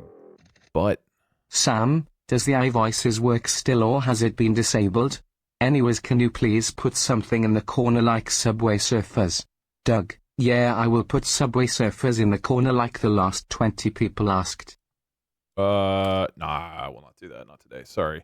butt? Sam, does the iVoices work still or has it been disabled? Anyways, can you please put something in the corner like Subway Surfers? Doug, yeah, I will put Subway Surfers in the corner like the last 20 people asked. Nah, I will not do that. Not today. Sorry.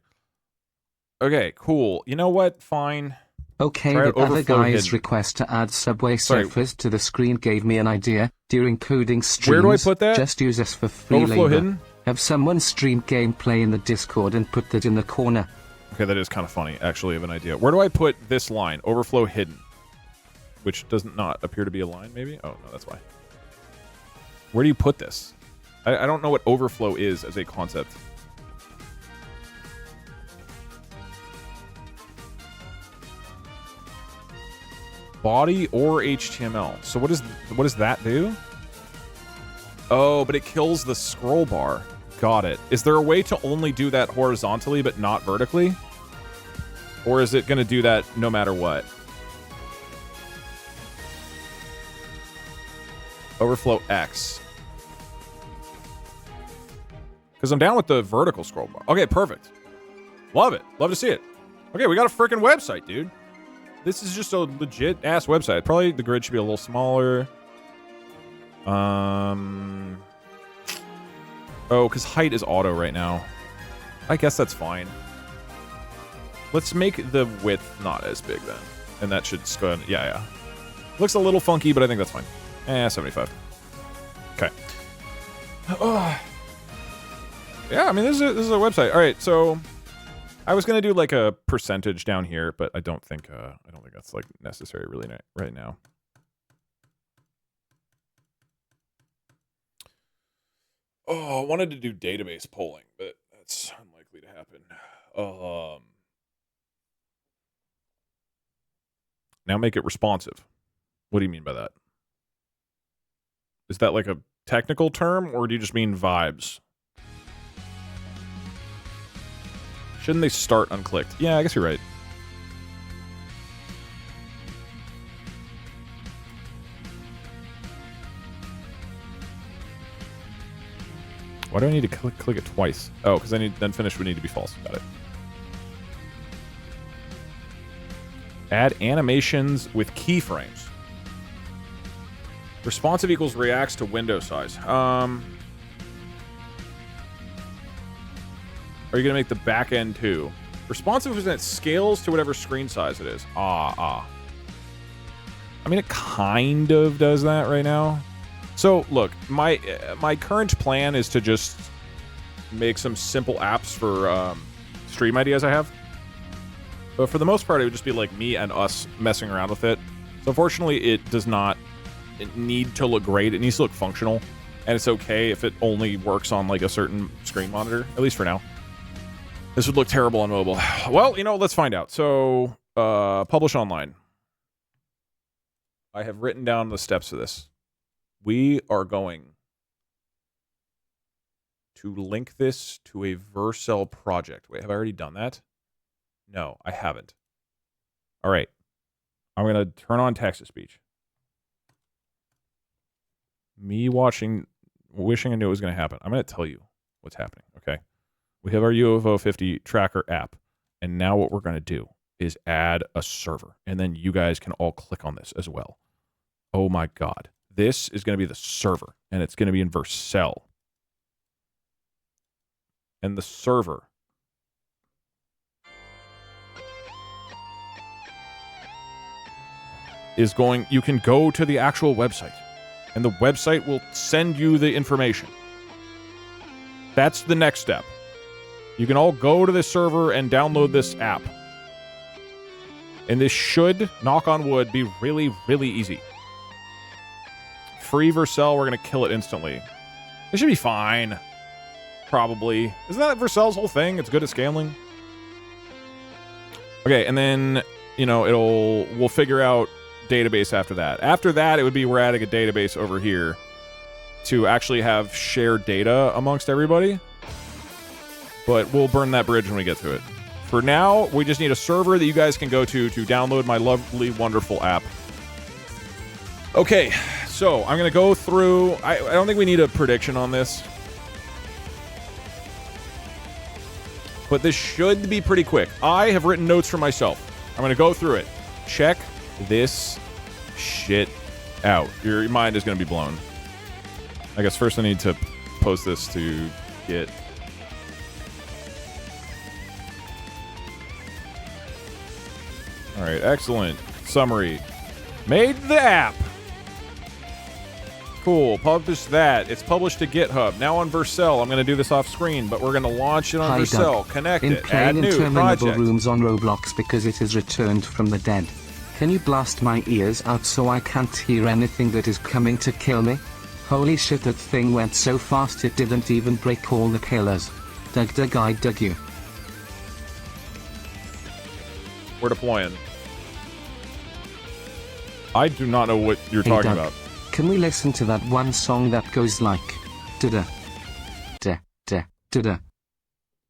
Okay, cool. You know what? Fine. Okay, the other guy's request to add Subway Surfers to the screen gave me an idea. During coding streams, where do I put that? Just use this for free Overflow labor. hidden? Have someone stream gameplay in the Discord and put that in the corner. Okay, that is kind of funny. Actually, I have an idea. Where do I put this line? Overflow hidden. Which does not appear to be a line, maybe? Oh, no, that's why. Where do you put this? I don't know what overflow is as a concept. Body or HTML. So what does that do? Oh, but it kills the scroll bar. Got it. Is there a way to only do that horizontally but not vertically? Or is it going to do that no matter what? Overflow X. Because I'm down with the vertical scroll bar. Okay, perfect. Love it. Love to see it. Okay, we got a freaking website, dude. This is just a legit-ass website. Probably the grid should be a little smaller. Oh, because height is auto right now. I guess that's fine. Let's make the width not as big then. And that should go ahead. Yeah. Looks a little funky, but I think that's fine. 75. Okay. Yeah, I mean, this is a website. All right, so I was gonna do like a percentage down here, but I don't think that's like necessary really right now. Oh, I wanted to do database polling, but that's unlikely to happen. Now make it responsive. What do you mean by that? Is that like a technical term, or do you just mean vibes? Shouldn't they start unclicked? Yeah, I guess you're right. Why do I need to click it twice? Oh, because then finish would need to be false. Got it. Add animations with keyframes. Responsive equals reacts to window size. Are you going to make the back end too? Responsive is when it scales to whatever screen size it is. I mean, it kind of does that right now. So, look, my current plan is to just make some simple apps for stream ideas I have. But for the most part, it would just be like me and us messing around with it. Unfortunately, it does not need to look great. It needs to look functional, and it's okay if it only works on like a certain screen monitor, at least for now. This would look terrible on mobile. Well, you know, let's find out. So, publish online. I have written down the steps for this. We are going to link this to a Vercel project. Wait, have I already done that? No, I haven't. All right. I'm going to turn on text-to-speech. Me wishing I knew it was going to happen. I'm going to tell you what's happening, okay? We have our UFO 50 tracker app, and now what we're going to do is add a server, and then you guys can all click on this as well. Oh my God. This is going to be the server, and it's going to be in Vercel. And the server is going, you can go to the actual website, and the website will send you the information. That's the next step. You can all go to this server and download this app. And this should, knock on wood, be really, really easy. Free Vercel, we're going to kill it instantly. It should be fine. Probably. Isn't that Vercel's whole thing? It's good at scaling. Okay, and then, you know, we'll figure out database after that. After that, it would be we're adding a database over here to actually have shared data amongst everybody. But we'll burn that bridge when we get to it. For now, we just need a server that you guys can go to download my lovely, wonderful app. Okay, so I'm going to go through... I don't think we need a prediction on this. But this should be pretty quick. I have written notes for myself. I'm going to go through it. Check this shit out. Your mind is going to be blown. I guess first I need to post this to Git. All right, excellent. Summary. Made the app. Cool. Published that. It's published to GitHub. Now on Vercel. I'm going to do this off screen, but we're going to launch it on Vercel. Doug. Connect in it. Add new project. Rooms on Roblox because it is returned from the dead. Can you blast my ears out so I can't hear anything that is coming to kill me? Holy shit, that thing went so fast it didn't even break all the pillars. Doug, I dug you. We're deploying. I do not know what you're talking Doug, about. Can we listen to that one song that goes like da-da, da-da, da-da,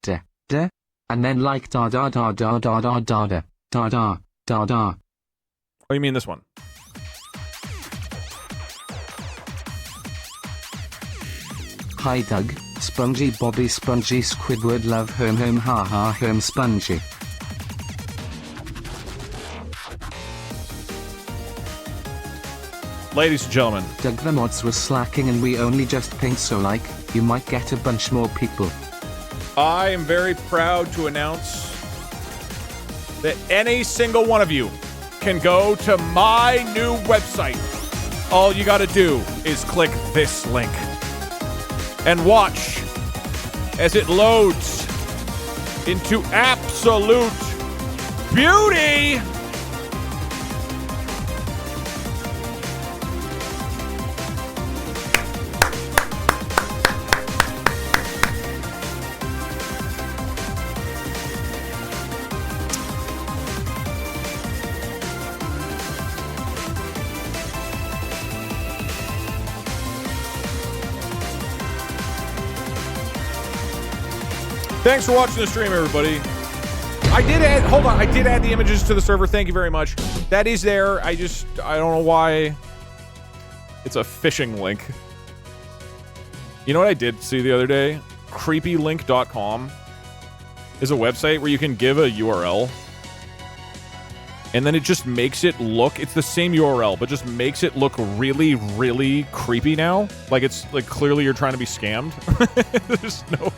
da-da, and then like da-da-da-da-da-da-da-da, da-da, Oh, you mean this one? Hi Doug, Spongy Bobby Spongy Squidward love home ha ha home Spongy. Ladies and gentlemen. Doug, the mods were slacking and we only just pinged, so like, you might get a bunch more people. I am very proud to announce that any single one of you can go to my new website. All you gotta do is click this link and watch as it loads into absolute beauty. Thanks for watching the stream, everybody. I did add the images to the server. Thank you very much. That is there. I don't know why. It's a phishing link. You know what I did see the other day? Creepylink.com is a website where you can give a URL. And then it just makes it look, it's the same URL, but just makes it look really, really creepy now. Like it's like clearly you're trying to be scammed. There's no...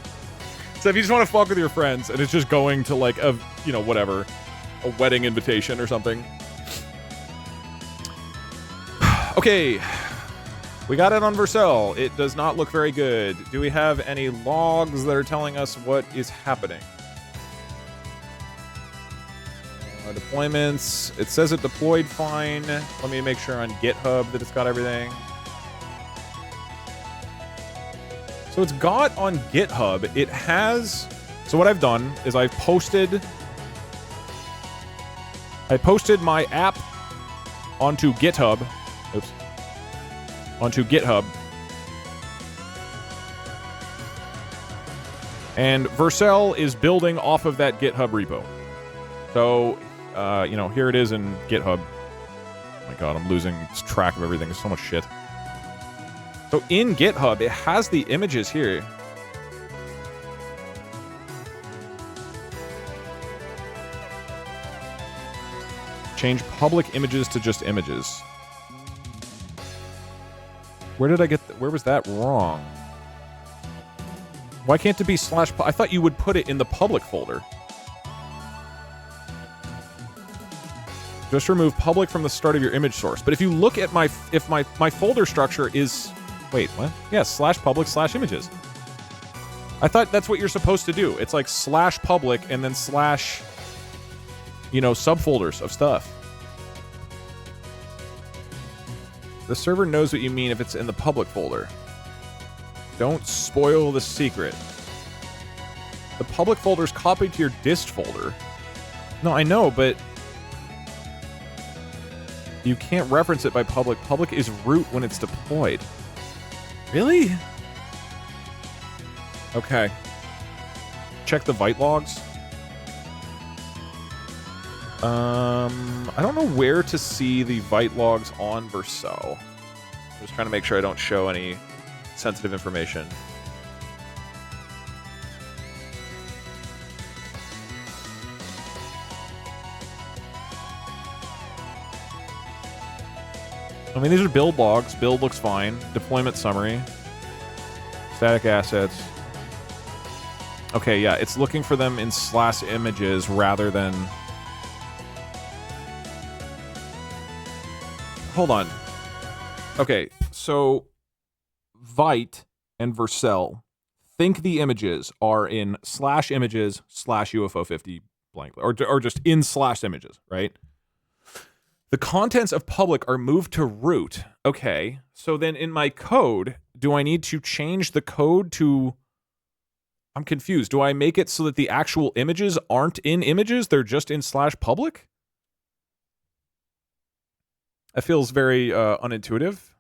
So if you just want to fuck with your friends and it's just going to like a, you know, whatever, a wedding invitation or something. Okay. We got it on Vercel. It does not look very good. Do we have any logs that are telling us what is happening? Deployments. It says it deployed fine. Let me make sure on GitHub that it's got everything. So it's got on GitHub. It has... So what I've done is I posted my app onto GitHub. Oops. Onto GitHub. And Vercel is building off of that GitHub repo. So, you know, here it is in GitHub. Oh my god, I'm losing track of everything. There's so much shit. So in GitHub, it has the images here. Change public images to just images. Where did I get... Where was that wrong? Why can't it be slash... I thought you would put it in the public folder. Just remove public from the start of your image source. But if you look at my... If my folder structure is... Wait, what? Yeah, slash public slash images. I thought that's what you're supposed to do. It's like slash public and then slash... You know, subfolders of stuff. The server knows what you mean if it's in the public folder. Don't spoil the secret. The public folder is copied to your dist folder. No, I know, but... You can't reference it by public. Public is root when it's deployed. Really? Okay. Check the Vite logs. I don't know where to see the Vite logs on Vercel. I'm just trying to make sure I don't show any sensitive information. I mean, these are build logs. Build looks fine. Deployment summary. Static assets. Okay, yeah, it's looking for them in slash images rather than... Hold on. Okay, so Vite and Vercel think the images are in slash images slash UFO50 blank, or just in slash images, right? The contents of public are moved to root. Okay, so then in my code, do I need to change the code to... I'm confused. Do I make it so that the actual images aren't in images? They're just in slash public? That feels very unintuitive.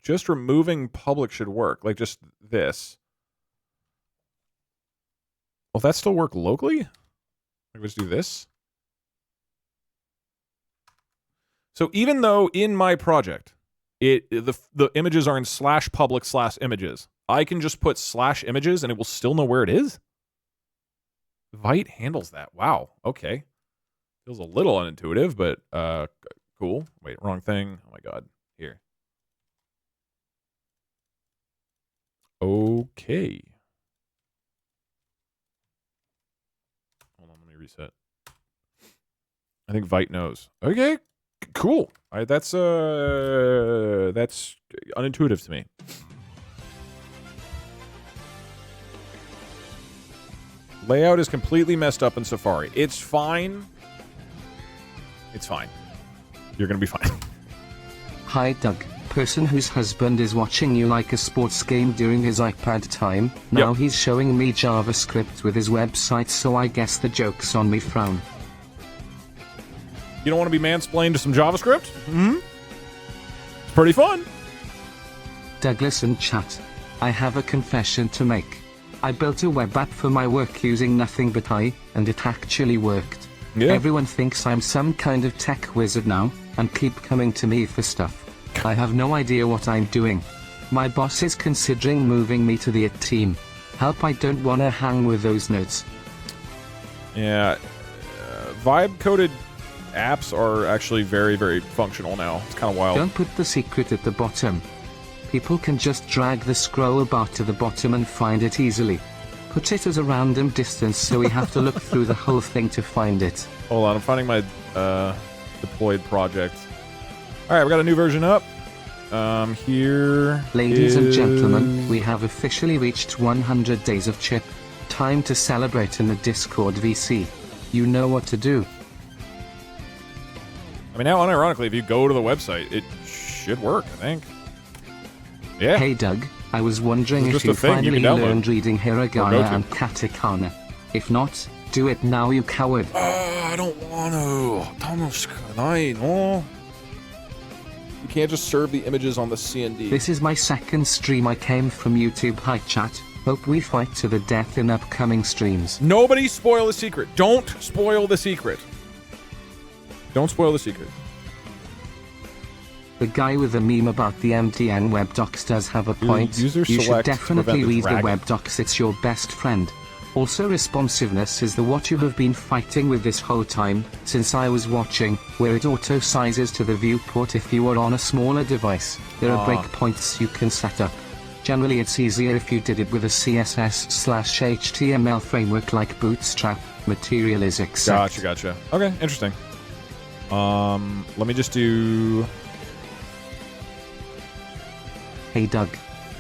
Just removing public should work. Like just this. Will that still work locally? Let's do this. So even though in my project, the images are in slash public slash images, I can just put slash images and it will still know where it is? Vite handles that. Wow. Okay. Feels a little unintuitive, but cool. Wait, wrong thing. Oh my god. Here. Okay. Hold on, let me reset. I think Vite knows. Okay. Cool. All right, that's unintuitive to me. Layout is completely messed up in Safari. It's fine. It's fine. You're gonna be fine. Hi Doug, person whose husband is watching you like a sports game during his iPad time. Now he's showing me JavaScript with his website, so I guess the joke's on me. Frown. You don't want to be mansplained to some JavaScript? Mm-hmm. It's pretty fun. Douglas and chat. I have a confession to make. I built a web app for my work using nothing but AI, and it actually worked. Yeah. Everyone thinks I'm some kind of tech wizard now, and keep coming to me for stuff. I have no idea what I'm doing. My boss is considering moving me to the IT team. Help, I don't wanna hang with those nerds. Yeah, vibe-coded apps are actually very, very functional now. It's kind of wild. Don't put the secret at the bottom. People can just drag the scroll bar to the bottom and find it easily. Put it at a random distance so we have to look through the whole thing to find it. Hold on, I'm finding my deployed project. Alright, we got a new version up. Here Ladies and gentlemen, we have officially reached 100 days of chip. Time to celebrate in the Discord VC. You know what to do. I mean, now, unironically, if you go to the website, it should work, I think. Yeah. Hey Doug, I was wondering if you finally learned reading hiragana and katakana. If not, do it now, you coward. I don't want to. You can't just serve the images on the CND. This is my second stream. I came from YouTube. Hi chat. Hope we fight to the death in upcoming streams. Nobody spoil the secret. Don't spoil the secret. Don't spoil the secret. The guy with the meme about the MTN web docs does have a point. You should definitely read the web docs. It's your best friend. Also, responsiveness is the what you have been fighting with this whole time, since I was watching, where it auto-sizes to the viewport if you are on a smaller device. There are breakpoints you can set up. Generally it's easier if you did it with a CSS/HTML framework like Bootstrap. Material is accepted. Gotcha. Okay, interesting. Let me just do... Hey Doug.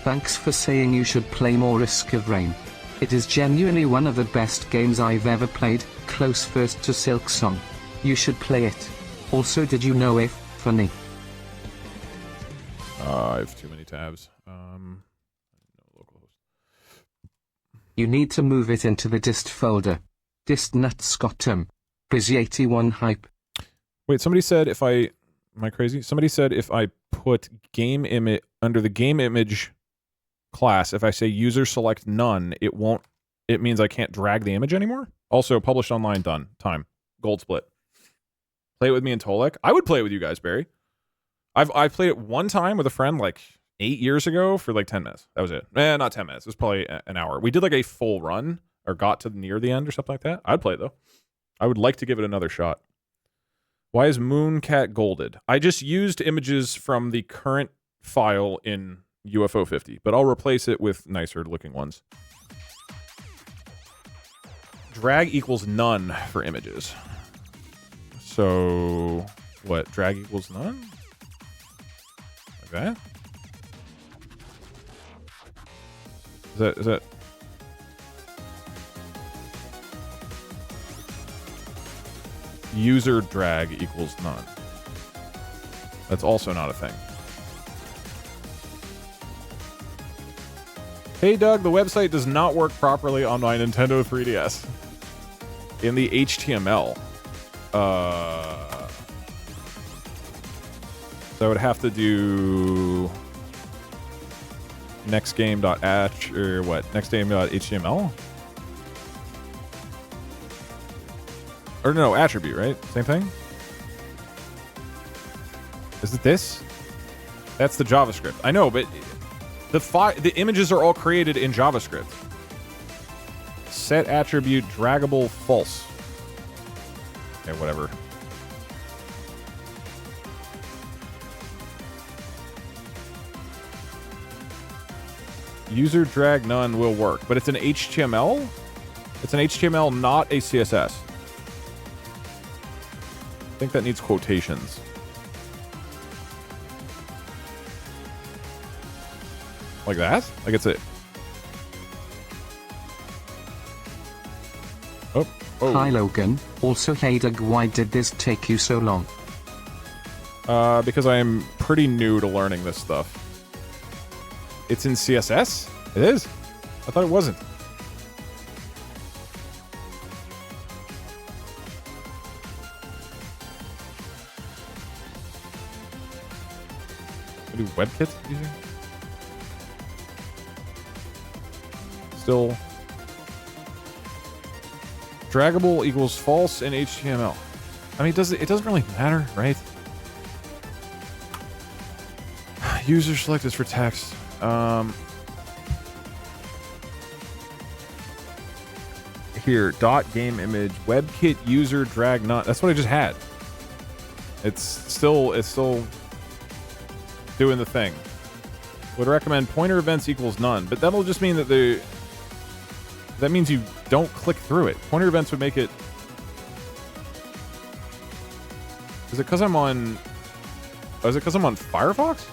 Thanks for saying you should play more Risk of Rain. It is genuinely one of the best games I've ever played, close first to Silksong. You should play it. Also, did you know if, funny? I have too many tabs. You need to move it into the dist folder. Dist nutscottum. Busy 81 hype. Wait, somebody said if I... Am I crazy? Somebody said if I put game image under the game image class, if I say user select none, it won't, it means I can't drag the image anymore. Also, published online, done. Time. Gold split. Play it with me and Tolek. I would play it with you guys, Barry. I've played it one time with a friend like 8 years ago for like 10 minutes. That was it. Not 10 minutes. It was probably an hour. We did like a full run or got to near the end or something like that. I'd play it though. I would like to give it another shot. Why is Mooncat golded? I just used images from the current file in UFO 50, but I'll replace it with nicer looking ones. Drag equals none for images. So, what? Drag equals none? Like that? Is that? User drag equals none. That's also not a thing. Hey Doug, the website does not work properly on my Nintendo 3DS. In the HTML. So I would have to do nextgame.h or what? Nextgame.html? Or no, attribute, right? Same thing? Is it this? That's the JavaScript. I know, but the images are all created in JavaScript. Set attribute draggable false. Okay, whatever. User drag none will work, but it's an HTML? It's an HTML, not a CSS. I think that needs quotations. Like that? Like it's it. Oh. Hi Logan. Also, hey Doug, why did this take you so long? Because I am pretty new to learning this stuff. It's in CSS? It is? I thought it wasn't. I do WebKit using? Still. Draggable equals false in HTML. I mean, it doesn't really matter, right? User select is for text. Here, dot game image, WebKit user drag not. That's what I just had. It's still doing the thing. Would recommend pointer events equals none, but that'll just mean that that means you don't click through it. Pointer events would make it. Is it because I'm on? Oh, is it because I'm on Firefox?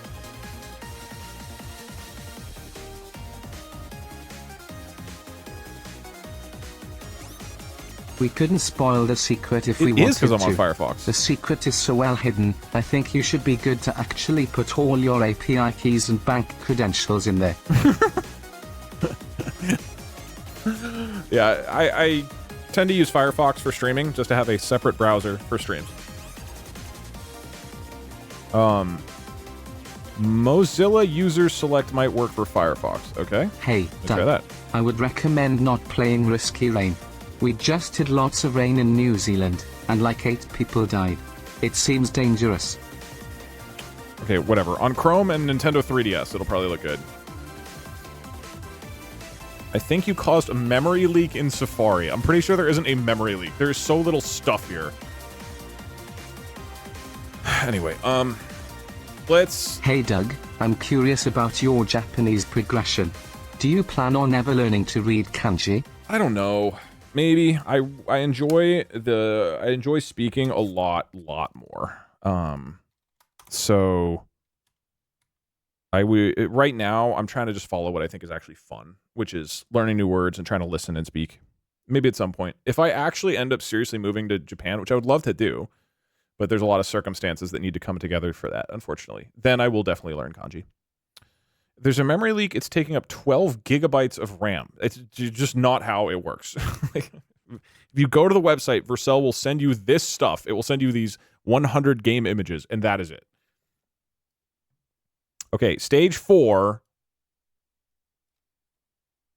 We couldn't spoil the secret if we wanted to. It is because I'm on Firefox. The secret is so well hidden, I think you should be good to actually put all your API keys and bank credentials in there. Yeah, I tend to use Firefox for streaming, just to have a separate browser for streams. Mozilla user select might work for Firefox. Okay. Hey, try that. I would recommend not playing Risky Rain. We just had lots of rain in New Zealand, and like 8 people died. It seems dangerous. Okay, whatever. On Chrome and Nintendo 3DS, it'll probably look good. I think you caused a memory leak in Safari. I'm pretty sure there isn't a memory leak. There's so little stuff here. Anyway, let's... Hey Doug, I'm curious about your Japanese progression. Do you plan on ever learning to read kanji? I don't know. Maybe. I enjoy speaking a lot more. So right now I'm trying to just follow what I think is actually fun, which is learning new words and trying to listen and speak. Maybe at some point. If I actually end up seriously moving to Japan, which I would love to do, but there's a lot of circumstances that need to come together for that, unfortunately, then I will definitely learn kanji. There's a memory leak. It's taking up 12 gigabytes of RAM. It's just not how it works. If you go to the website, Vercel will send you this stuff. It will send you these 100 game images, and that is it. Okay, stage 4.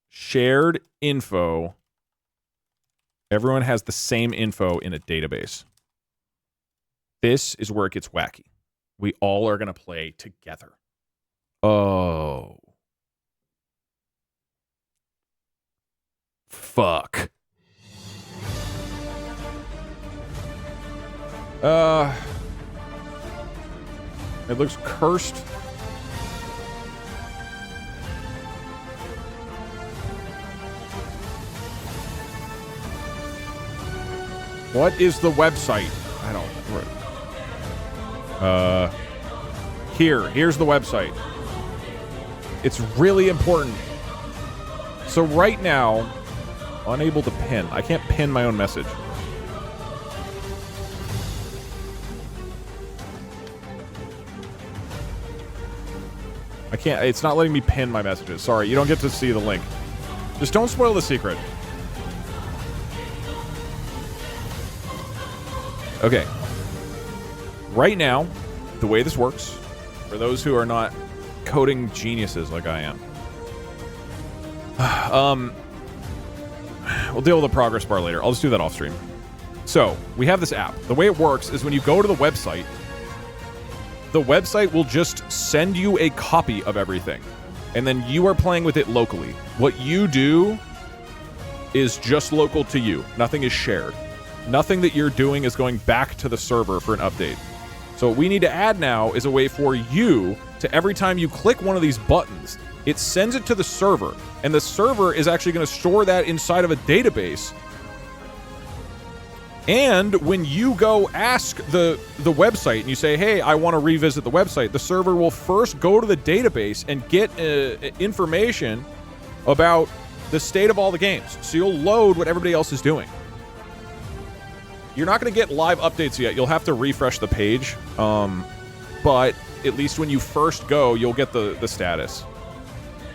Shared info. Everyone has the same info in a database. This is where it gets wacky. We all are going to play together. Oh. Fuck. It looks cursed. What is the website? I don't... Here's the website. It's really important. So right now, unable to pin. I can't pin my own message. I can't, it's not letting me pin my messages. Sorry, you don't get to see the link. Just don't spoil the secret. Okay. Right now, the way this works, for those who are not coding geniuses like I am, we'll deal with the progress bar later. I'll just do that off stream. So, we have this app. The way it works is when you go to the website will just send you a copy of everything. And then you are playing with it locally. What you do is just local to you. Nothing is shared. Nothing that you're doing is going back to the server for an update. So what we need to add now is a way for you to, every time you click one of these buttons, it sends it to the server. And the server is actually going to store that inside of a database. And when you go ask the website and you say, hey, I want to revisit the website, the server will first go to the database and get information about the state of all the games. So you'll load what everybody else is doing. You're not going to get live updates yet. You'll have to refresh the page. But at least when you first go, you'll get the status.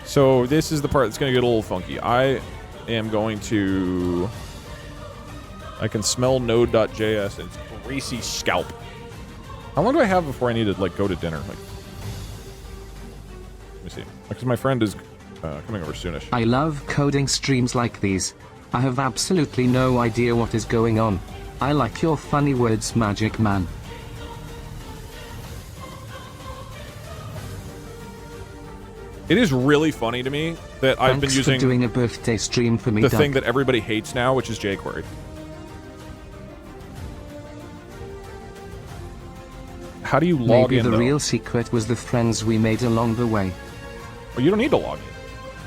So this is the part that's going to get a little funky. I am going to... I can smell node.js and it's greasy scalp. How long do I have before I need to, like, go to dinner? Like, let me see. Because my friend is coming over soonish. I love coding streams like these. I have absolutely no idea what is going on. I like your funny words, Magic Man. It is really funny to me that I've been using... for doing a birthday stream for me, the Doug. thing that everybody hates now, which is jQuery. How do you log in, Maybe the though? real secret was the friends we made along the way. Well, you don't need to log in.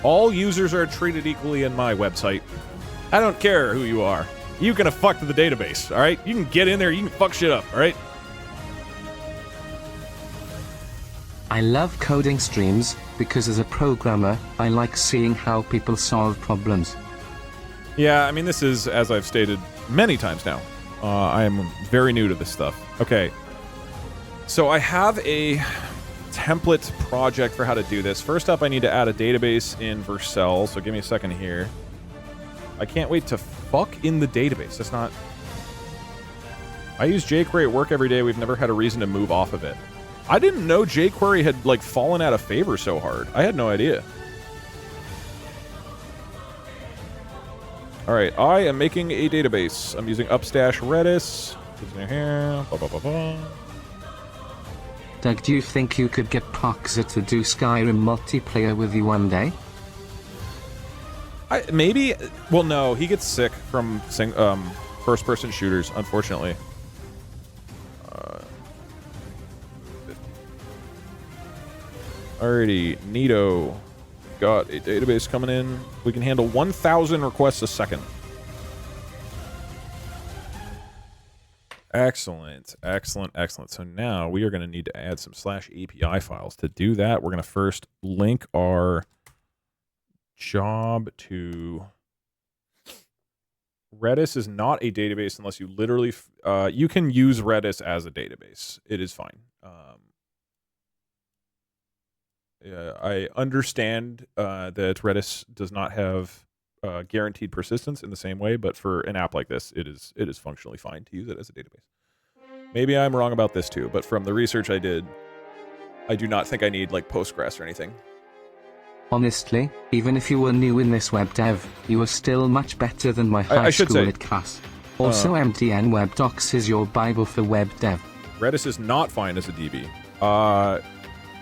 All users are treated equally in my website. I don't care who you are. You can fuck to the database, all right? You can get in there, you can fuck shit up, all right? I love coding streams, because as a programmer, I like seeing how people solve problems. Yeah, I mean, this is, as I've stated many times now. I am very new to this stuff. Okay. So I have a template project for how to do this. First up, I need to add a database in Vercel. So give me a second here. I can't wait to fuck in the database. That's not... I use jQuery at work every day. We've never had a reason to move off of it. I didn't know jQuery had, like, fallen out of favor so hard. I had no idea. All right, I am making a database. I'm using upstash Redis. Here. Blah, blah, blah, blah. Doug, do you think you could get Proxer to do Skyrim multiplayer with you one day? Maybe. Well, no, he gets sick from first-person shooters, unfortunately. Alrighty, neato. Got a database coming in. We can handle 1,000 requests a second. Excellent, excellent, excellent. So now we are going to need to add some /API files. To do that, we're going to first link our job to... Redis is not a database unless you literally... you can use Redis as a database. It is fine. I understand that Redis does not have guaranteed persistence in the same way, but for an app like this, it is functionally fine to use it as a database. Maybe I'm wrong about this too, but from the research I did, I do not think I need like Postgres or anything. Honestly, even if you were new in this web dev, you are still much better than my high school at class. Also, MDN Web Docs is your Bible for web dev. Redis is not fine as a DB.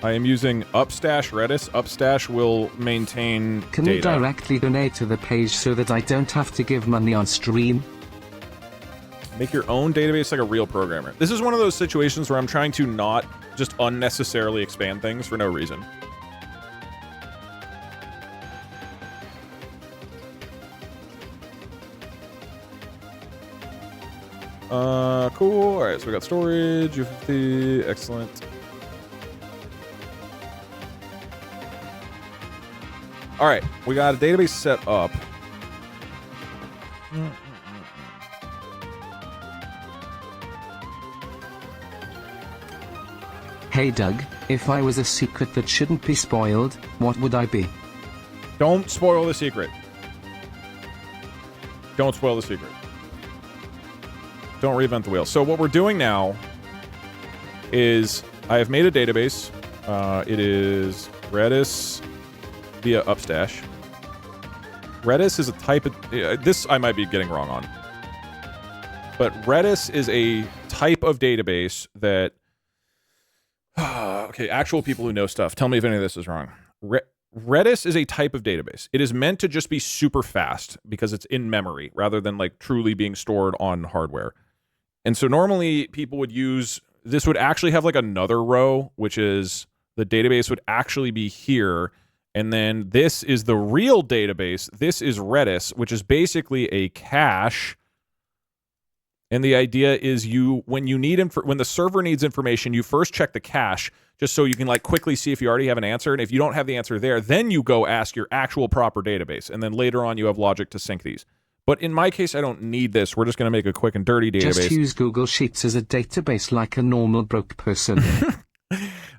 I am using Upstash Redis. Upstash will maintain Can data. you directly donate to the page so that I don't have to give money on stream? Make your own database like a real programmer. This is one of those situations where I'm trying to not just unnecessarily expand things for no reason. Cool. All right, so we got storage, U50, excellent. All right, we got a database set up. Hey Doug, if I was a secret that shouldn't be spoiled, what would I be? Don't spoil the secret. Don't spoil the secret. Don't reinvent the wheel. So what we're doing now is I have made a database. It is Redis via Upstash. Redis is a type of... this I might be getting wrong on. But Redis is a type of database that... okay, actual people who know stuff, tell me if any of this is wrong. Redis is a type of database. It is meant to just be super fast because it's in memory rather than like truly being stored on hardware. And so normally people would use... this would actually have like another row, which is the database would actually be here. And then this is the real database. This is Redis, which is basically a cache. And the idea is when the server needs information, you first check the cache just so you can like quickly see if you already have an answer. And if you don't have the answer there, then you go ask your actual proper database. And then later on you have logic to sync these. But in my case, I don't need this. We're just going to make a quick and dirty database. Just use Google Sheets as a database like a normal broke person.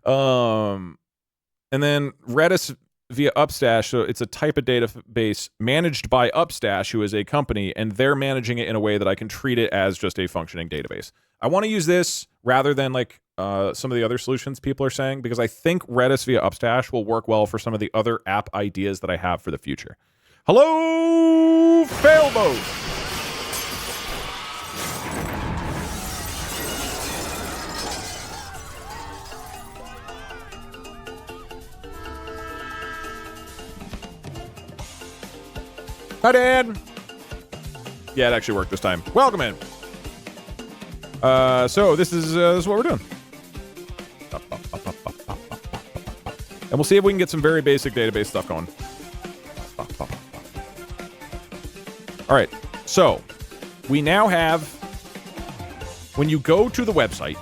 And then Redis via Upstash, so it's a type of database managed by Upstash, who is a company, and they're managing it in a way that I can treat it as just a functioning database. I want to use this rather than like some of the other solutions people are saying, because I think Redis via Upstash will work well for some of the other app ideas that I have for the future. Hello, fail mode. Hi, Dan. Yeah, it actually worked this time. Welcome in. So this is what we're doing. And we'll see if we can get some very basic database stuff going. All right, so we now have, when you go to the website,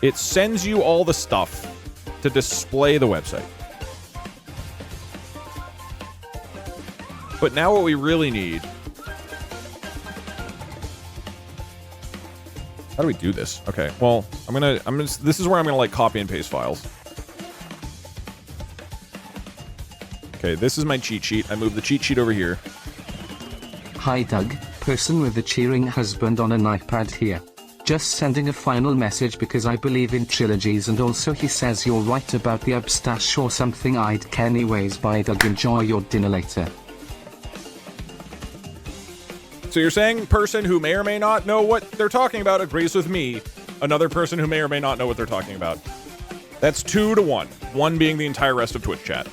it sends you all the stuff to display the website. But now what we really need How do we do this? Okay, well, this is where I'm gonna like copy and paste files. Okay, this is my cheat sheet. I move the cheat sheet over here. Hi Doug, person with the cheering husband on an iPad here. Just sending a final message because I believe in trilogies and also he says you're right about the upstash or something. I'd anyways. Bye Doug, enjoy your dinner later. So you're saying person who may or may not know what they're talking about agrees with me. Another person who may or may not know what they're talking about. That's 2 to 1. 1 being the entire rest of Twitch chat.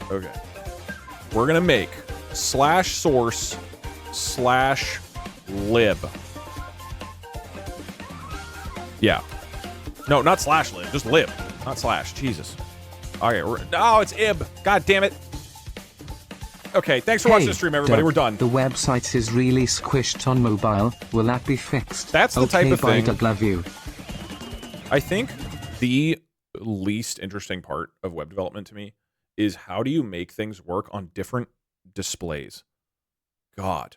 Okay. We're gonna make /source/lib. Yeah. No, not /lib, just lib. Not slash. Jesus. Okay, oh, it's ib. God damn it. Okay, thanks for watching the stream, everybody. Doug, we're done. The website is really squished on mobile. Will that be fixed? That's the type of bye, thing. Doug, love you. I think the least interesting part of web development to me is how do you make things work on different displays? God,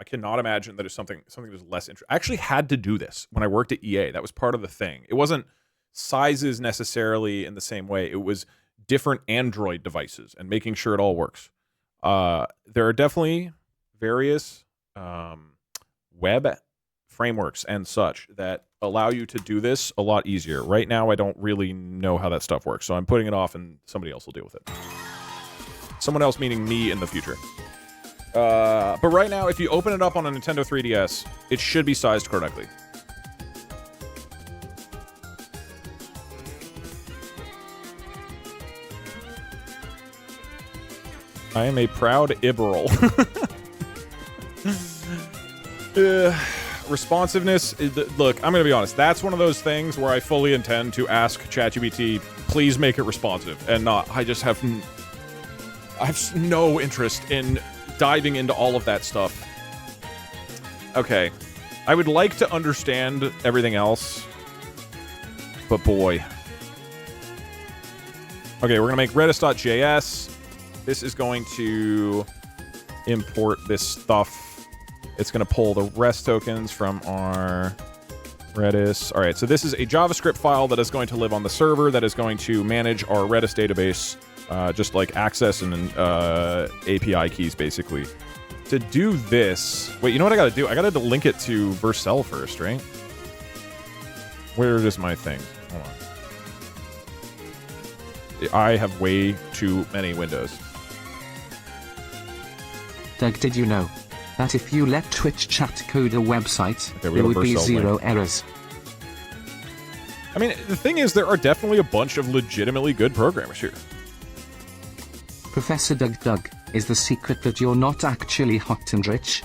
I cannot imagine that is something that's less interesting. I actually had to do this when I worked at EA. That was part of the thing. It wasn't sizes necessarily in the same way. It was different Android devices and making sure it all works. There are definitely various web frameworks and such that allow you to do this a lot easier. Right now, I don't really know how that stuff works, so I'm putting it off and somebody else will deal with it. Someone else meaning me in the future. But right now, if you open it up on a Nintendo 3DS, it should be sized correctly. I am a proud Iberal. Responsiveness, look, I'm going to be honest. That's one of those things where I fully intend to ask ChatGPT, please make it responsive, and not, I have no interest in diving into all of that stuff. Okay. I would like to understand everything else, but boy. Okay, we're going to make redis.js. This is going to import this stuff. It's going to pull the REST tokens from our Redis. All right, so this is a JavaScript file that is going to live on the server that is going to manage our Redis database, just like access and API keys, basically. To do this... Wait, you know what I got to do? I got to link it to Vercel first, right? Where is my thing? Hold on. I have way too many windows. Doug, did you know that if you let Twitch chat code a website, okay, there would be zero link. errors? I mean, the thing is, there are definitely a bunch of legitimately good programmers here. Professor Doug, is the secret that you're not actually hot and rich?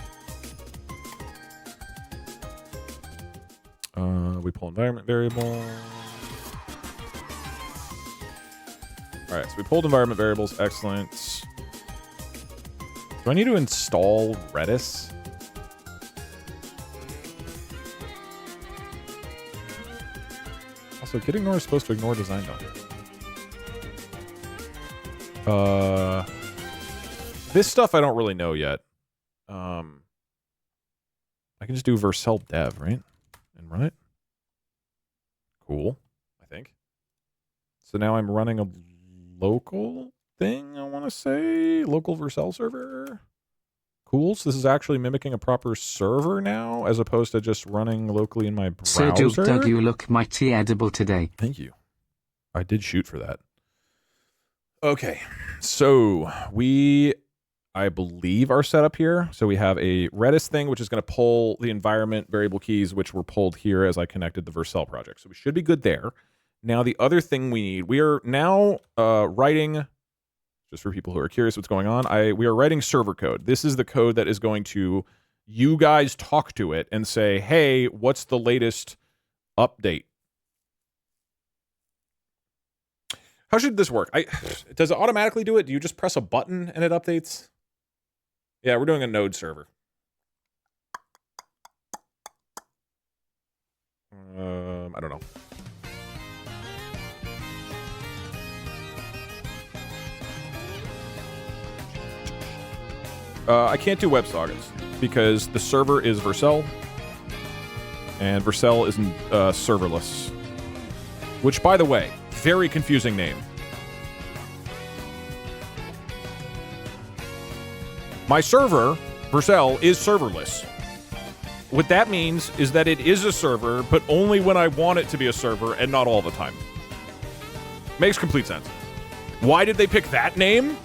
We pull environment variable. All right, so we pulled environment variables. Excellent. Do I need to install Redis? Also, git ignore is supposed to ignore design doc. This stuff I don't really know yet. I can just do Vercel dev, right? And run it. Cool, I think. So now I'm running a local thing, I want to say. Local Vercel server. Cool, so this is actually mimicking a proper server now, as opposed to just running locally in my browser. Sir Doug, you look mighty edible today. Thank you. I did shoot for that. Okay, so we, I believe, are set up here. So we have a Redis thing, which is going to pull the environment variable keys, which were pulled here as I connected the Vercel project. So we should be good there. Now, the other thing we need, we are now writing, just for people who are curious what's going on, we are writing server code. This is the code that is going to, you guys talk to it and say, hey, what's the latest update? How should this work? Does it automatically do it? Do you just press a button and it updates? Yeah, we're doing a node server. I don't know. I can't do WebSockets because the server is Vercel, and Vercel isn't serverless. Which, by the way, very confusing name. My server, Vercel, is serverless. What that means is that it is a server, but only when I want it to be a server and not all the time. Makes complete sense. Why did they pick that name?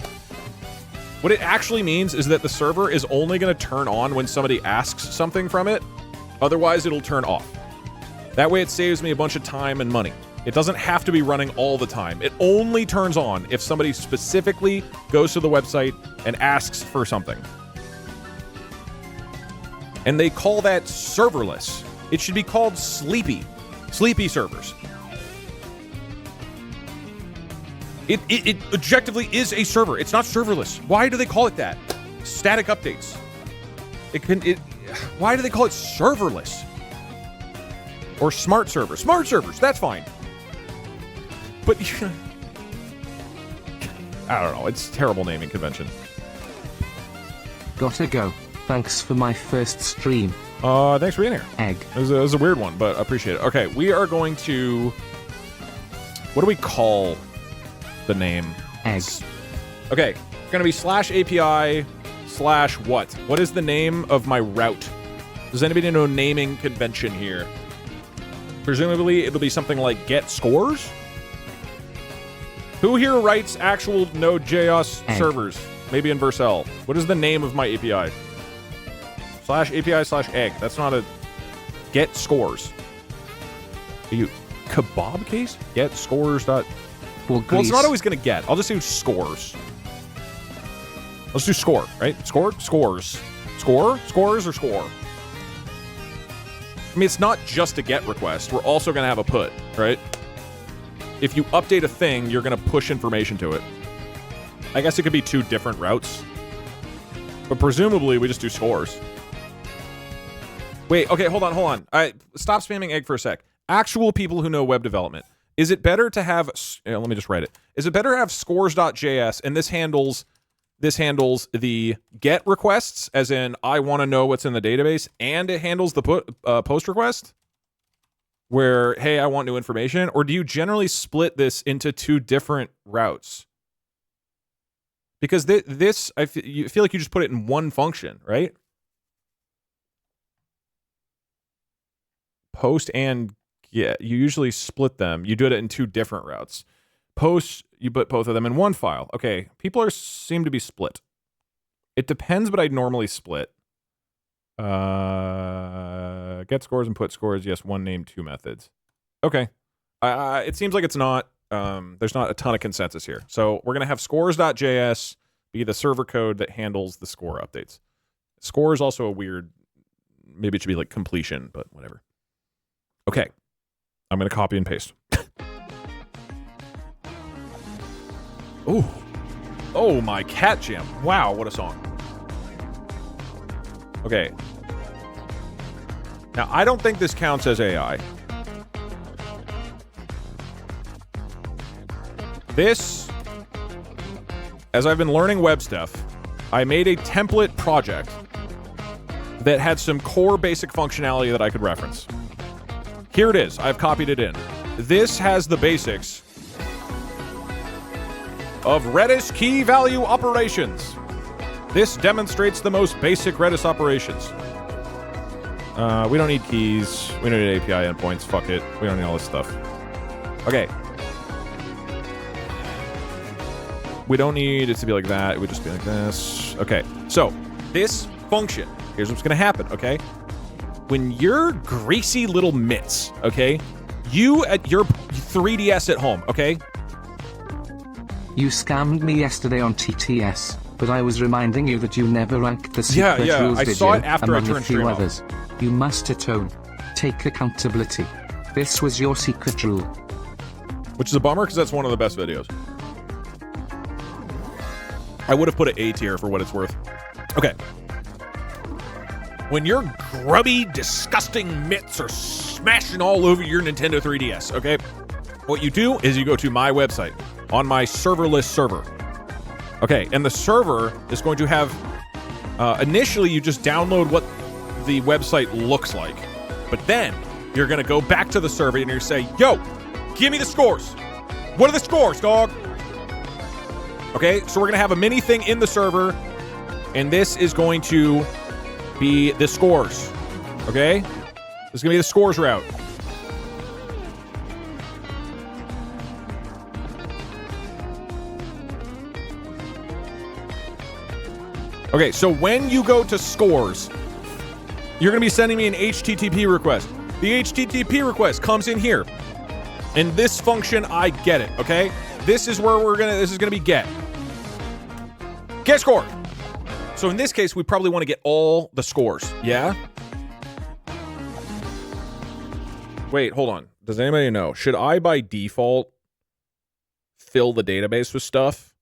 What it actually means is that the server is only going to turn on when somebody asks something from it. Otherwise, it'll turn off. That way it saves me a bunch of time and money. It doesn't have to be running all the time. It only turns on if somebody specifically goes to the website and asks for something. And they call that serverless. It should be called sleepy. Sleepy servers. It objectively is a server. It's not serverless. Why do they call it that? Static updates. Why do they call it serverless? Or smart servers. Smart servers, that's fine. But I don't know. It's terrible naming convention. Gotta go. Thanks for my first stream. Thanks for being here. Egg. It was a weird one, but I appreciate it. Okay, we are going to... What do we call the name? Egg. Okay, it's going to be /API/what? What is the name of my route? Does anybody know naming convention here? Presumably, it'll be something like get scores? Who here writes actual Node.js servers? Maybe in Vercel. What is the name of my API? /API/egg. That's not a... Get scores. Are you... Kebab case? Get scores. Well, it's not always going to get. I'll just do scores. Let's do score, right? Score? Scores. Score? Scores or score? I mean, it's not just a get request. We're also going to have a put, right? If you update a thing, you're going to push information to it. I guess it could be two different routes. But presumably, we just do scores. Wait, okay, hold on. Stop spamming egg for a sec. Actual people who know web development. Is it better to have... let me just write it. Is it better to have scores.js, and this handles the get requests, as in I want to know what's in the database, and it handles the post request? Where, hey, I want new information? Or do you generally split this into two different routes? Because this, you feel like you just put it in one function, right? Post and get, you usually split them. You do it in two different routes. Post, you put both of them in one file. Okay, people seem to be split. It depends, but I'd normally split. Get scores and put scores. Yes, one name, two methods. Okay. It seems like it's not, there's not a ton of consensus here. So we're going to have scores.js be the server code that handles the score updates. Score is also a weird, maybe it should be like completion, but whatever. Okay. I'm going to copy and paste. Ooh. Oh, my cat jam. Wow, what a song. Okay. Now, I don't think this counts as AI. This, as I've been learning web stuff, I made a template project that had some core basic functionality that I could reference. Here it is. I've copied it in. This has the basics of Redis key value operations. This demonstrates the most basic Redis operations. We don't need keys. We don't need API endpoints. Fuck it. We don't need all this stuff. Okay. We don't need it to be like that. It would just be like this. Okay. So, this function, here's what's going to happen, okay? When you're greasy little mitts, okay? You at your 3DS at home, okay? You scammed me yesterday on TTS, but I was reminding you that you never ranked the secret rules I video saw it after I among a turned few stream others. You must atone. Take accountability. This was your secret rule. Which is a bummer, because that's one of the best videos. I would have put it A tier for what it's worth. Okay. When your grubby, disgusting mitts are smashing all over your Nintendo 3DS, okay? What you do is you go to my website on my serverless server. Okay, and the server is going to have Initially, you just download what the website looks like. But then, you're going to go back to the server and you're say, yo, give me the scores. What are the scores, dog? Okay, so we're going to have a mini thing in the server, and this is going to be the scores. Okay? This is going to be the scores route. Okay, so when you go to scores, you're going to be sending me an HTTP request. The HTTP request comes in here. In this function, I get it, okay? This is where this is going to be get. Get score. So in this case, we probably want to get all the scores, yeah? Wait, hold on. Does anybody know? Should I, by default, fill the database with stuff?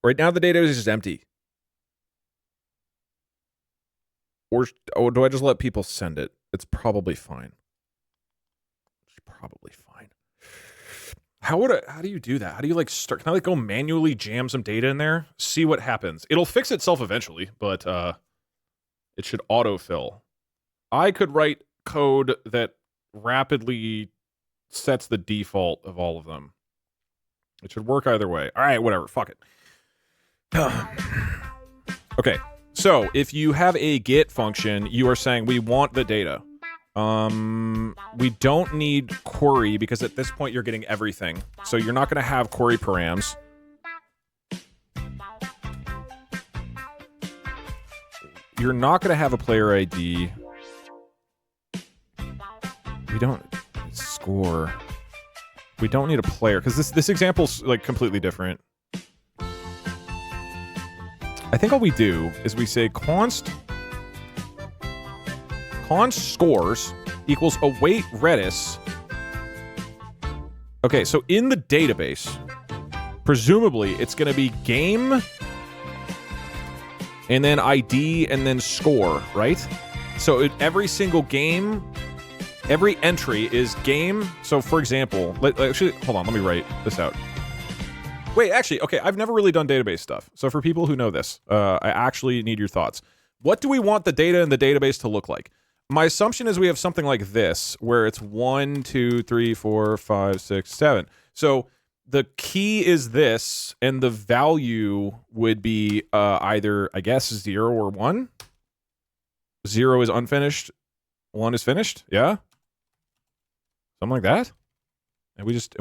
Right now, the database is empty. Or do I just let people send it? It's probably fine. It's probably fine. How do you do that? How do you, like, start? Can I, like, go manually jam some data in there? See what happens. It'll fix itself eventually, but it should autofill. I could write code that rapidly sets the default of all of them. It should work either way. All right, whatever. Fuck it. Okay. So, if you have a get function, you are saying we want the data. We don't need query because at this point you're getting everything. So you're not going to have query params. You're not going to have a player ID. We don't score. We don't need a player because this example's like completely different. I think all we do is we say const scores equals await Redis. Okay, so in the database, presumably it's going to be game and then ID and then score, right? So every single game, every entry is game. So for example, actually, hold on, let me write this out. Wait, actually, okay, I've never really done database stuff. So for people who know this, I actually need your thoughts. What do we want the data in the database to look like? My assumption is we have something like this, where it's 1, 2, 3, 4, 5, 6, 7. So the key is this, and the value would be either, I guess, 0 or 1. 0 is unfinished, 1 is finished. Yeah, something like that. And we just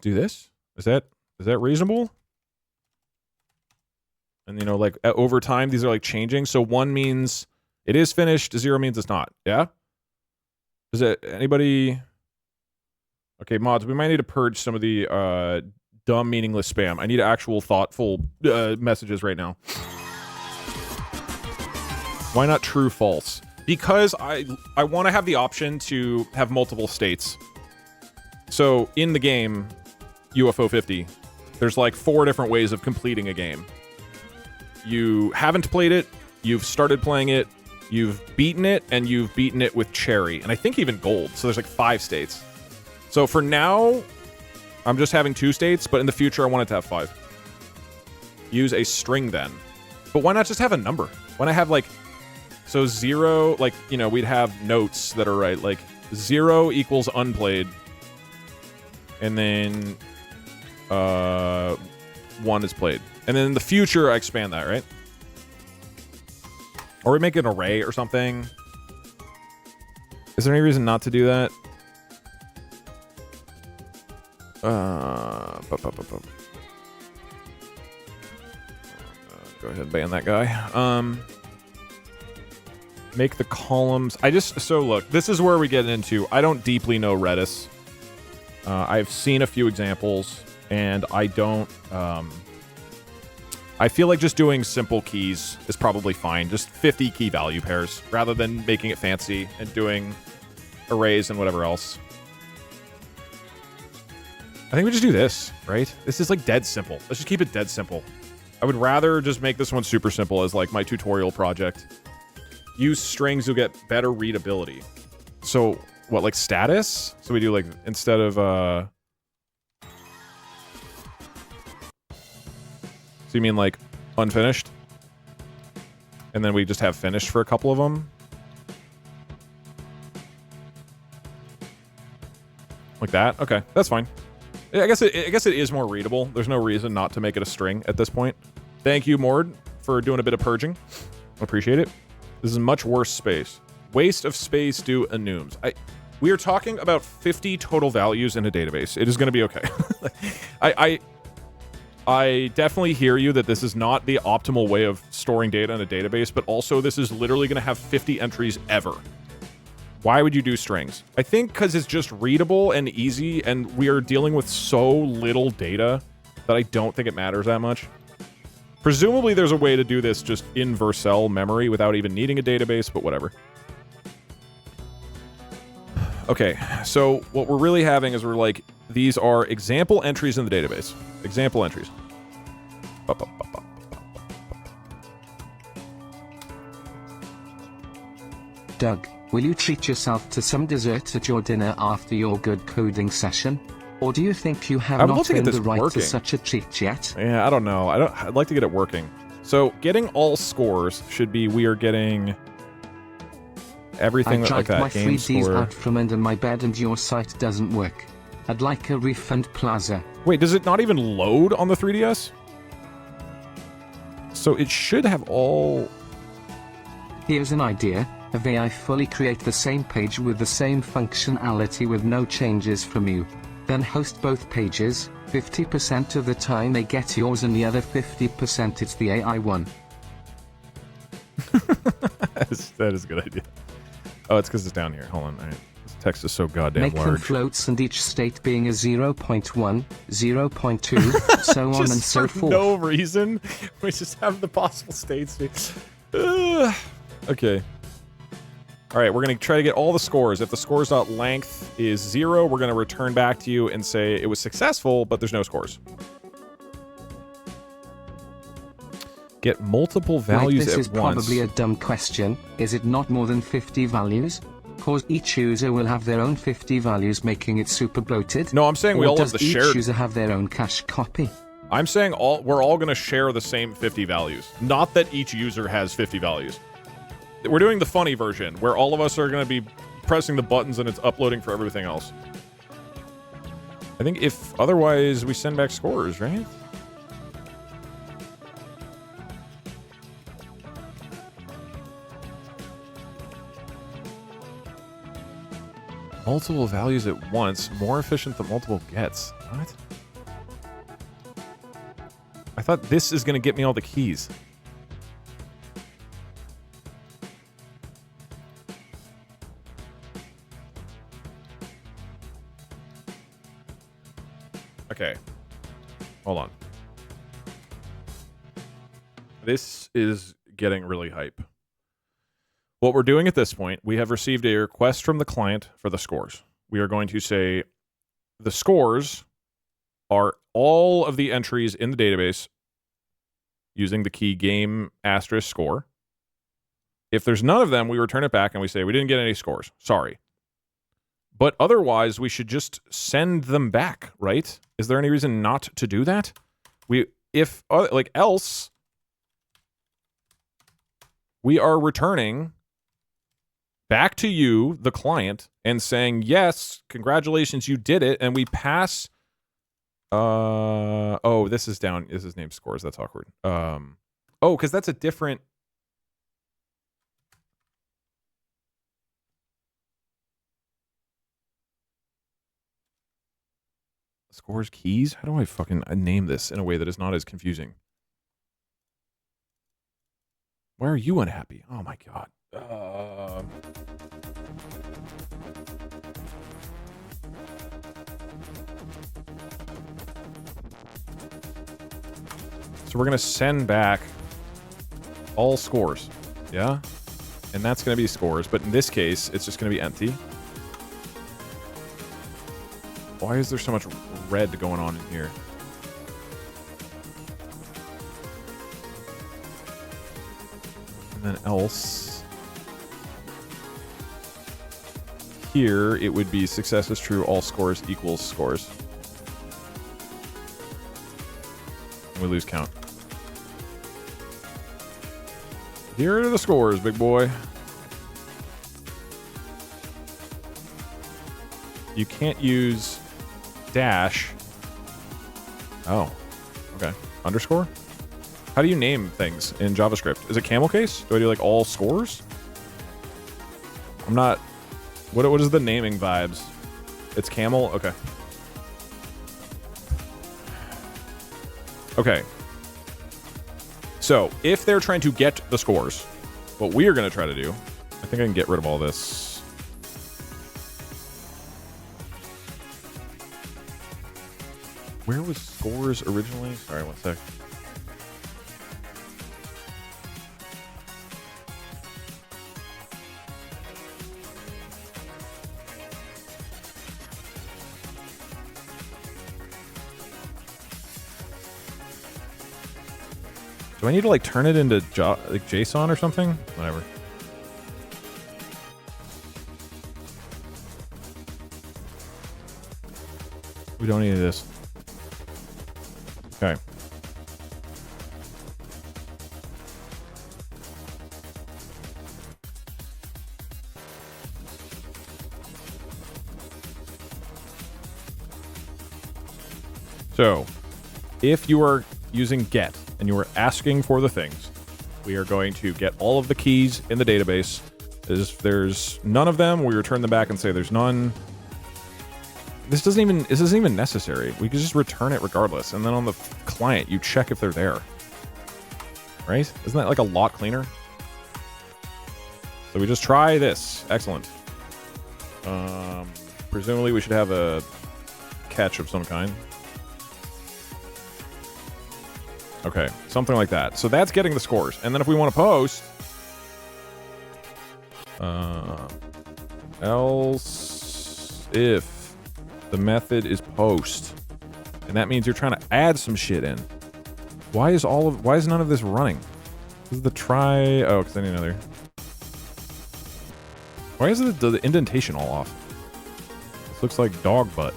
do this. Is that reasonable? And, you know, like, over time, these are, like, changing. So 1 means it is finished, 0 means it's not. Yeah? Is it anybody... Okay, mods, we might need to purge some of the dumb, meaningless spam. I need actual, thoughtful messages right now. Why not true, false? Because I want to have the option to have multiple states. So, in the game, UFO 50... there's like 4 different ways of completing a game. You haven't played it, you've started playing it, you've beaten it, and you've beaten it with cherry. And I think even gold. So there's like 5 states. So for now, I'm just having 2 states, but in the future I want it to have 5. Use a string then. But why not just have a number? Why not have like... So 0, like, you know, we'd have notes that are right. Like 0 equals unplayed. And then... 1 is played. And then in the future, I expand that, right? Or we make an array or something. Is there any reason not to do that? Go ahead and ban that guy. Make the columns... So look, this is where we get into... I don't deeply know Redis. I've seen a few examples... And I don't, I feel like just doing simple keys is probably fine. Just 50 key value pairs, rather than making it fancy and doing arrays and whatever else. I think we just do this, right? This is like dead simple. Let's just keep it dead simple. I would rather just make this one super simple as like my tutorial project. Use strings to get better readability. So, what, like status? So we do like, instead of, So you mean like unfinished? And then we just have finished for a couple of them. Like that? Okay, that's fine. I guess it is more readable. There's no reason not to make it a string at this point. Thank you, Mord, for doing a bit of purging. Appreciate it. This is much worse space. Waste of space due enums. We are talking about 50 total values in a database. It is going to be okay. I definitely hear you that this is not the optimal way of storing data in a database, but also this is literally going to have 50 entries ever. Why would you do strings? I think because it's just readable and easy, and we are dealing with so little data that I don't think it matters that much. Presumably there's a way to do this just in Vercel memory without even needing a database, but whatever. Okay, so what we're really having is we're like, these are example entries in the database. Example entries. Doug, will you treat yourself to some dessert at your dinner after your good coding session? Or do you think you have not earned the right to such a treat yet? Yeah, I don't know. I'd like to get it working. So getting all scores should be we are getting everything like that. I dragged my 3Ds out from under my bed and your site doesn't work. I'd like a refund plaza. Wait, does it not even load on the 3DS? So it should have all... Here's an idea. Have AI fully create the same page with the same functionality with no changes from you. Then host both pages. 50% of the time they get yours and the other 50% it's the AI one. That is a good idea. Oh, it's because it's down here. Hold on. All right. This text is so goddamn large. Make them floats and each state being a 0.1, 0.2, so on and so forth. For no reason. We just have the possible states. Okay. All right, we're going to try to get all the scores. If the scores.length is 0, we're going to return back to you and say it was successful, but there's no scores. Get multiple values at once. This is probably a dumb question. Is it not more than 50 values? Cause each user will have their own 50 values, making it super bloated. No, I'm saying we all have the shared... each user have their own cache copy? I'm saying we're all going to share the same 50 values. Not that each user has 50 values. We're doing the funny version, where all of us are going to be pressing the buttons and it's uploading for everything else. I think if otherwise we send back scores, right? Multiple values at once, more efficient than multiple gets. What? I thought this is going to get me all the keys. Okay. Hold on. This is getting really hype. What we're doing at this point, we have received a request from the client for the scores. We are going to say the scores are all of the entries in the database using the key game * score. If there's none of them, we return it back and we say we didn't get any scores. Sorry. But otherwise, we should just send them back, right? Is there any reason not to do that? Else, we are returning back to you, the client, and saying, yes, congratulations, you did it, and we pass... oh, this is down. This is named scores. That's awkward. Oh, because that's a different... Scores keys? How do I fucking name this in a way that is not as confusing? Why are you unhappy? Oh my god. So we're going to send back all scores. Yeah? And that's going to be scores. But in this case, it's just going to be empty. Why is there so much red going on in here? And then else. Here, it would be success is true, all scores equals scores. And we lose count. Here are the scores, big boy. You can't use dash. Oh, okay. Underscore? How do you name things in JavaScript? Is it camel case? Do I do like all scores? I'm not... What is the naming vibes? It's camel? Okay. Okay. So, if they're trying to get the scores, what we are going to try to do... I think I can get rid of all this. Where was scores originally? Sorry, one sec. Do I need to like turn it into like JSON or something? Whatever. We don't need this. Okay. So, if you are using get and you are asking for the things, we are going to get all of the keys in the database. If there's none of them, we return them back and say there's none. This isn't even necessary. We can just return it regardless. And then on the client, you check if they're there. Right? Isn't that like a lot cleaner? So we just try this. Excellent. Presumably we should have a catch of some kind. Okay, something like that. So that's getting the scores. And then if we want to post... else if the method is post. And that means you're trying to add some shit in. Why is none of this running? This is the try... Oh, because I need another... Why is the indentation all off? This looks like dog butt.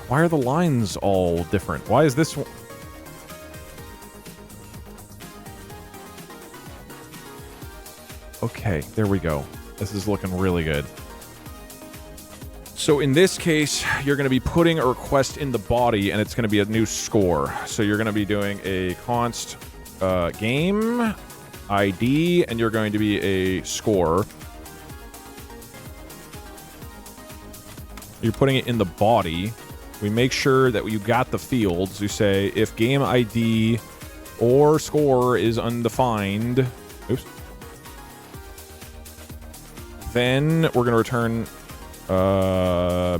Why are the lines all different? Why is this one... Okay, there we go. This is looking really good. So in this case, you're going to be putting a request in the body, and it's going to be a new score. So you're going to be doing a const game ID, and you're going to be a score. You're putting it in the body. We make sure that you got the fields. You say if game ID or score is undefined. Oops. Then we're going to return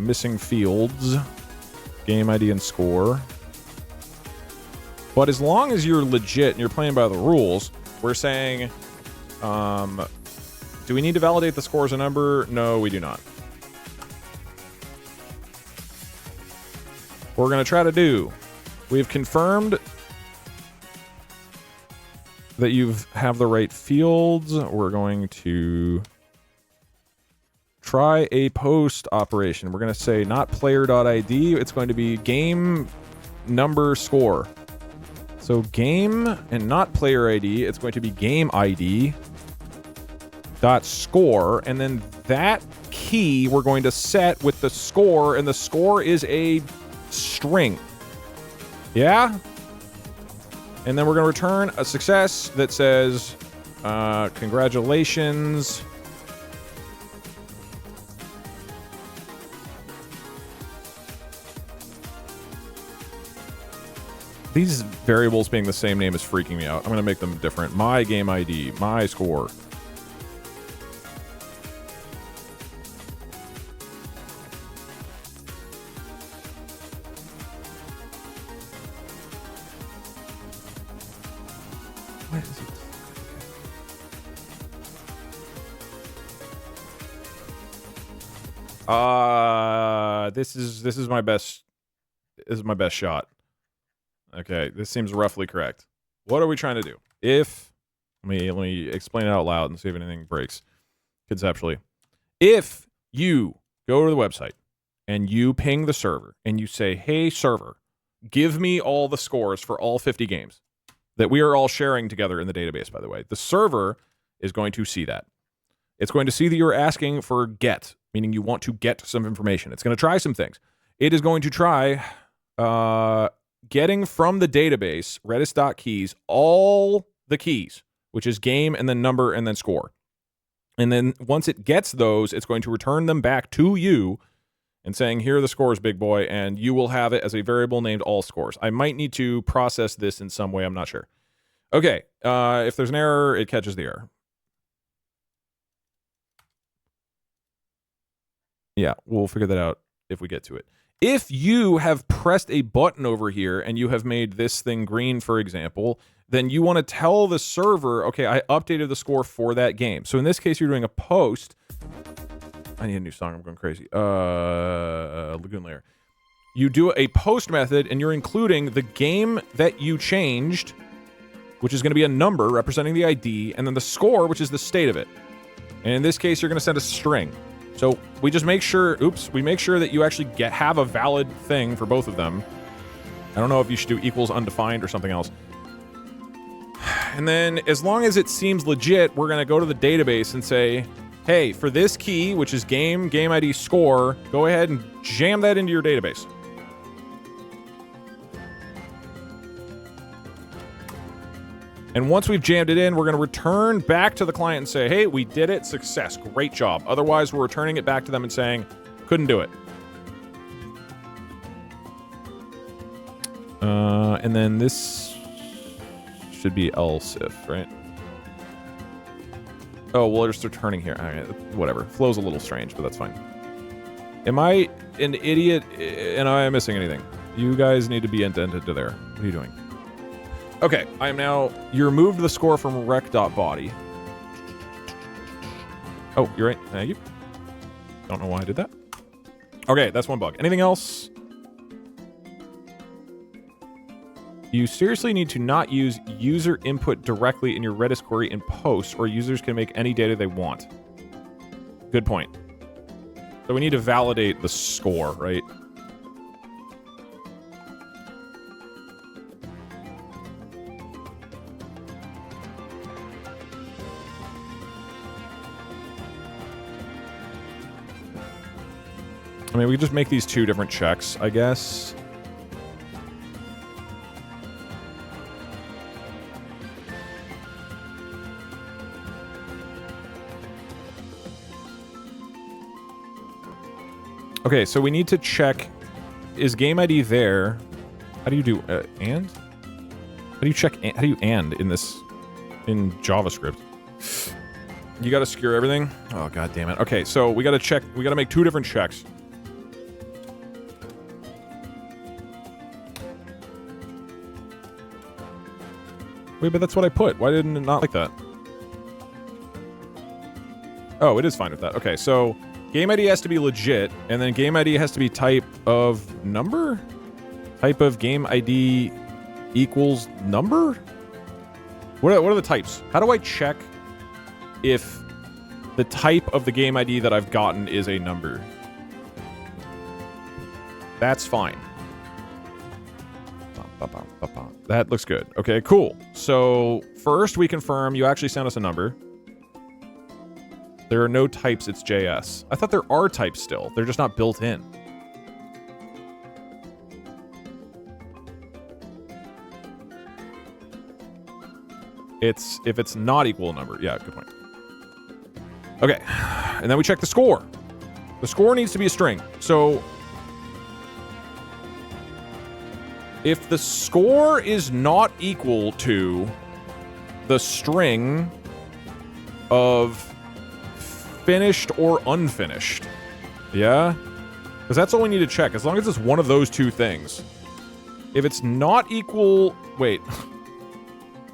missing fields, game ID and score. But as long as you're legit and you're playing by the rules, we're saying, do we need to validate the score as a number? No, we do not. What we're going to try to do, we've confirmed that you have the right fields. We're going to try a post operation. We're going to say not player.id. It's going to be game number score. So game and not player ID. It's going to be game ID dot score. And then that key we're going to set with the score. And the score is a string. Yeah? And then we're going to return a success that says, congratulations. These variables being the same name is freaking me out. I'm going to make them different. My game ID, my score. What is it? This is my best. This is my best shot. Okay, this seems roughly correct. What are we trying to do? If let me explain it out loud and see if anything breaks conceptually. If you go to the website and you ping the server and you say, "Hey server, give me all the scores for all 50 games." that we are all sharing together in the database, by the way. The server is going to see that. It's going to see that you're asking for get, meaning you want to get some information. It's going to try some things. It is going to try getting from the database, redis.keys, all the keys, which is game and then number and then score. And then once it gets those, it's going to return them back to you and saying, here are the scores, big boy, and you will have it as a variable named all scores. I might need to process this in some way. I'm not sure. Okay, if there's an error, it catches the error. Yeah, we'll figure that out if we get to it. If you have pressed a button over here and you have made this thing green, for example, then you want to tell the server, okay, I updated the score for that game. So in this case, you're doing a post. I need a new song. I'm going crazy. Lagoon Layer. You do a post method, and you're including the game that you changed, which is going to be a number representing the ID, and then the score, which is the state of it. And in this case, you're going to send a string. So we just make sure, we make sure that you actually have a valid thing for both of them. I don't know if you should do equals undefined or something else. And then as long as it seems legit, we're going to go to the database and say, hey, for this key, which is game ID, score, go ahead and jam that into your database. And once we've jammed it in, we're going to return back to the client and say, hey, we did it, success, great job. Otherwise, we're returning it back to them and saying, couldn't do it. And then this should be else if, right? Oh, well, we're just returning here. All right, whatever. Flow's a little strange, but that's fine. Am I an idiot? And am I missing anything? You guys need to be indented to there. What are you doing? Okay, I am now... You removed the score from rec.body. Oh, you're right. Thank you. Don't know why I did that. Okay, that's one bug. Anything else? You seriously need to not use user input directly in your Redis query in post, or users can make any data they want. Good point. So we need to validate the score, right? I mean, we just make these two different checks, I guess. Okay, so we need to check, is game ID there? How do you do, and? How do you check, how do you and in this, in JavaScript? You gotta secure everything? Oh, god damn it. Okay, so we gotta check, we gotta make two different checks. Wait, but that's what I put. Why didn't it not like that? Oh, it is fine with that. Okay, so game ID has to be legit, and then game ID has to be type of number? Type of game ID equals number? What are the types? How do I check if the type of the game ID that I've gotten is a number? That's fine. That looks good. Okay, cool. So first we confirm you actually sent us a number. There are no types, it's JS. I thought there are types still. They're just not built in. If it's not equal a number. Yeah, good point. Okay, and then we check the score. The score needs to be a string. So if the score is not equal to the string of finished or unfinished, yeah? Because that's all we need to check, as long as it's one of those two things. If it's not equal... Wait.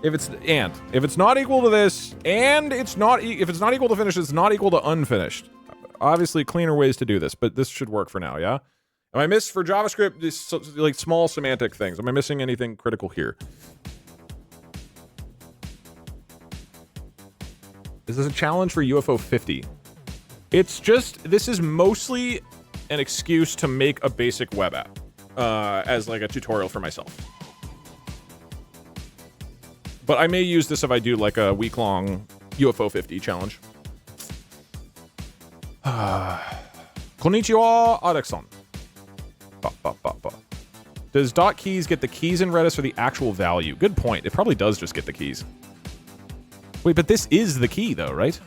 If it's not equal to this, and it's not... If it's not equal to finished, it's not equal to unfinished. Obviously, cleaner ways to do this, but this should work for now, yeah? Am I for JavaScript, this, like, small semantic things? Am I missing anything critical here? This is a challenge for UFO 50. It's just, this is mostly an excuse to make a basic web app as like a tutorial for myself. But I may use this if I do like a week-long UFO 50 challenge. Konnichiwa, Adekson. Does .keys get the keys in Redis or the actual value? Good point. It probably does just get the keys. Wait, but this is the key, though, right?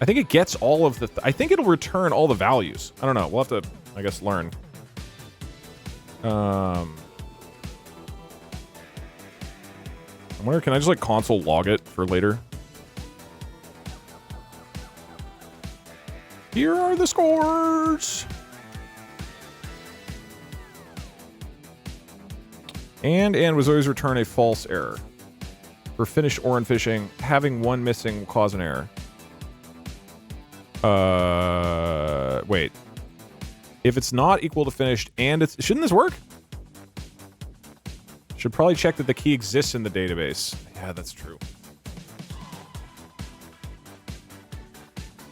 I think it gets all of the... I think it'll return all the values. I don't know. We'll have to, I guess, learn. I wonder, can I just, like, console log it for later? Here are the scores! And was always return a false error. For finished or unfishing, having one missing will cause an error. Wait. If it's not equal to finished and it's... Shouldn't this work? Should probably check that the key exists in the database. Yeah, that's true.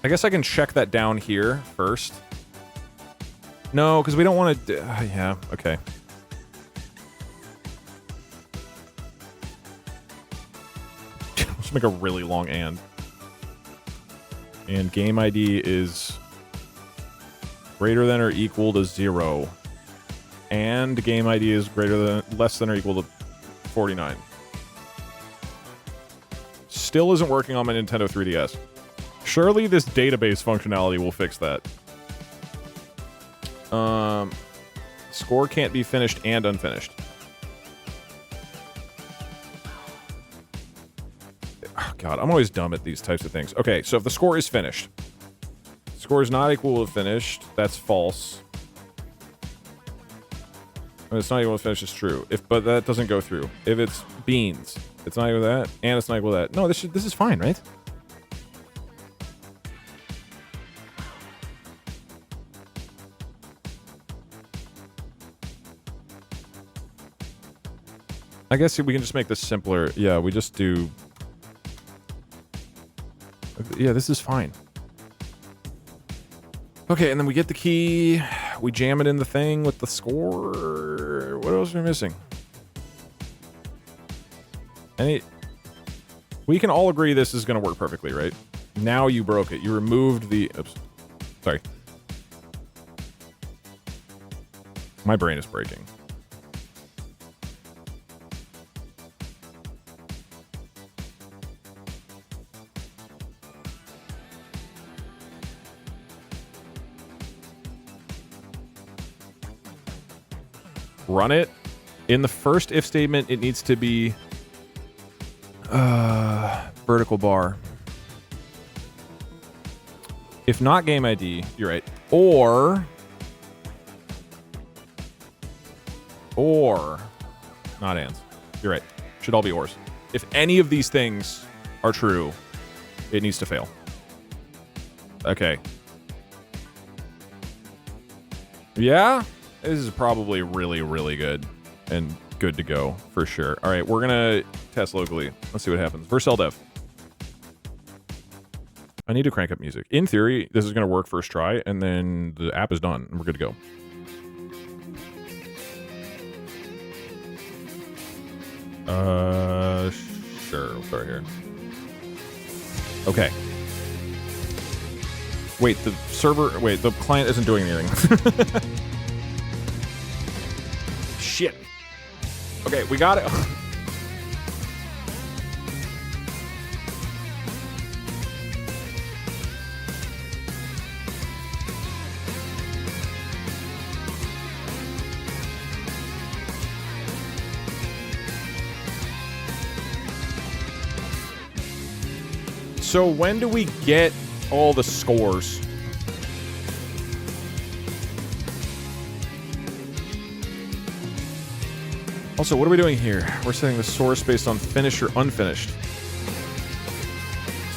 I guess I can check that down here first. No, because we don't want to... yeah, okay. Let's make a really long and. And game ID is greater than or equal to 0. And game ID is less than or equal to 49. Still isn't working on my Nintendo 3DS. Surely this database functionality will fix that. Score can't be finished and unfinished. Oh God, I'm always dumb at these types of things. Okay, so if the score is finished, score is not equal to finished, that's false. If it's not equal to finished, it's true. But that doesn't go through. If it's beans, it's not equal to that, and it's not equal to that. No, this is fine, right? I guess we can just make this simpler. Yeah, we just do... Yeah, this is fine. Okay, and then we get the key. We jam it in the thing with the score. What else are we missing? We can all agree this is going to work perfectly, right? Now you broke it. You removed the... Oops. Sorry. My brain is breaking. Run it. In the first if statement, it needs to be vertical bar. If not game ID, you're right. Or not ands. You're right. Should all be ors. If any of these things are true, it needs to fail. Okay. Yeah? This is probably really, really good and good to go for sure. All right, we're going to test locally. Let's see what happens. Vercel dev. I need to crank up music. In theory, this is going to work first try, and then the app is done, and we're good to go. Sure. We'll start here. Okay. Wait, the client isn't doing anything. Shit. Okay, we got it. So when do we get all the scores? Also, what are we doing here? We're setting the source based on finished or unfinished.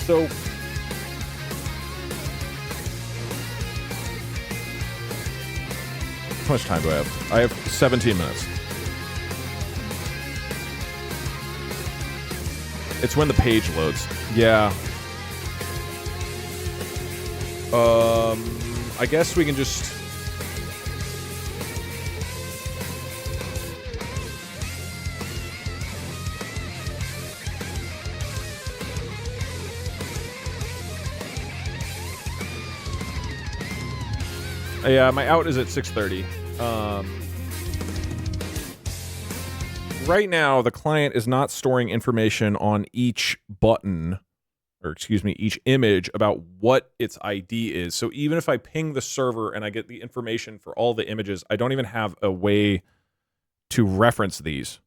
So... how much time do I have? I have 17 minutes. It's when the page loads. Yeah. I guess we can just... Yeah, my out is at 6:30. Right now, the client is not storing information on each button, or excuse me, each image about what its ID is. So even if I ping the server and I get the information for all the images, I don't even have a way to reference these.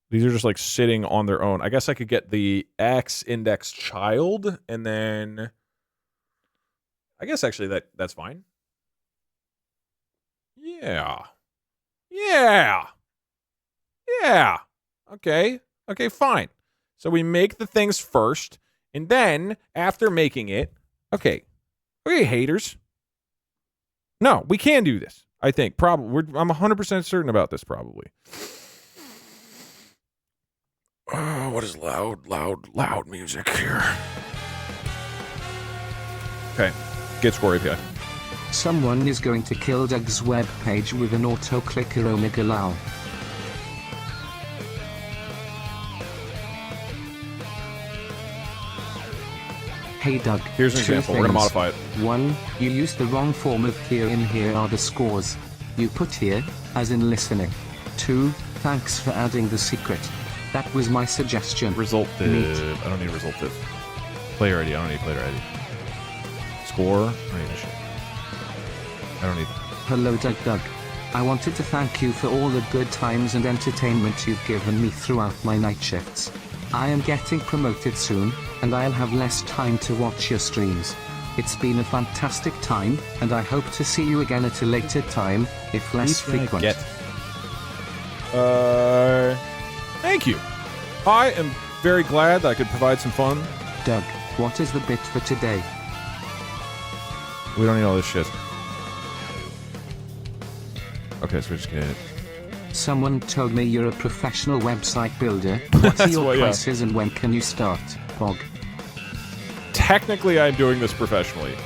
These are just like sitting on their own. I guess I could get the X index child, and then I guess actually that's fine. Yeah. Yeah. Yeah. Okay, fine. So we make the things first, and then after making it, okay, haters. No, we can do this. I think probably. I'm 100% certain about this. Probably. What is loud music here? Okay, get score API. Someone is going to kill Doug's web page with an auto-clicker omega lol. Hey Doug, here's an example. We're going to modify it. 1. You used the wrong form of here are the scores. You put here, as in listening. 2. Thanks for adding the secret. That was my suggestion. Result div. I don't need result div. Player ID. I don't need player ID. Score. I don't need this shit. I don't need that. Hello Doug. I wanted to thank you for all the good times and entertainment you've given me throughout my night shifts. I am getting promoted soon, and I'll have less time to watch your streams. It's been a fantastic time, and I hope to see you again at a later time, if less frequent. Thank you. I am very glad that I could provide some fun. Doug, what is the bit for today? We don't need all this shit. Okay, so we just get it. Someone told me you're a professional website builder. What are your prices and when can you start, Bog? Technically, I'm doing this professionally.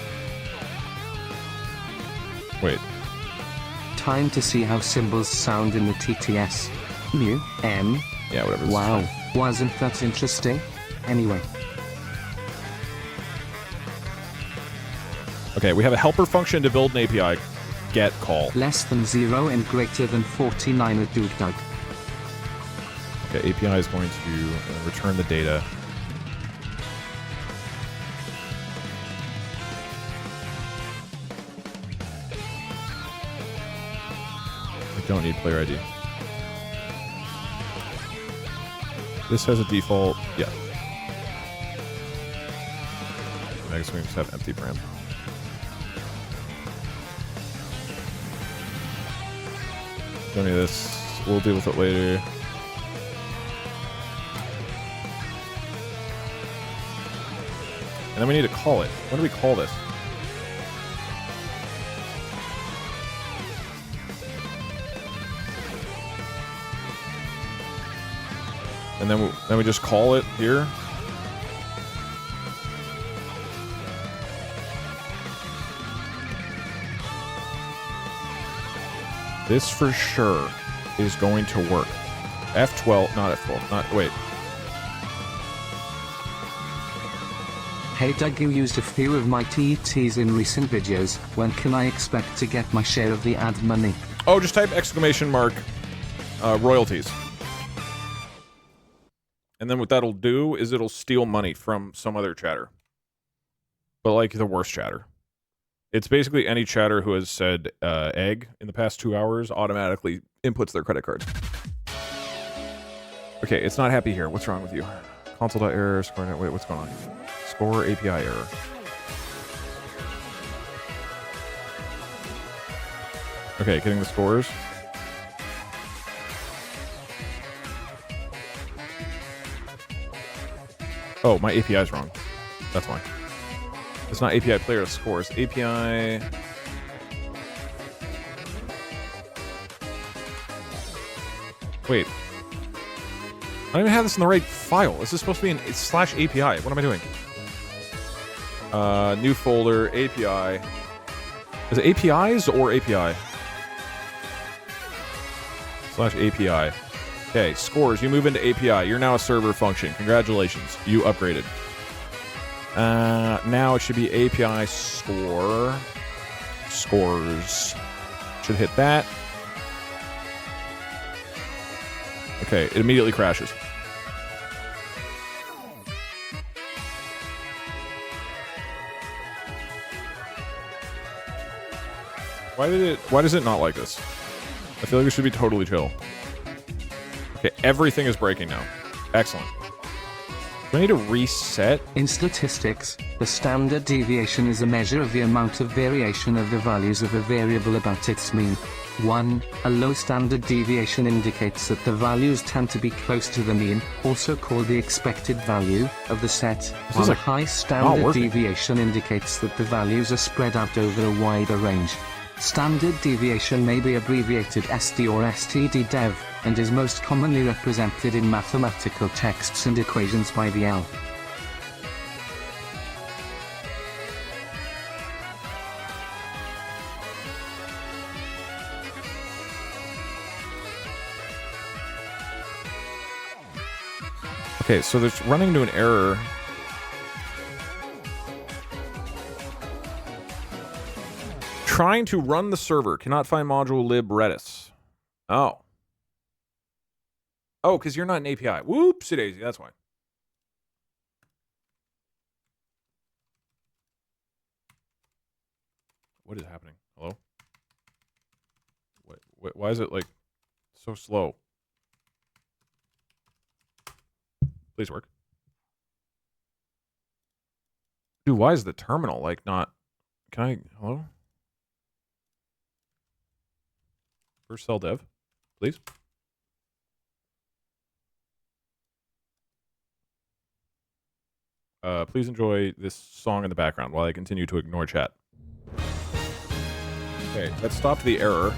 Wait. Time to see how symbols sound in the TTS. Mu, M. Yeah, whatever. Wow, wasn't that interesting? Anyway. Okay, we have a helper function to build an API. Get call. Less than 0 and greater than 49 at Doug. Okay, API is going to return the data. I don't need player ID. This has a default. Yeah. I guess we just have empty param. Don't need this. We'll deal with it later. And then we need to call it. What do we call this? And then we just call it here. This for sure is going to work. F12, not F12, not, wait. Hey Doug, you used a few of my TTs in recent videos. When can I expect to get my share of the ad money? Oh, just type exclamation mark royalties. And then what that'll do is it'll steal money from some other chatter. But like the worst chatter. It's basically any chatter who has said egg in the past 2 hours automatically inputs their credit card. Okay, it's not happy here. What's wrong with you? Console.error, score. Wait, what's going on? Score API error. Okay, getting the scores. Oh, my API is wrong. That's why. It's not API player scores. API. Wait. I don't even have this in the right file. This is supposed to be an /API. What am I doing? New folder, API. Is it APIs or API? /API. Okay, scores. You move into API. You're now a server function. Congratulations. You upgraded. Now it should be API score scores. Should hit that. Okay, it immediately crashes. Why does it not like this? I feel like it should be totally chill. Okay, everything is breaking now. Excellent. Do I need to reset? In statistics, the standard deviation is a measure of the amount of variation of the values of a variable about its mean. 1. A low standard deviation indicates that the values tend to be close to the mean, also called the expected value, of the set, while a high standard deviation indicates that the values are spread out over a wider range. Standard deviation may be abbreviated SD or STD-dev, and is most commonly represented in mathematical texts and equations by the L. Okay, so there's running into an error. Trying to run the server. Cannot find module lib redis. Oh. Oh, because you're not an API. Whoopsie daisy, that's why. What is happening? Hello? Why is it, like, so slow? Please work. Dude, why is the terminal, like, not... Can I... Hello? First cell dev, please. Please enjoy this song in the background while I continue to ignore chat. Okay, that stopped the error.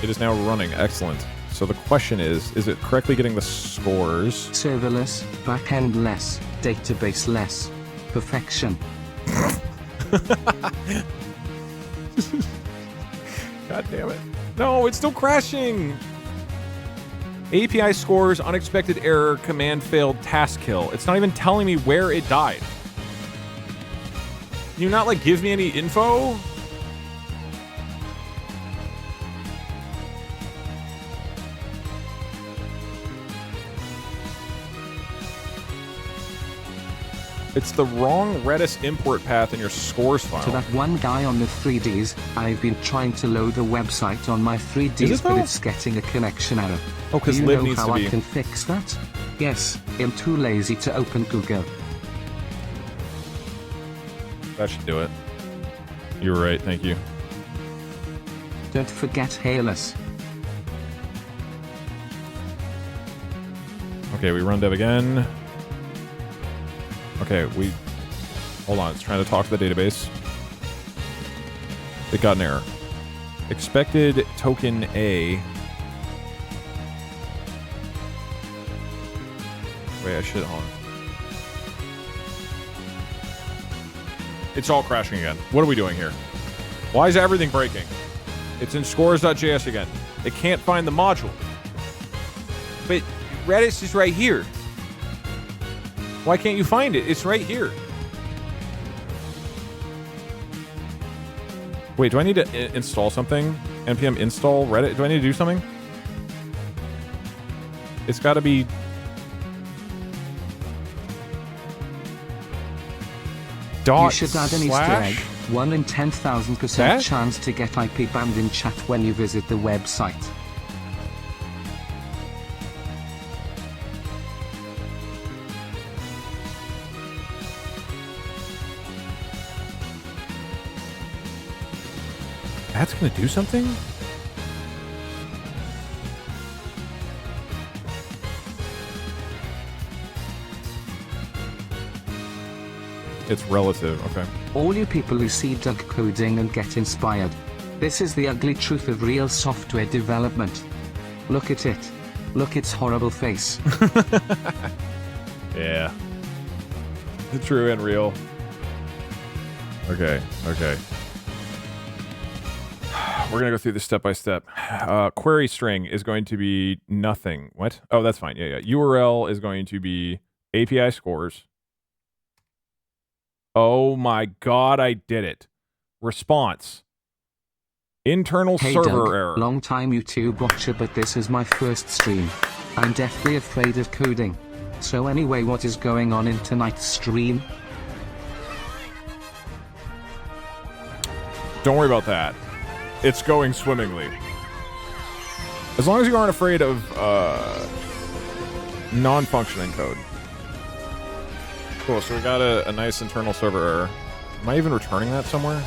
It is now running. Excellent. So the question is it correctly getting the scores? Serverless, backend less, database less. Perfection. God damn it. No, it's still crashing. API scores, unexpected error, command failed, task kill. It's not even telling me where it died. Can you not, like, give me any info? It's the wrong Redis import path in your scores file. To that one guy on the 3Ds, I've been trying to load the website on my 3Ds, but it's getting a connection error. Oh, because lib needs to be... Do you know how I can fix that? Yes, I'm too lazy to open Google. That should do it. You were right, thank you. Don't forget Hailus. Okay, we run dev again. Okay, hold on, it's trying to talk to the database. It got an error. Expected token A. Wait, I should, hold on. It's all crashing again. What are we doing here? Why is everything breaking? It's in scores.js again. It can't find the module. But Redis is right here. Why can't you find it? It's right here. Wait, do I need to install something? npm install Reddit? Do I need to do something? It's got to be... You should add an Easter egg. 1 in 10,000% chance to get IP banned in chat when you visit the website. That's gonna do something? It's relative, okay. All you people who see Doug coding and get inspired. This is the ugly truth of real software development. Look at it. Look its horrible face. Yeah. True and real. Okay, okay. We're going to go through this step by step. Query string is going to be nothing. What? Oh, that's fine. Yeah. URL is going to be API scores. Oh my God, I did it. response. Internal Hey server Doug, error. long time YouTube watcher, but this is my first stream. I'm deathly afraid of coding. So anyway, what is going on in tonight's stream? Don't worry about that. It's going swimmingly. As long as you aren't afraid of non-functioning code. Cool, so we got a nice internal server error. Am I even returning that somewhere?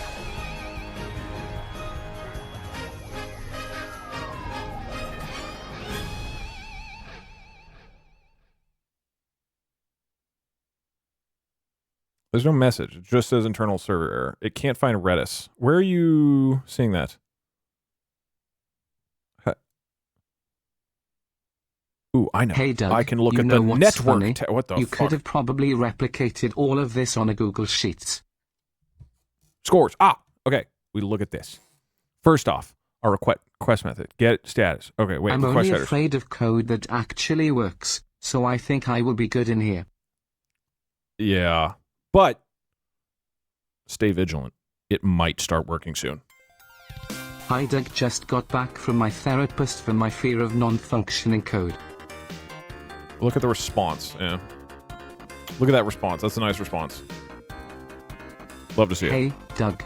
There's no message. It just says internal server error. It can't find Redis. Where are you seeing that? Ooh, I know. Hey Doug, I can look at the network. What the fuck? You could have probably replicated all of this on a Google Sheets. Scores. Ah, okay. We look at this. First off, our request method. Get status. Okay, wait. I'm only afraid of code that actually works, so I think I will be good in here. Yeah, but stay vigilant. It might start working soon. Hi Doug, just got back from my therapist for my fear of non-functioning code. Look at the response. Yeah. Look at that response. That's a nice response. Love to see it. Hey, Doug.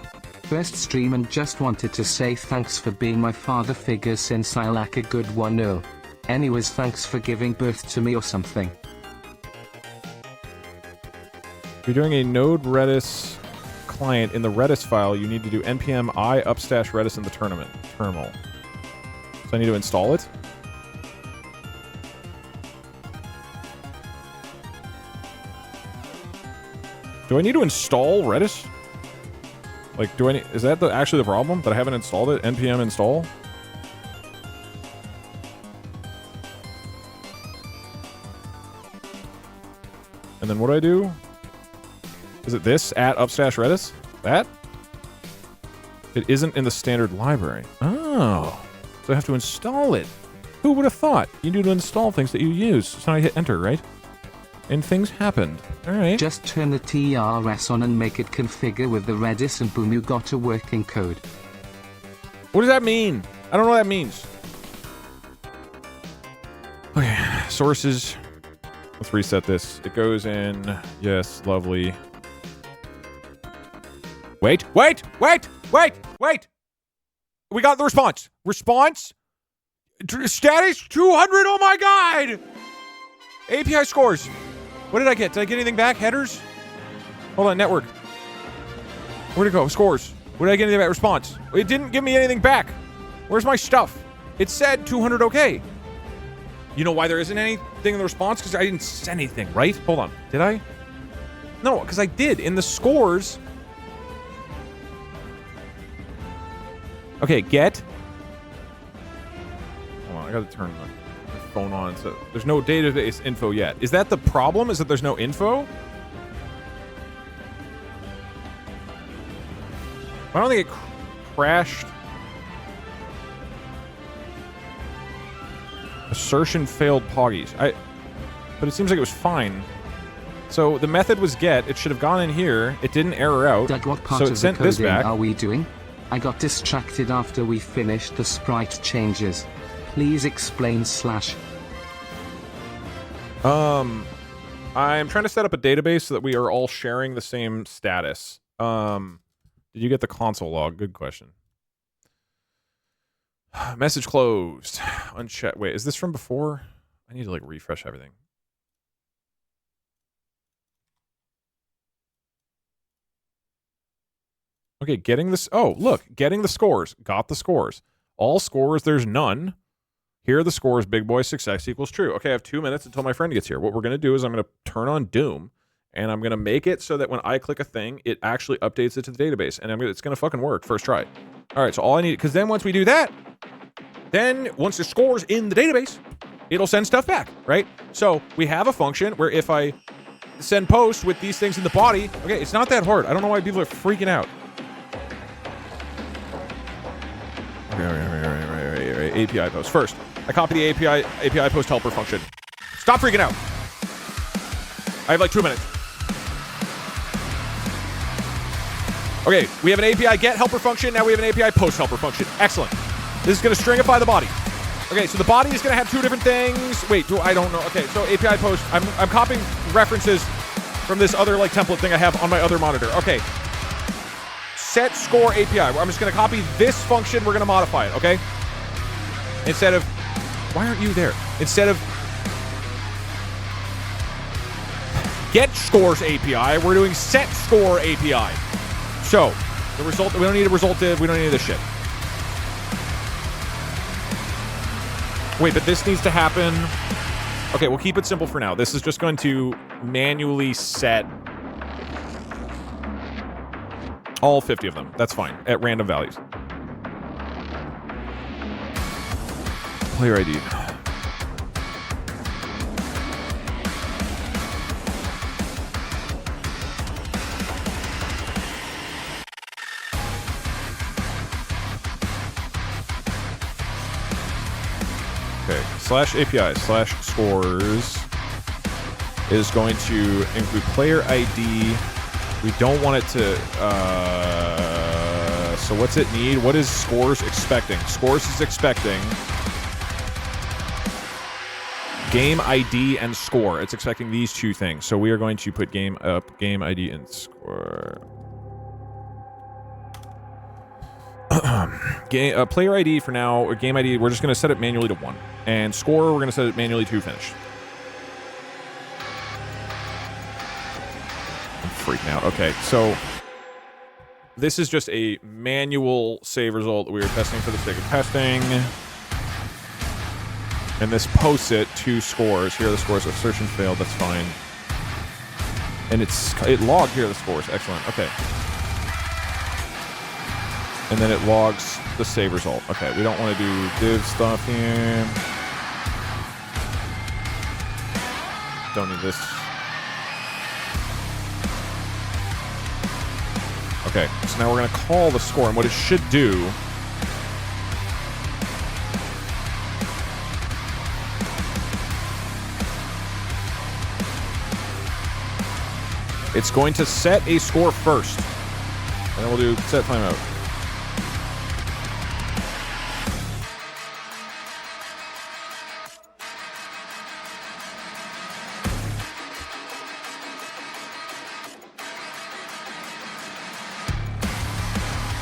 First stream and just wanted to say thanks for being my father figure since I lack a good one. Oh. Anyways, thanks for giving birth to me or something. If you're doing a node Redis client in the Redis file, you need to do npm I upstash Redis in the terminal. So I need to install it? Do I need to install Redis? Like, is that actually the problem? That I haven't installed it? npm install? And then what do I do? Is it this? At upstash Redis? That? It isn't in the standard library. Oh. So I have to install it. Who would have thought? You need to install things that you use. So now I hit enter, right? And things happened. Alright. Just turn the TRS on and make it configure with the Redis and boom, you got a working code. What does that mean? I don't know what that means. Okay, sources. Let's reset this. It goes in. Yes, lovely. Wait. We got the response. Response? Status 200, oh my god! API scores. What did I get? Did I get anything back? Headers? Hold on, network. Where'd it go? Scores. What did I get anything back? Response. It didn't give me anything back. Where's my stuff? It said 200 okay. You know why there isn't anything in the response? Because I didn't send anything, right? Hold on. Did I? No, because I did. In the scores. Okay, get. Hold on, I gotta turn my phone on. So there's no database info yet. Is that the problem? Is that there's no info? I don't think it crashed. Assertion failed Poggies. But it seems like it was fine. So the method was get. It should have gone in here. It didn't error out. Doug, what part so it of sent the this coding back. are we doing? I got distracted after we finished the sprite changes. Please explain /. I'm trying to set up a database so that we are all sharing the same status. Did you get the console log? Good question. Message closed. Uncheck. Wait, is this from before? I need to like refresh everything. Okay, getting this. Oh, look, getting the scores. Got the scores. All scores, there's none. Here are the scores, big boy, success equals true. Okay, I have 2 minutes until my friend gets here. What we're going to do is I'm going to turn on Doom, and I'm going to make it so that when I click a thing, it actually updates it to the database, and it's going to fucking work first try. All right, so all I need, because then once we do that, then once the score's in the database, it'll send stuff back, right? So we have a function where if I send post with these things in the body, okay, it's not that hard. I don't know why people are freaking out. Okay, API post. First, I copy the API post helper function. Stop freaking out. I have like 2 minutes. Okay, we have an API get helper function. Now we have an API post helper function. Excellent. This is going to stringify the body. Okay, so the body is going to have two different things. Wait, I don't know. Okay, so API post. I'm copying references from this other like template thing I have on my other monitor. Okay. Set score API. I'm just going to copy this function. We're going to modify it, okay? Instead of... Why aren't you there? Instead of... Get scores API, we're doing set score API. So, the result... We don't need a result div. We don't need any of this shit. Wait, but this needs to happen... Okay, we'll keep it simple for now. This is just going to manually set... all 50 of them. That's fine. At random values. Player ID. Okay. /API/scores is going to include player ID. We don't want it to, so what's it need? What is scores expecting? Scores is expecting game ID and score. It's expecting these two things. So we are going to put game ID and score. Player ID for now, or game ID, we're just going to set it manually to 1. And score, we're going to set it manually to finish. Freaking out. Okay, so this is just a manual save result that we are testing for the sake of testing. And this posts it to scores. Here are the scores. Assertion failed. That's fine. And it logged here are the scores. Excellent. Okay. And then it logs the save result. Okay, we don't want to do div stuff here. Don't need this. Okay, so now we're going to call the score, and what it should do... It's going to set a score first. And then we'll do set timeout.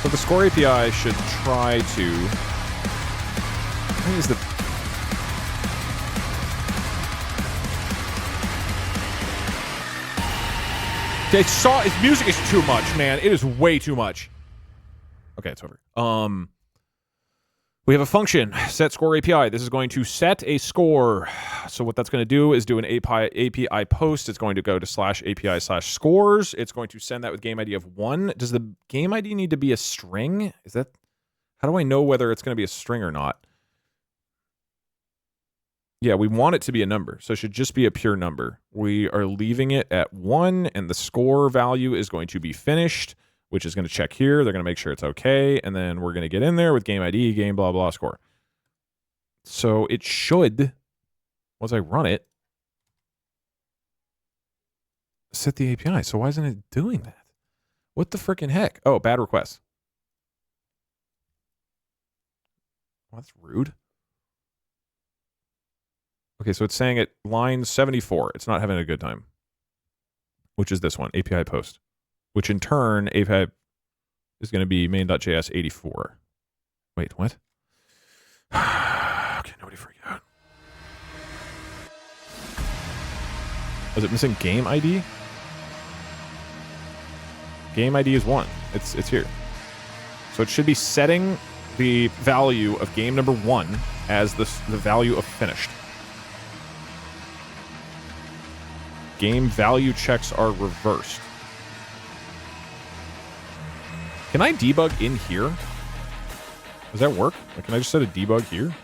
So the score API should try to... What is the... Its music is too much, man. It is way too much. Okay, it's over. We have a function, set score API. This is going to set a score. So what that's going to do is do an API post. It's going to go to /API/scores. It's going to send that with game ID of 1. Does the game ID need to be a string? Is that... How do I know whether it's going to be a string or not? Yeah, we want it to be a number, so it should just be a pure number. We are leaving it at 1, and the score value is going to be finished, which is going to check here. They're going to make sure it's okay, and then we're going to get in there with game ID, game blah, blah, score. So it should, once I run it, set the API. So why isn't it doing that? What the frickin' heck? Oh, bad request. Well, that's rude. Okay, so it's saying at line 74, it's not having a good time, which is this one, API post, which in turn, API is going to be main.js 84. Wait, what? Okay, nobody freak out. Is it missing game ID? Game ID is 1. It's here. So it should be setting the value of game number 1 as the value of finished. Game value checks are reversed. Can I debug in here? Does that work? Like, can I just set a debug here?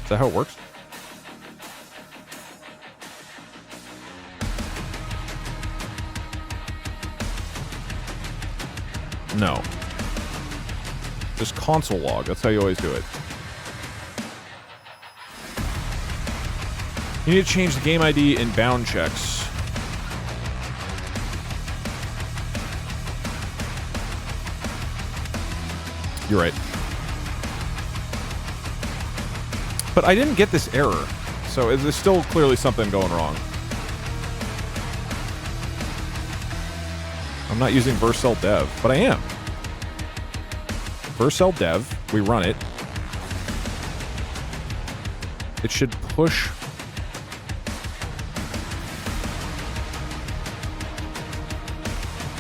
Is that how it works? No. Just console log. That's how you always do it. You need to change the game ID in bound checks. You're right. But I didn't get this error, so there's still clearly something going wrong. I'm not using Vercel Dev, but I am. Vercel Dev, we run it. It should push.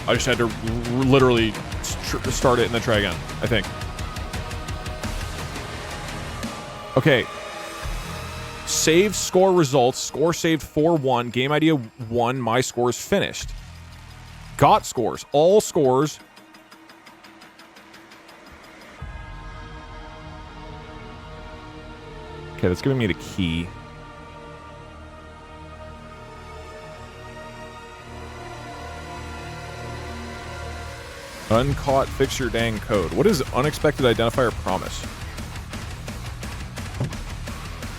I just had to literally start it and then try again, I think. Okay. Save score results. Score saved 4-1. Game idea 1. My score is finished. Got scores. All scores. Okay, that's giving me the key. Uncaught, fix your dang code. What is unexpected identifier promise?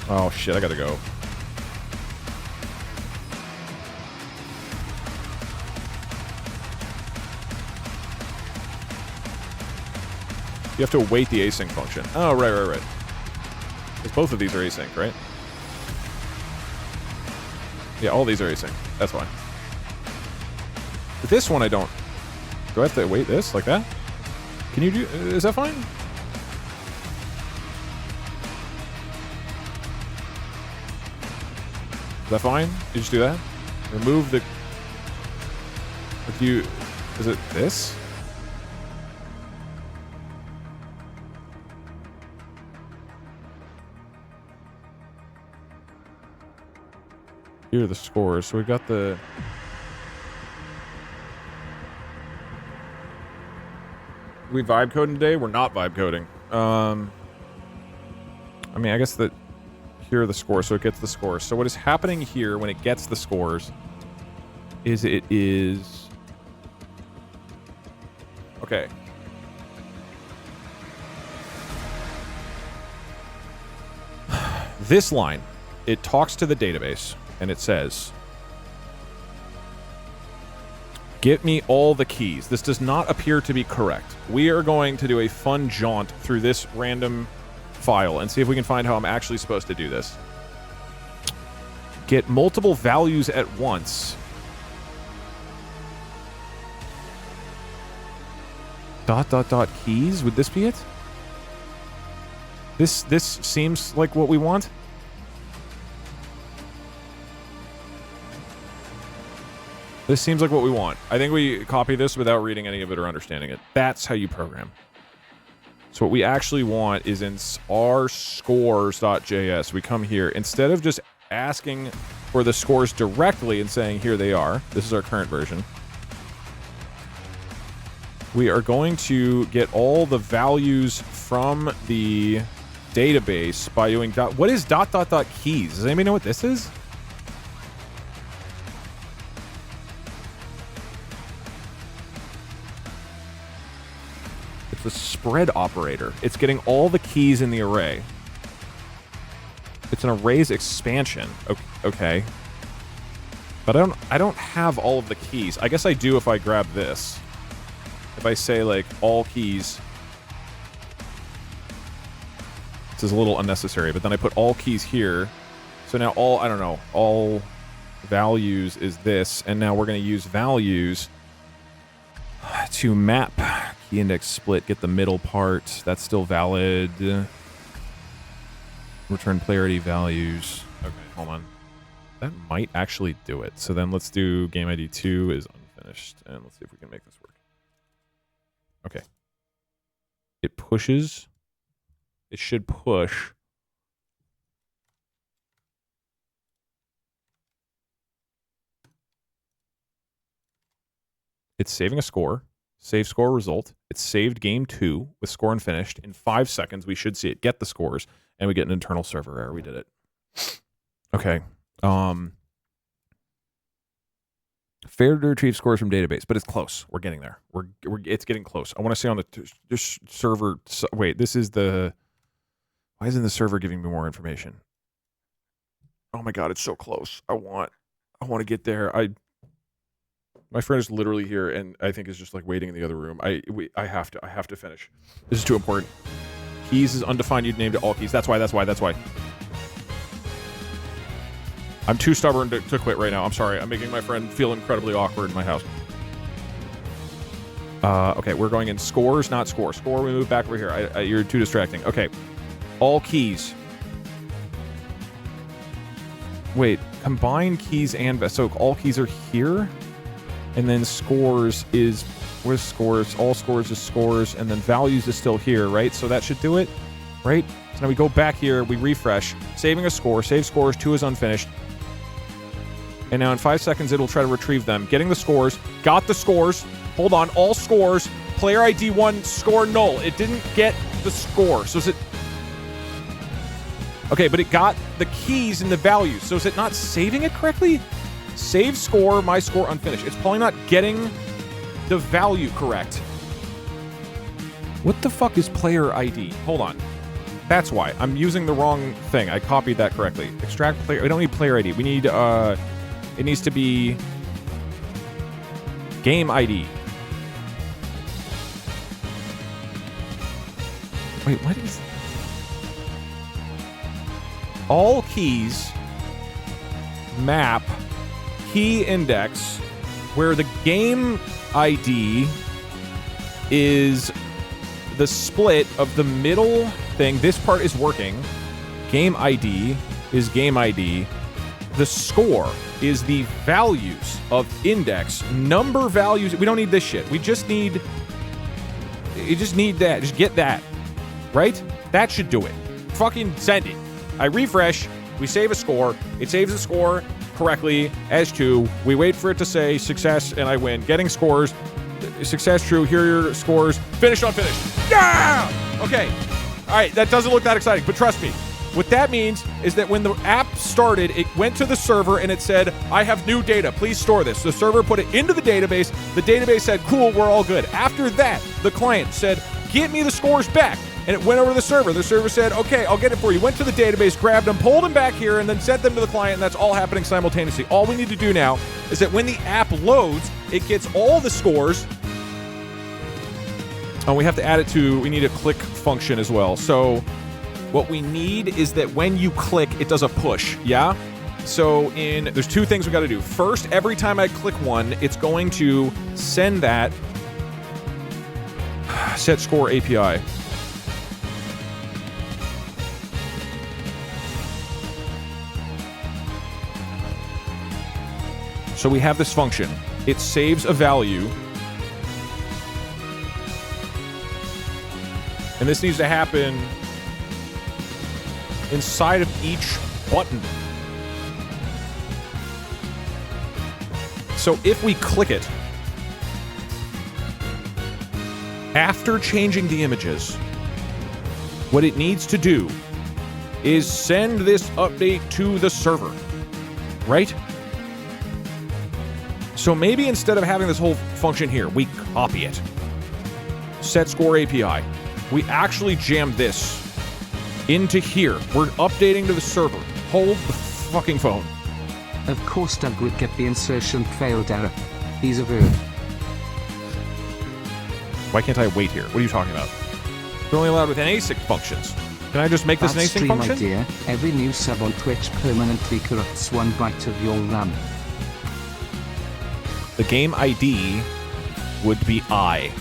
Oh shit, I gotta go. You have to await the async function. Oh, right. Because both of these are async, right? Yeah, all these are async. That's why. But this one I don't. Do I have to wait this? Like that? Can you do... Is that fine? Is that fine? You just do that? Remove the... If you... Is it this? Here are the scores. So we've got the... We vibe coding today? We're not vibe coding. I mean, I guess that here are the scores, so it gets the scores. So what is happening here when it gets the scores is it is... Okay. This line, it talks to the database, and it says... Get me all the keys. This does not appear to be correct. We are going to do a fun jaunt through this random file and see if we can find how I'm actually supposed to do this. Get multiple values at once. Keys? Would this be it? This seems like what we want. This seems like what we want. I think we copy this without reading any of it or understanding it. That's how you program. So what we actually want is in our scores.js. We come here. Instead of just asking for the scores directly and saying, here they are. This is our current version. We are going to get all the values from the database by doing what is ... keys? Does anybody know what this is? The spread operator. It's getting all the keys in the array. It's an array's expansion. Okay. But I don't have all of the keys. I guess I do if I grab this. If I say like all keys. This is a little unnecessary, but then I put all keys here. So now all values is this, and now we're going to use values to map key index split, get the middle part. That's still valid. Return clarity values. Okay, hold on. That might actually do it. So then let's do game ID 2 is unfinished, and let's see if we can make this work. Okay. It pushes. It should push. It's saving a score. Save score result. It's saved game 2 with score unfinished. In 5 seconds, we should see it get the scores, and we get an internal server error. We did it. Okay. Fair to retrieve scores from database, but it's close. We're getting there. It's getting close. I want to say on the server. Wait, this is the. Why isn't the server giving me more information? Oh my god, it's so close. I want to get there. My friend is literally here, and I think is just like waiting in the other room. I have to finish. This is too important. Keys is undefined. You'd named it all keys. That's why. I'm too stubborn to quit right now. I'm sorry. I'm making my friend feel incredibly awkward in my house. Okay, we're going in scores, not score. Score, we move back over here. You're too distracting. Okay. All keys. Wait, combine keys and... So all keys are here? And then scores is... Where's scores? All scores is scores, and then values is still here, right? So that should do it, right? So now we go back here, we refresh. Saving a score. Save scores. 2 is unfinished. And now in 5 seconds, it'll try to retrieve them. Getting the scores. Got the scores. Hold on. All scores. Player ID 1, score null. It didn't get the score. So is it... Okay, but it got the keys and the values. So is it not saving it correctly? Save score, my score unfinished. It's probably not getting the value correct. What the fuck is player ID? Hold on. That's why. I'm using the wrong thing. I copied that correctly. Extract player... We don't need player ID. We need, it needs to be... Game ID. Wait, what is... All keys map key index where the game ID is the split of the middle thing. This part is working. Game ID is game ID. The score is the values of index. Number values. We don't need this shit. We just need... You just need that. Just get that. Right? That should do it. Fucking send it. I refresh. We save a score. It saves the score correctly as 2. We wait for it to say success, and I win. Getting scores. Success true. Here are your scores. Finish unfinished. Yeah! Okay. All right. That doesn't look that exciting, but trust me. What that means is that when the app started, it went to the server and it said, I have new data. Please store this. The server put it into the database. The database said, cool, we're all good. After that, the client said, get me the scores back. And it went over to the server. The server said, okay, I'll get it for you. Went to the database, grabbed them, pulled them back here, and then sent them to the client, and that's all happening simultaneously. All we need to do now is that when the app loads, it gets all the scores. Oh, we have to add it to, we need a click function as well. So what we need is that when you click, it does a push, yeah? So there's 2 things we got to do. First, every time I click one, it's going to send that set score API. So we have this function. It saves a value. And this needs to happen inside of each button. So if we click it, after changing the images, what it needs to do is send this update to the server, right? So maybe instead of having this whole function here, we copy it. Set score API. We actually jam this into here. We're updating to the server. Hold the fucking phone. Of course Doug would get the insertion failed error. He's a bird. Why can't I wait here? What are you talking about? We're only allowed with async functions. Can I just make this an async function? Idea. Every new sub on Twitch permanently corrupts 1 byte of your RAM. The game ID would be I.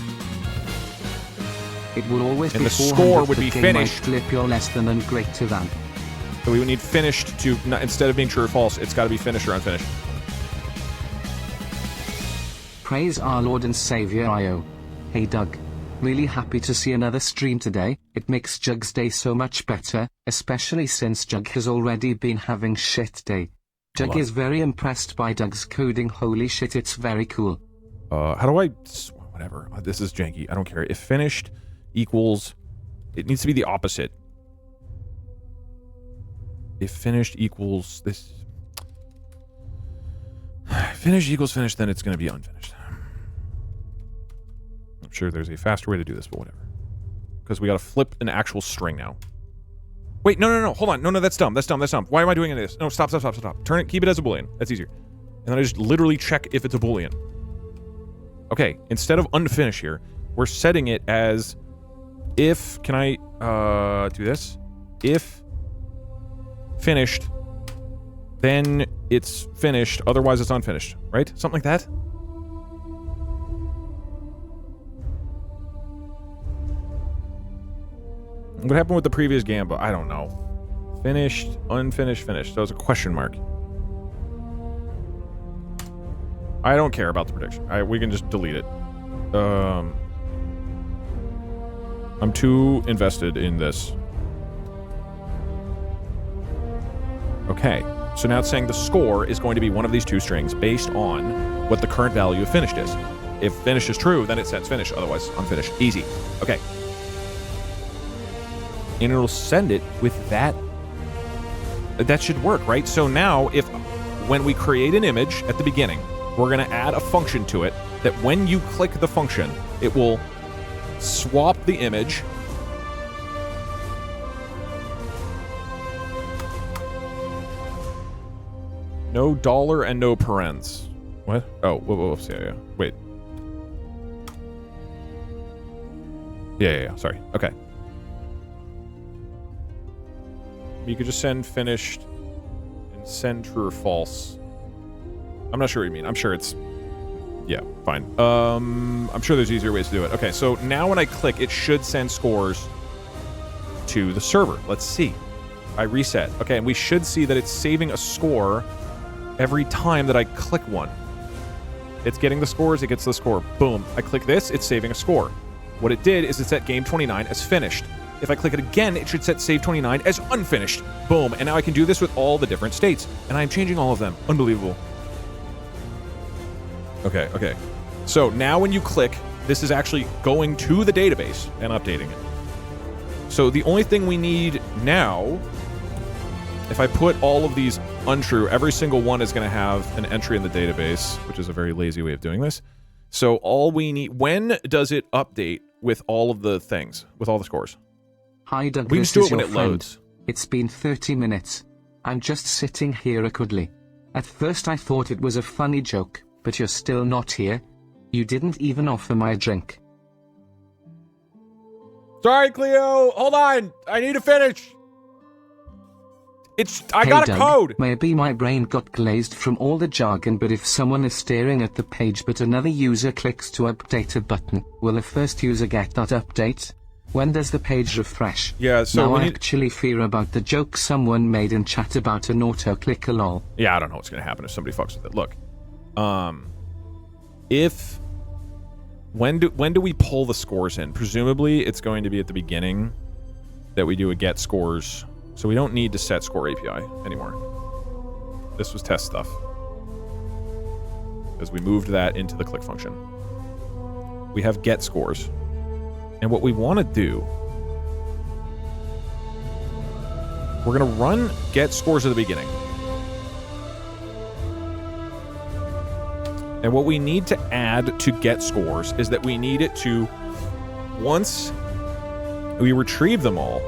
It will always and be the score would be finished. Flip your less than and greater than. So we would need finished to, instead of being true or false, it's got to be finished or unfinished. Praise our Lord and Savior IO. Hey Doug. Really happy to see another stream today. It makes Jug's day so much better, especially since Jug has already been having shit day. Jug is very impressed by Doug's coding. Holy shit, it's very cool. How do I... Whatever. This is janky. I don't care. If finished equals... It needs to be the opposite. If finished equals this... Finished equals finished, then it's going to be unfinished. I'm sure there's a faster way to do this, but whatever. Because we got to flip an actual string now. Wait, no, hold on. No, that's dumb. That's dumb. Why am I doing this? No, stop. Turn it, keep it as a boolean. That's easier. And then I just literally check if it's a boolean. Okay, instead of unfinished here, we're setting it as if, can I do this? If finished, then it's finished, otherwise it's unfinished, right? Something like that? What happened with the previous Gamba? I don't know. Finished, unfinished, finished. So it's a question mark. I don't care about the prediction. We can just delete it. I'm too invested in this. Okay. So now it's saying the score is going to be one of these two strings based on what the current value of finished is. If finished is true, then it sets finish. Otherwise, unfinished. Easy. Okay. And it'll send it with that. That should work, right? So now, when we create an image at the beginning, we're going to add a function to it that when you click the function, it will swap the image. No dollar and no parens. What? Oh, whoops, yeah. Wait. Yeah. Sorry. Okay. You could just send finished and send true or false. I'm not sure what you mean. I'm sure it's... Yeah, fine. I'm sure there's easier ways to do it. Okay, so now when I click, it should send scores to the server. Let's see. I reset. Okay, and we should see that it's saving a score every time that I click one. It's getting the scores, it gets the score. Boom. I click this, it's saving a score. What it did is it set game 29 as finished. If I click it again, it should set save 29 as unfinished. Boom. And now I can do this with all the different states. And I'm changing all of them. Unbelievable. Okay. So now when you click, this is actually going to the database and updating it. So the only thing we need now, if I put all of these untrue, every single one is going to have an entry in the database, which is a very lazy way of doing this. So all we need, when does it update with all of the things, with all the scores? Hi Doug, we can this do is it when your it friend. loads. It's been 30 minutes. I'm just sitting here awkwardly. At first I thought it was a funny joke, but you're still not here. You didn't even offer my drink. Sorry, Cleo. Hold on. I need to finish. I Hey got a Doug, code. Maybe my brain got glazed from all the jargon, but if someone is staring at the page but another user clicks to update a button, will the first user get that update? When does the page refresh? Yeah, so now I actually fear about the joke someone made in chat about an auto-clicker lol. Yeah, I don't know what's going to happen if somebody fucks with it. Look, when do we pull the scores in? Presumably, it's going to be at the beginning that we do a get scores. So we don't need to set score API anymore. This was test stuff. Because we moved that into the click function. We have get scores. And what we want to do, we're going to run get scores at the beginning. And what we need to add to get scores is that we need it to, once we retrieve them all,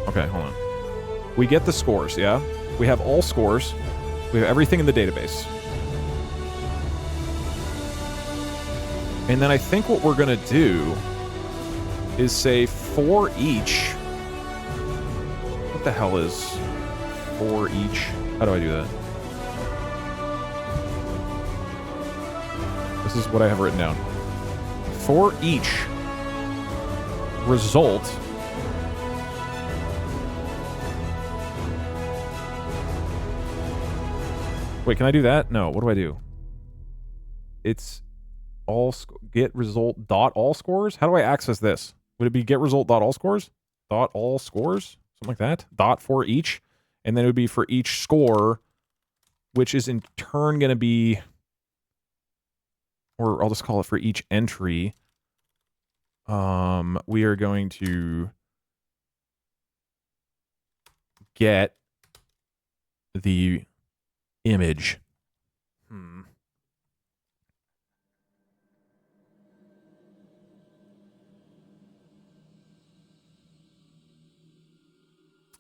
okay, hold on. We get the scores, yeah? We have all scores. We have everything in the database. And then I think what we're going to do is say for each... What the hell is for each? How do I do that? This is what I have written down. For each result... Wait, can I do that? No, what do I do? It's get result dot all scores? How do I access this? Would it be get result dot all scores? Dot all scores? Something like that? Dot for each? And then it would be for each score, which is in turn going to be, or I'll just call it for each entry. We are going to get the image.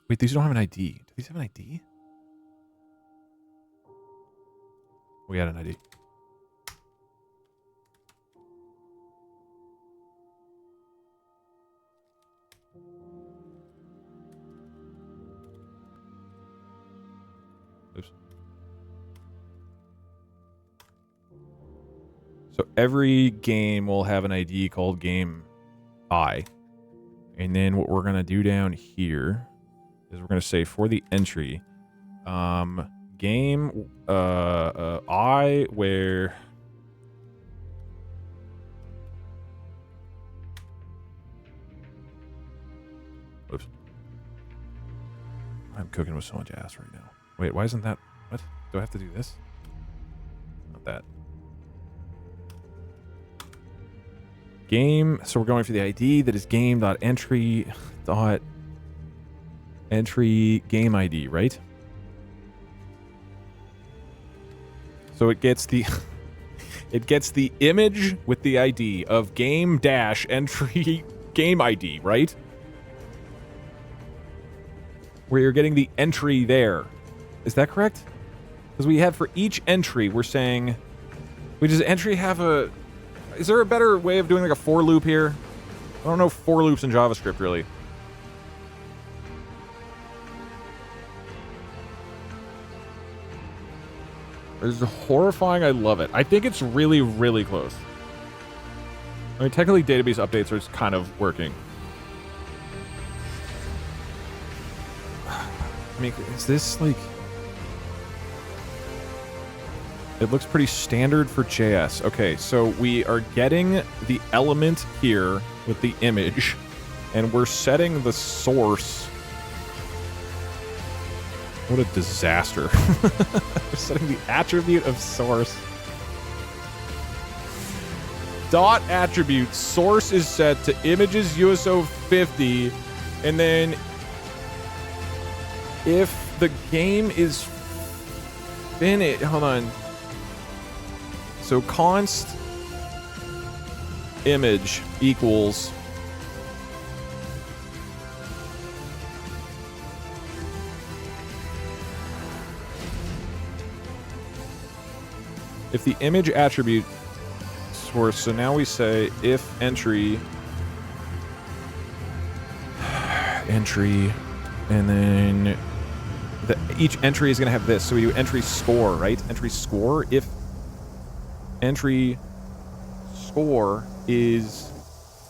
Wait, these don't have an ID. Do these have an ID? We had an ID. Oops. So every game will have an ID called game I. And then what we're going to do down here is we're going to say for the entry, game I where oops. I'm cooking with so much ass right now. Wait, why isn't that what? Do I have to do this? Not that. Game, so we're going for the ID that is game.entry dot entry game ID, right? So it gets the it gets the image with the ID of game dash entry game ID, right? Where you're getting the entry there. Is that correct? Because we have for each entry, we're saying, wait, does entry have a, is there a better way of doing like a for loop here? I don't know for loops in JavaScript really. This is horrifying. I love it. I think it's really, really close. I mean, technically database updates are kind of working. I mean, is this like... It looks pretty standard for JS. Okay, so we are getting the element here with the image, and we're setting the source. What a disaster. We're setting the attribute of source. Dot attribute source is set to images USO 50, and then if the game is finished, hold on. So const image equals if the image attribute source, so now we say if entry and then each entry is going to have this, so we do entry score, right? Entry score, if entry score is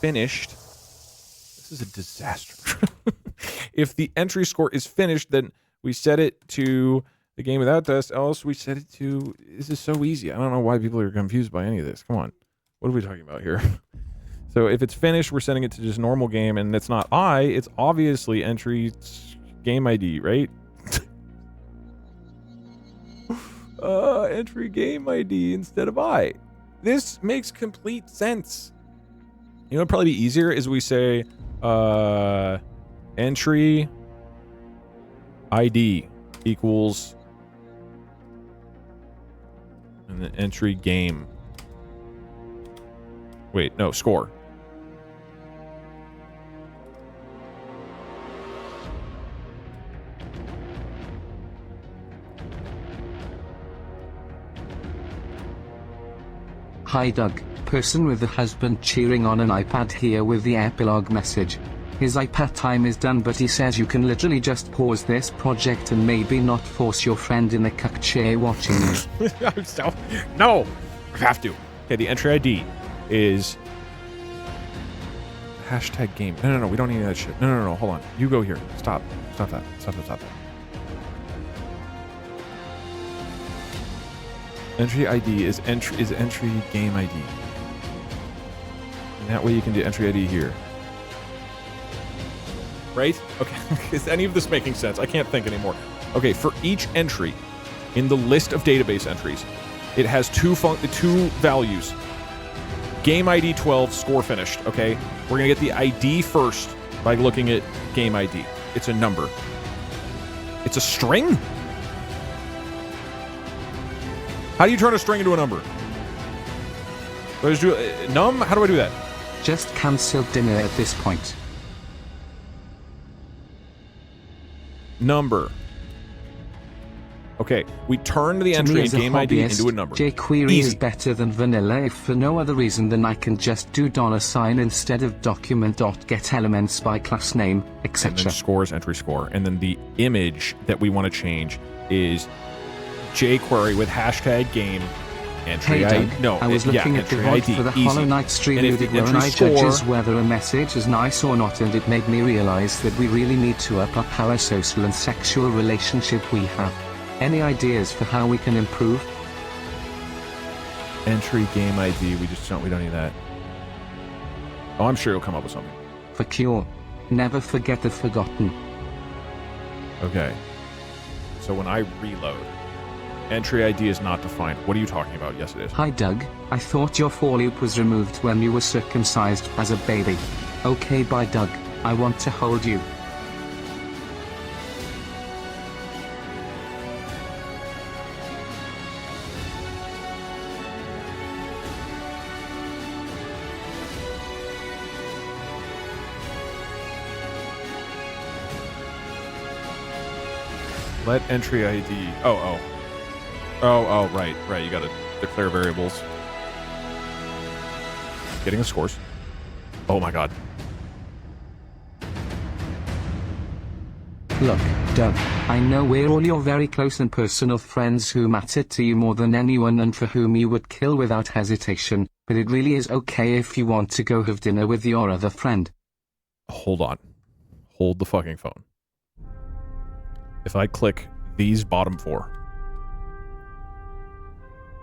finished, this is a disaster. If the entry score is finished, then we set it to the game without dust, else we set it to, this is so easy. I don't know why people are confused by any of this. Come on. What are we talking about here? So if it's finished, we're setting it to just normal game, and it's not I, it's obviously entry game ID, right? Entry game ID instead of I. This makes complete sense. You know, it'd probably be easier is we say, entry ID equals, and then entry game. Wait, no, score. Hi Doug, person with a husband cheering on an iPad here with the epilogue message. His iPad time is done, but he says you can literally just pause this project and maybe not force your friend in a cuck chair watching you. No! I have to. Okay, the entry ID is hashtag game. No, we don't need that shit. No, hold on. You go here. Stop that. Stop that. Entry ID is entry game ID. And that way you can do entry ID here. Right? Okay. Is any of this making sense? I can't think anymore. Okay, for each entry in the list of database entries, it has two values. Game ID 12, score finished, okay? We're gonna get the ID first by looking at game ID. It's a number. It's a string? How do you turn a string into a number? Do I just do num? How do I do that? Just cancel dinner at this point. Number. Okay, we turned the entry in game ID into a number. jQuery is better than vanilla if for no other reason than I can just do $sign instead of document.getElements by class name, etc. And then scores, entry score. And then the image that we want to change is jQuery with hashtag game entry hey ID. Doug, No, I was looking at the VOD for the Hollow Knight stream you did where I judges whether a message is nice or not, and it made me realize that we really need to up our social and sexual relationship we have. Any ideas for how we can improve? Entry game ID, we don't need that. Oh, I'm sure you'll come up with something. For cure. Never forget the forgotten. Okay. So when I reload, entry ID is not defined. What are you talking about? Yes, it is. Hi Doug, I thought your for loop was removed when you were circumcised as a baby. Okay, bye Doug, I want to hold you. Let entry ID. Oh, right. You gotta declare variables. Getting the scores. Oh my god. Look, Doug, I know we're all your very close and personal friends who matter to you more than anyone and for whom you would kill without hesitation, but it really is okay if you want to go have dinner with your other friend. Hold on. Hold the fucking phone. If I click these bottom four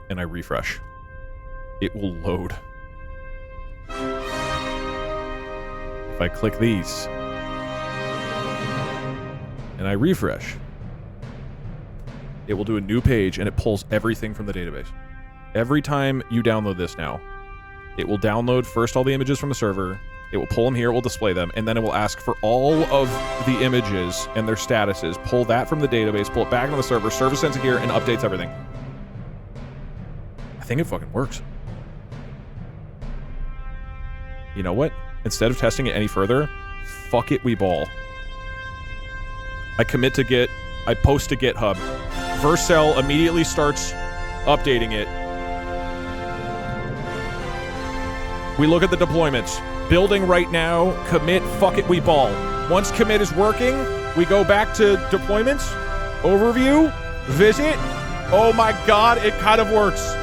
and I refresh, it will load. If I click these and I refresh, it will do a new page and it pulls everything from the database. Every time you download this now, it will download first all the images from the server. It will pull them here, it will display them, and then it will ask for all of the images and their statuses, pull that from the database, pull it back into the server sends it here, and updates everything. I think it fucking works. You know what? Instead of testing it any further, fuck it, we ball. I commit to Git, I post to GitHub. Vercel immediately starts updating it. We look at the deployments. Building right now, commit, fuck it, we ball. Once commit is working, we go back to deployments, overview, visit. Oh my god, it kind of works.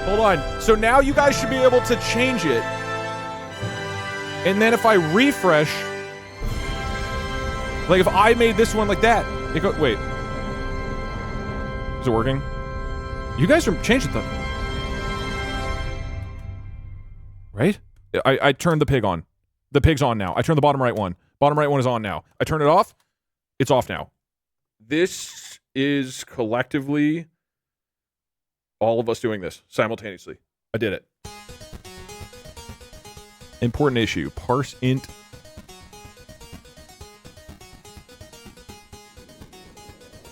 Hold on. So now you guys should be able to change it. And then if I refresh, like if I made this one like that, it go, wait. Is it working? You guys are changing them. Right? I turned the pig on. The pig's on now. I turned the bottom right one. Bottom right one is on now. I turn it off. It's off now. This is collectively all of us doing this simultaneously. I did it. Important issue. Parse int.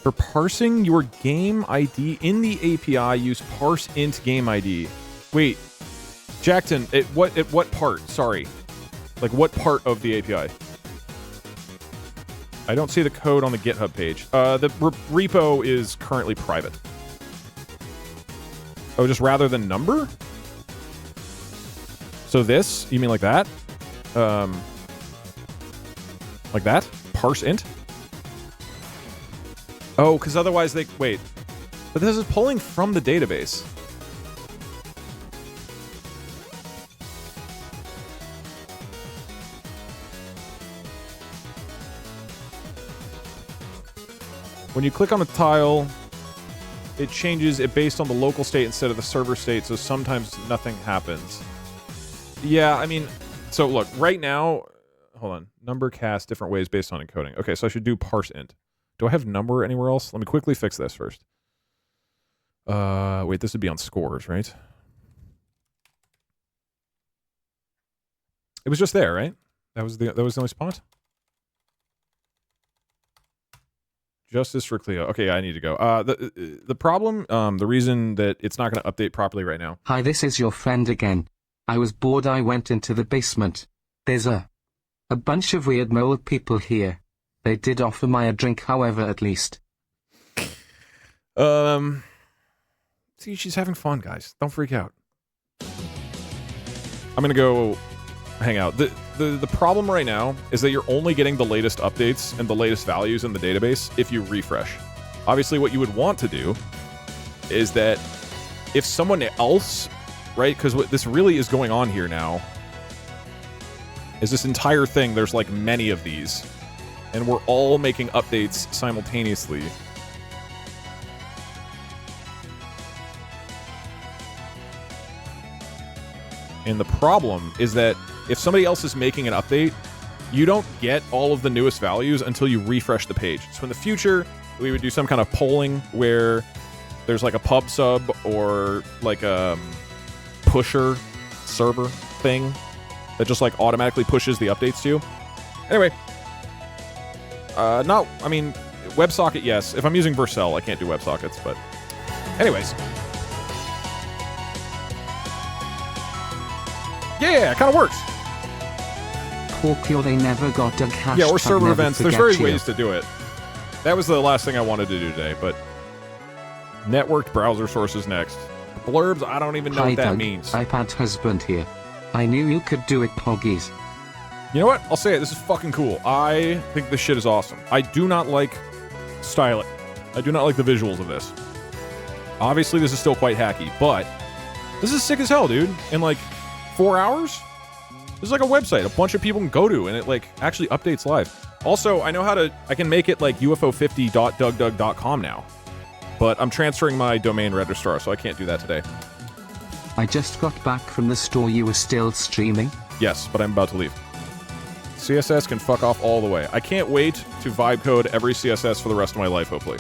For parsing your game ID in the API, use parse int game ID. Wait. Jackson, at what part? Sorry. Like, what part of the API? I don't see the code on the GitHub page. The repo is currently private. Oh, just rather than number? So this? You mean like that? Like that? Parse int? Oh, because otherwise they... Wait. But this is pulling from the database. When you click on the tile, it changes it based on the local state instead of the server state, so sometimes nothing happens. Yeah, I mean, so look, right now, hold on, number cast different ways based on encoding. Okay, so I should do parse int. Do I have number anywhere else? Let me quickly fix this first. Wait, this would be on scores, right? It was just there, right? That was the only spot? Justice for Cleo. Okay, I need to go. The problem, the reason that it's not going to update properly right now. Hi, this is your friend again. I was bored. I went into the basement. There's a bunch of weird mole people here. They did offer me a drink, however, at least. See, she's having fun, guys. Don't freak out. I'm gonna go hang out. The problem right now is that you're only getting the latest updates and the latest values in the database if you refresh. Obviously, what you would want to do is that if someone else, right, because what this really is going on here now is this entire thing, there's like many of these, and we're all making updates simultaneously. And the problem is that if somebody else is making an update, you don't get all of the newest values until you refresh the page. So in the future, we would do some kind of polling where there's like a pub sub or like a pusher server thing that just like automatically pushes the updates to you. Anyway, I mean, WebSocket, yes. If I'm using Vercel, I can't do WebSockets, but anyways. Yeah, it kind of works. Tokyo, they never got a cash. Yeah, or server events. There's various ways to do it. That was the last thing I wanted to do today, but networked browser sources next. Blurbs, I don't even know what that means. iPad husband here. I knew you could do it, Poggies. You know what? I'll say it. This is fucking cool. I think this shit is awesome. I do not like styling. I do not like the visuals of this. Obviously, this is still quite hacky, but this is sick as hell, dude. In like 4 hours? This is like a website a bunch of people can go to, and it like actually updates live. Also, I can make it like ufo50.dugdug.com now, but I'm transferring my domain registrar, so I can't do that today. I just got back from the store. You were still streaming? Yes, but I'm about to leave. CSS can fuck off all the way. I can't wait to vibe code every CSS for the rest of my life, hopefully.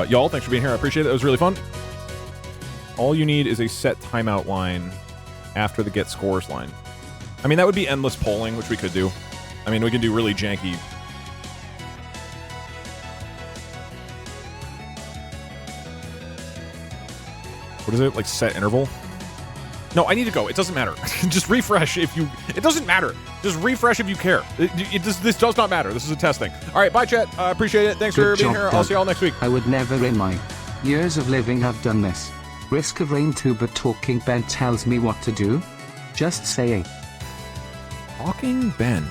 Y'all, thanks for being here. I appreciate it. It was really fun. All you need is a set timeout line after the get scores line. I mean, that would be endless polling, which we could do. I mean, we can do really janky. What is it? Like set interval? No, I need to go. It doesn't matter. Just refresh if you... It doesn't matter. Just refresh if you care. This does not matter. This is a test thing. All right, bye, chat. I appreciate it. Thanks for being here. I'll see y'all next week. I would never in my years of living have done this. Risk of rain too, but Talking Ben tells me what to do. Just saying. Talking Ben.